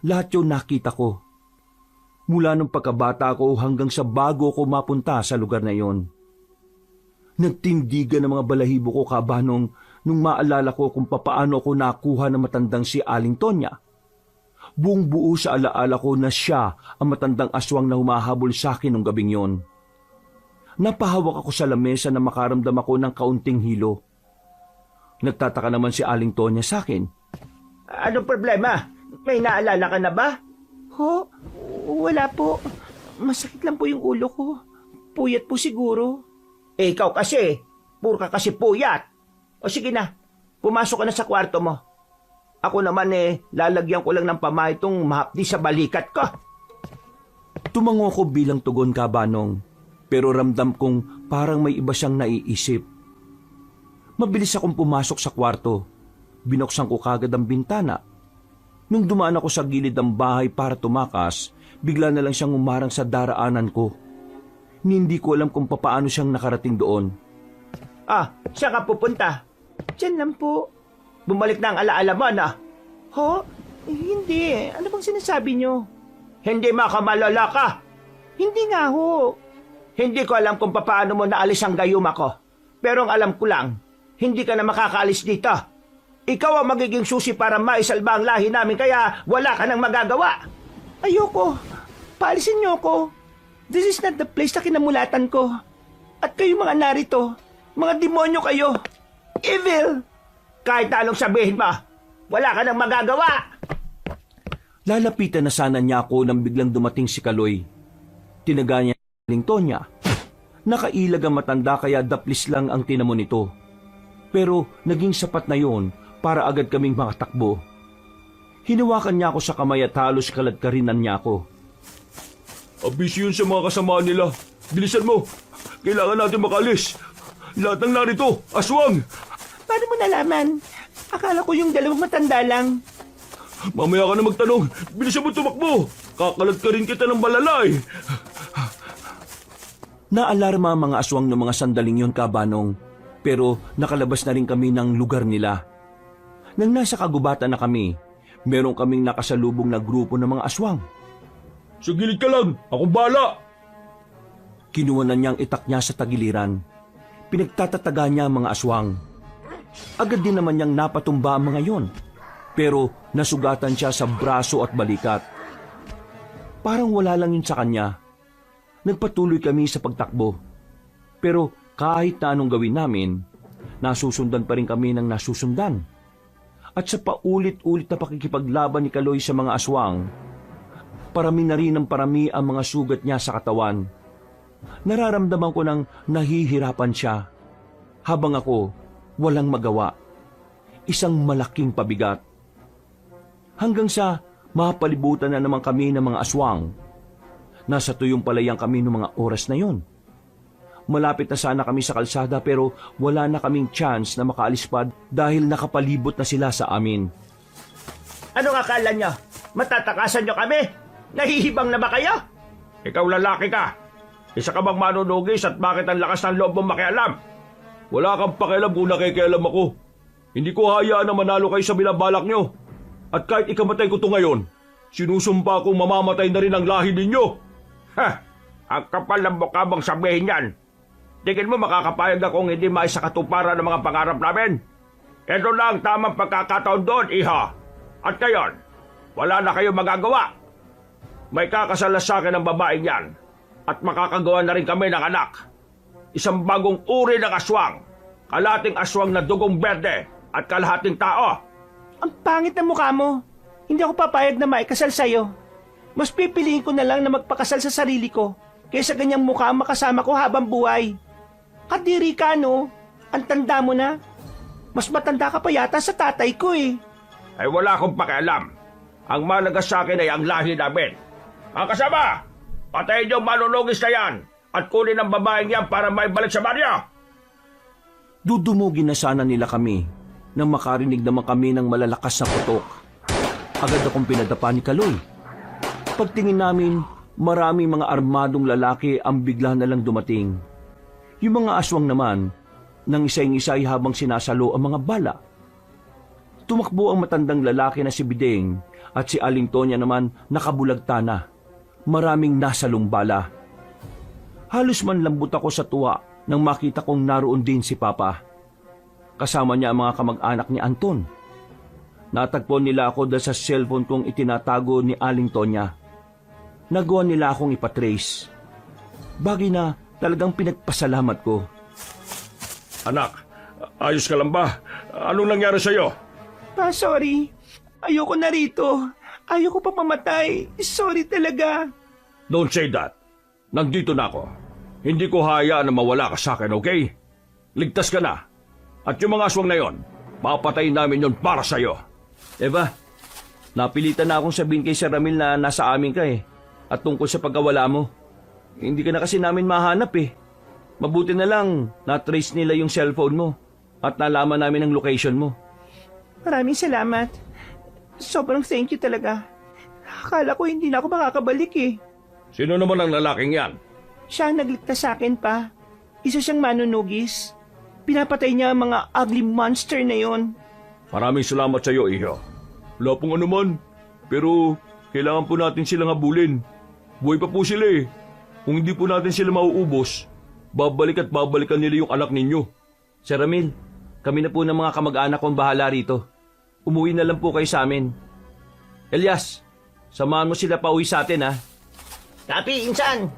Lahat yun nakita ko. Mula nung pagkabata ko hanggang sa bago ko mapunta sa lugar na yon. Nagtindigan ng mga balahibo ko kabanong nung maalala ko kung papaano ako nakuha ng matandang si Aling Tonya. Buong buo sa alaala ko na siya ang matandang aswang na humahabol sa akin nung gabing yon. Napahawak ako sa lamesa na makaramdam ako ng kaunting hilo. Nagtataka naman si Aling Tonya sa akin. Anong problema? May naalala ka na ba? Ho? Wala po. Masakit lang po yung ulo ko. Puyat po siguro. Ikaw kasi. Puro ka kasi puyat. O sige na. Pumasok ka na sa kwarto mo. Ako naman lalagyan ko lang ng pamahay itong mahapdi sa balikat ko. Tumango ko bilang tugon kabanong, pero ramdam kong parang may iba siyang naiisip. Mabilis akong pumasok sa kwarto. Binuksan ko kagad ang bintana. Nung dumaan ako sa gilid ng bahay para tumakas, bigla na lang siyang umarang sa daraanan ko. Hindi ko alam kung papaano siyang nakarating doon. Saan ka pupunta? Diyan lang po. Bumalik na ang alaala mo, na? Ho? Hindi. Ano bang sinasabi niyo? Hindi makamalala ka. Hindi nga ho. Hindi ko alam kung paano mo naalis ang gayuma ko. Pero ang alam ko lang, hindi ka na makakaalis dito. Ikaw ang magiging susi para maisalba ang lahi namin kaya wala ka nang magagawa. Ayoko. Paalisin niyo ko. This is not the place na kinamulatan ko. At kayo mga narito, mga demonyo kayo. Evil! Kahit na anong sabihin mo, wala ka nang magagawa. Lalapitan na sana niya ako nang biglang dumating si Kaloy. Tinaga niya ang Aling Tonya. Nakailag ang matanda kaya daplis lang ang tinamo nito. Pero naging sapat na yon para agad kaming makatakbo. Hinawakan niya ako sa kamay at halos kaladkarinan niya ako. Abisi yun sa mga kasama nila. Bilisan mo. Kailangan natin makalis. Lahat ng narito, aswang! Paano mo nalaman? Akala ko yung dalawang matanda lang. Mamaya ka na magtanong. Bilisan mo tumakbo. Kakalat ka rin kita ng balalay. Naalarma ang mga aswang ng mga sandaling yon kabanong, pero nakalabas na rin kami ng lugar nila. Nang nasa kagubatan na kami, meron kaming nakasalubong na grupo ng mga aswang. Sa gilid ka lang. Akong bala. Kinuha na niyang itak niya sa tagiliran. Pinagtatataga niya ang mga aswang. Agad din naman niyang napatumba ang mga yon, pero nasugatan siya sa braso at balikat. Parang wala lang yun sa kanya. Nagpatuloy kami sa pagtakbo. Pero kahit na anong gawin namin, nasusundan pa rin kami ng nasusundan. At sa paulit-ulit na pakikipaglaban ni Kaloy sa mga aswang, parami na rin ng parami ang mga sugat niya sa katawan. Nararamdaman ko nang nahihirapan siya, habang ako walang magawa. Isang malaking pabigat. Hanggang sa mapalibutan na naman kami ng mga aswang. Nasa tuyong palayang kami ng mga oras na yon. Malapit na sana kami sa kalsada pero wala na kaming chance na makaalis pa dahil nakapalibot na sila sa amin. Anong akala niyo? Matatakasan niyo kami? Nahihibang na ba kayo? Ikaw lalaki ka. Isa ka bang manunugis at bakit ang lakas ng loob mong makialam? Wala kang pakialam kung nakikialam ako. Hindi ko hayaan na manalo kayo sa binabalak nyo. At kahit ikamatay ko to ngayon, sinusumpa kong mamamatay na rin ang lahi ninyo. Ang kapal ng mukha mong sabihin yan. Tingin mo makakapayag akong hindi maisakatuparan ng mga pangarap namin? Ito na ang tamang pagkakataon doon, iha. At ngayon, wala na kayo magagawa. May kakasala sa akin ng babaeng yan. At makakagawa na rin kami ng anak. Isang bagong uri ng aswang. Kalahating aswang na dugong berde at kalahating tao. Ang pangit ng mukha mo. Hindi ako papayag na maikasal sa'yo. Mas pipiliin ko na lang na magpakasal sa sarili ko kaysa ganyang mukha ang makasama ko habang buhay. Kadiri ka, no? Ang tanda mo na. Mas matanda ka pa yata sa tatay ko eh. Ay wala akong pakialam. Ang malaga sa akin ay ang lahi namin. Ang kasama, patayin niyo manunugis na yan at kunin ang babaeng yan para maibalik sa baryo. Dudumugin na sana nila kami nang makarinig naman kami ng malalakas na putok. Agad akong pinadapa ni Kaloy. Pagtingin namin, maraming mga armadong lalaki ang bigla na lang dumating. Yung mga aswang naman, nang isa-isay habang sinasalo ang mga bala. Tumakbo ang matandang lalaki na si Bideng at si Aling Tonya naman nakabulagta na. Maraming nasalong bala. Halos man lambot ako sa tuwa nang makita kong naroon din si Papa. Kasama niya ang mga kamag-anak ni Anton. Natagpo nila ako dahil sa cellphone kong itinatago ni Aling Tonya. Nagawa nila akong ipatrace. Bagay na talagang pinagpasalamat ko. Anak, ayos ka lang ba? Anong nangyari sa'yo? Pa, sorry. Ayoko na rito. Ayoko pa mamatay. Sorry talaga. Don't say that. Nandito na ako. Hindi ko hayaan na mawala ka sa akin, okay? Ligtas ka na. At yung mga aswang na yon, papatayin namin yon para sa'yo. Eva, napilitan na akong sabihin kay Sir Ramil na nasa amin ka eh. At tungkol sa pagkawala mo. Hindi ka na kasi namin mahanap eh. Mabuti na lang, na-trace nila yung cellphone mo. At nalaman namin ang location mo. Maraming salamat. Sobrang thank you talaga. Akala ko hindi na ako makakabalik eh. Sino naman ang lalaking yan? Siya ang nagligtas sa akin pa. Isa siyang manunugis. Pinapatay niya ang mga ugly monster na yon. Maraming salamat sa iyo, iho. Wala pong anuman. Pero kailangan po natin silang habulin. Buhay pa po sila eh. Kung hindi po natin sila mauubos, babalik at babalikan nila yung anak ninyo. Sir Ramil, kami na po ng mga kamag-anak kong bahala rito. Umuwi na lang po kayo sa amin. Elias, samahan mo sila pauwi sa atin ha. Kapi, insan!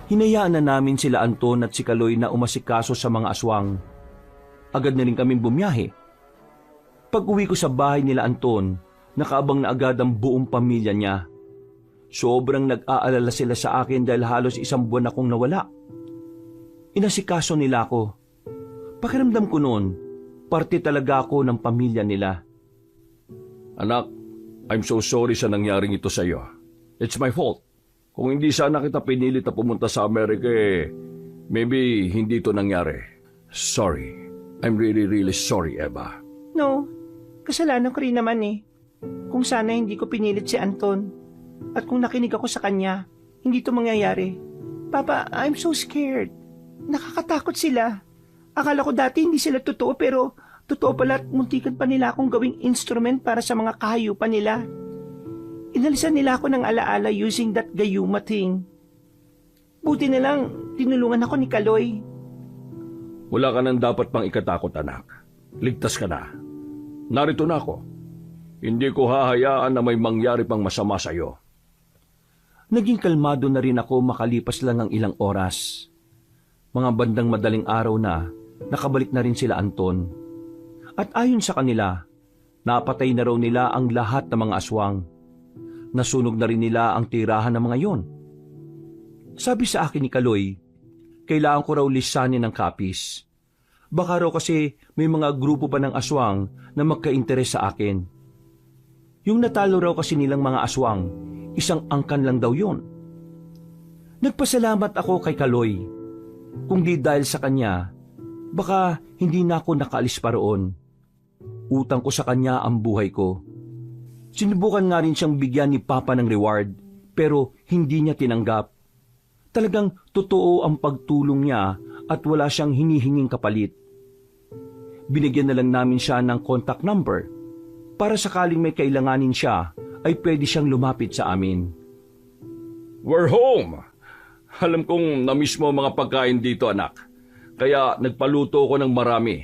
Hinayaan na namin sila Anton at si Kaloy na umasikaso sa mga aswang. Agad na rin kaming bumiyahe. Pag-uwi ko sa bahay nila Anton, nakaabang na agad ang buong pamilya niya. Sobrang nag-aalala sila sa akin dahil halos 1 buwan akong nawala. Inasikaso nila ako. Pakiramdam ko noon, parte talaga ako ng pamilya nila. Anak, I'm so sorry sa nangyaring ito sa iyo. It's my fault. Kung hindi sana kita pinilit na pumunta sa Amerika maybe hindi ito nangyari. Sorry. I'm really sorry, Eva. No, kasalanan ko rin naman eh. Kung sana hindi ko pinilit si Anton. At kung nakinig ako sa kanya, hindi ito mangyayari. Papa, I'm so scared. Nakakatakot sila. Akala ko dati hindi sila totoo pero totoo pala at muntikan pa nila akong gawing instrument para sa mga kahayupan nila. Inalisan nila ako ng alaala using that gayuma thing. Buti na lang, tinulungan ako ni Kaloy. Wala ka nang dapat pang ikatakot, anak. Ligtas ka na. Narito na ako. Hindi ko hahayaan na may mangyari pang masama sa iyo. Naging kalmado na rin ako makalipas lang ng ilang oras. Mga bandang madaling araw na, nakabalik na rin sila Anton. At ayon sa kanila, napatay na raw nila ang lahat ng mga aswang. Nasunog na rin nila ang tirahan ng mga yon. Sabi sa akin ni Kaloy, kailangan ko raw lisanin ng kapis. Baka raw kasi may mga grupo pa ng aswang na magka-interes sa akin. Yung natalo raw kasi nilang mga aswang, 1 angkan lang daw yon. Nagpasalamat ako kay Kaloy. Kung di dahil sa kanya, baka hindi na ako nakaalis pa roon. Utang ko sa kanya ang buhay ko. Sinubukan nga rin siyang bigyan ni Papa ng reward, pero hindi niya tinanggap. Talagang totoo ang pagtulong niya at wala siyang hinihinging kapalit. Binigyan na lang namin siya ng contact number para sakaling may kailanganin siya ay pwede siyang lumapit sa amin. We're home! Alam kong na-miss mo ang mga pagkain dito, anak. Kaya nagpaluto ko ng marami.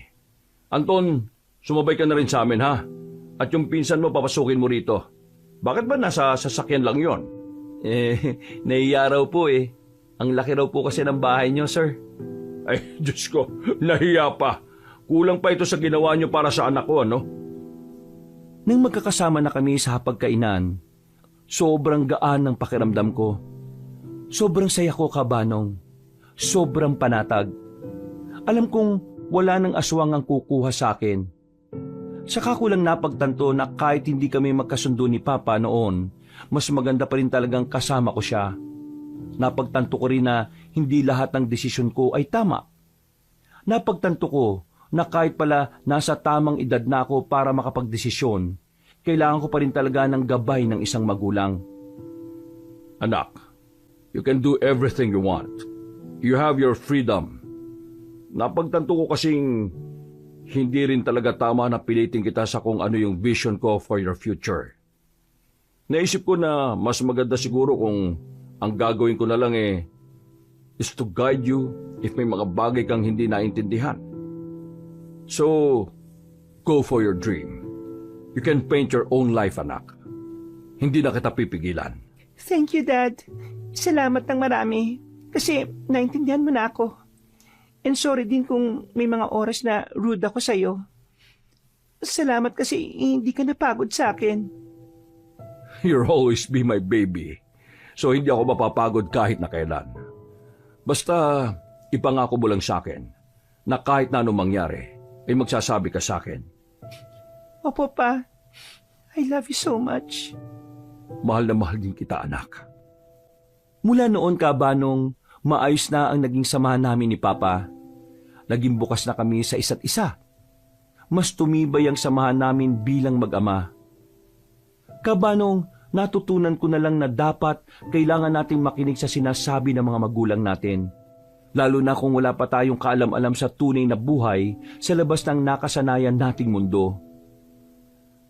Anton, sumabay ka na rin sa amin, ha? At yung pinsan mo, papasukin mo rito. Bakit ba nasa sasakyan lang yon? Nahiya raw po eh. Ang laki raw po kasi ng bahay niyo, sir. Ay, Diyos ko, nahiya pa. Kulang pa ito sa ginawa niyo para sa anak ko, ano? Nang magkakasama na kami sa hapagkainan, sobrang gaan ng pakiramdam ko. Sobrang saya ko, Kabanong. Sobrang panatag. Alam kong wala nang aswang ang kukuha sa akin. Saka ko lang napagtanto na kahit hindi kami magkasundo ni Papa noon, mas maganda pa rin talagang kasama ko siya. napagtanto ko rin na hindi lahat ng desisyon ko ay tama. Napagtanto ko na kahit pala nasa tamang edad na ako para makapagdesisyon, kailangan ko pa rin talaga ng gabay ng isang magulang. Anak, you can do everything you want. You have your freedom. Napagtanto ko kasing hindi rin talaga tama na pilitin kita sa kung ano yung vision ko for your future. Naisip ko na mas maganda siguro kung ang gagawin ko na lang is to guide you if may mga bagay kang hindi naintindihan. So, go for your dream. You can paint your own life, anak. Hindi na kita pipigilan. Thank you, Dad. Salamat ng marami. Kasi naintindihan mo na ako. And sorry din kung may mga oras na rude ako sa'yo. Salamat kasi hindi ka napagod sa akin. You'll always be my baby. So hindi ako mapapagod kahit na kailan. Basta ipangako mo lang sa akin na kahit na anong mangyari, ay magsasabi ka sa akin. Opo, Pa. I love you so much. Mahal na mahal din kita, anak. Mula noon, Kabanong, maayos na ang naging samahan namin ni Papa. Naging bukas na kami sa isa't isa. Mas tumibay ang samahan namin bilang mag-ama. Kabanong, natutunan ko na lang na dapat kailangan nating makinig sa sinasabi ng mga magulang natin. Lalo na kung wala pa tayong kaalam-alam sa tunay na buhay sa labas ng nakasanayan nating mundo.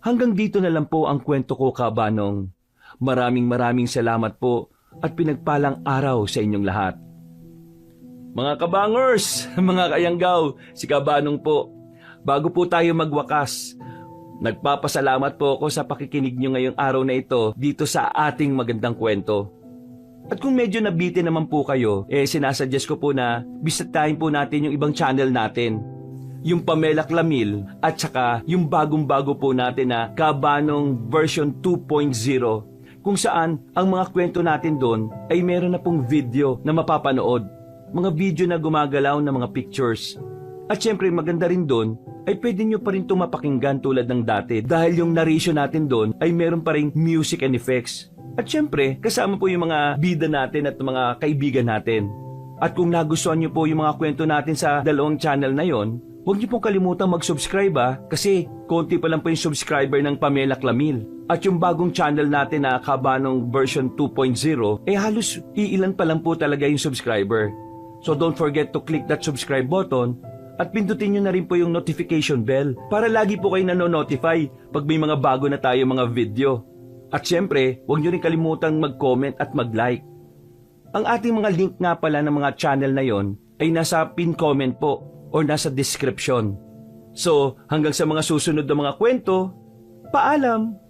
Hanggang dito na lang po ang kwento ko, Kabanong. Maraming salamat po at pinagpalang araw sa inyong lahat. Mga kabangers, mga kayanggaw, si Kabanong po. Bago po tayo magwakas, nagpapasalamat po ako sa pakikinig nyo ngayong araw na ito dito sa ating magandang kwento. At kung medyo nabitin naman po kayo, sinasuggest ko po na bisitahin po natin yung ibang channel natin. Yung Pamela Clamil at saka yung bagong-bago po natin na Kabanong version 2.0 kung saan ang mga kwento natin doon ay meron na pong video na mapapanood. Mga video na gumagalaw na mga pictures. At syempre maganda rin doon ay pwede nyo pa rin tumapakinggan tulad ng dati dahil yung narration natin doon ay meron pa rin music and effects. At syempre kasama po yung mga bida natin at mga kaibigan natin. At kung nagustuhan nyo po yung mga kwento natin sa dalawang channel na yon, huwag nyo pong kalimutang mag-subscribe kasi konti pa lang po yung subscriber ng Pamela Clamil. At yung bagong channel natin na Kabanong version 2.0 halos iilan pa lang po talaga yung subscriber. So don't forget to click that subscribe button at pindutin nyo na rin po yung notification bell para lagi po kayo nano-notify pag may mga bago na tayo mga video. At syempre, huwag nyo rin kalimutang mag-comment at mag-like. Ang ating mga link nga pala ng mga channel na yon ay nasa pin comment po or nasa description. So hanggang sa mga susunod na mga kwento, paalam!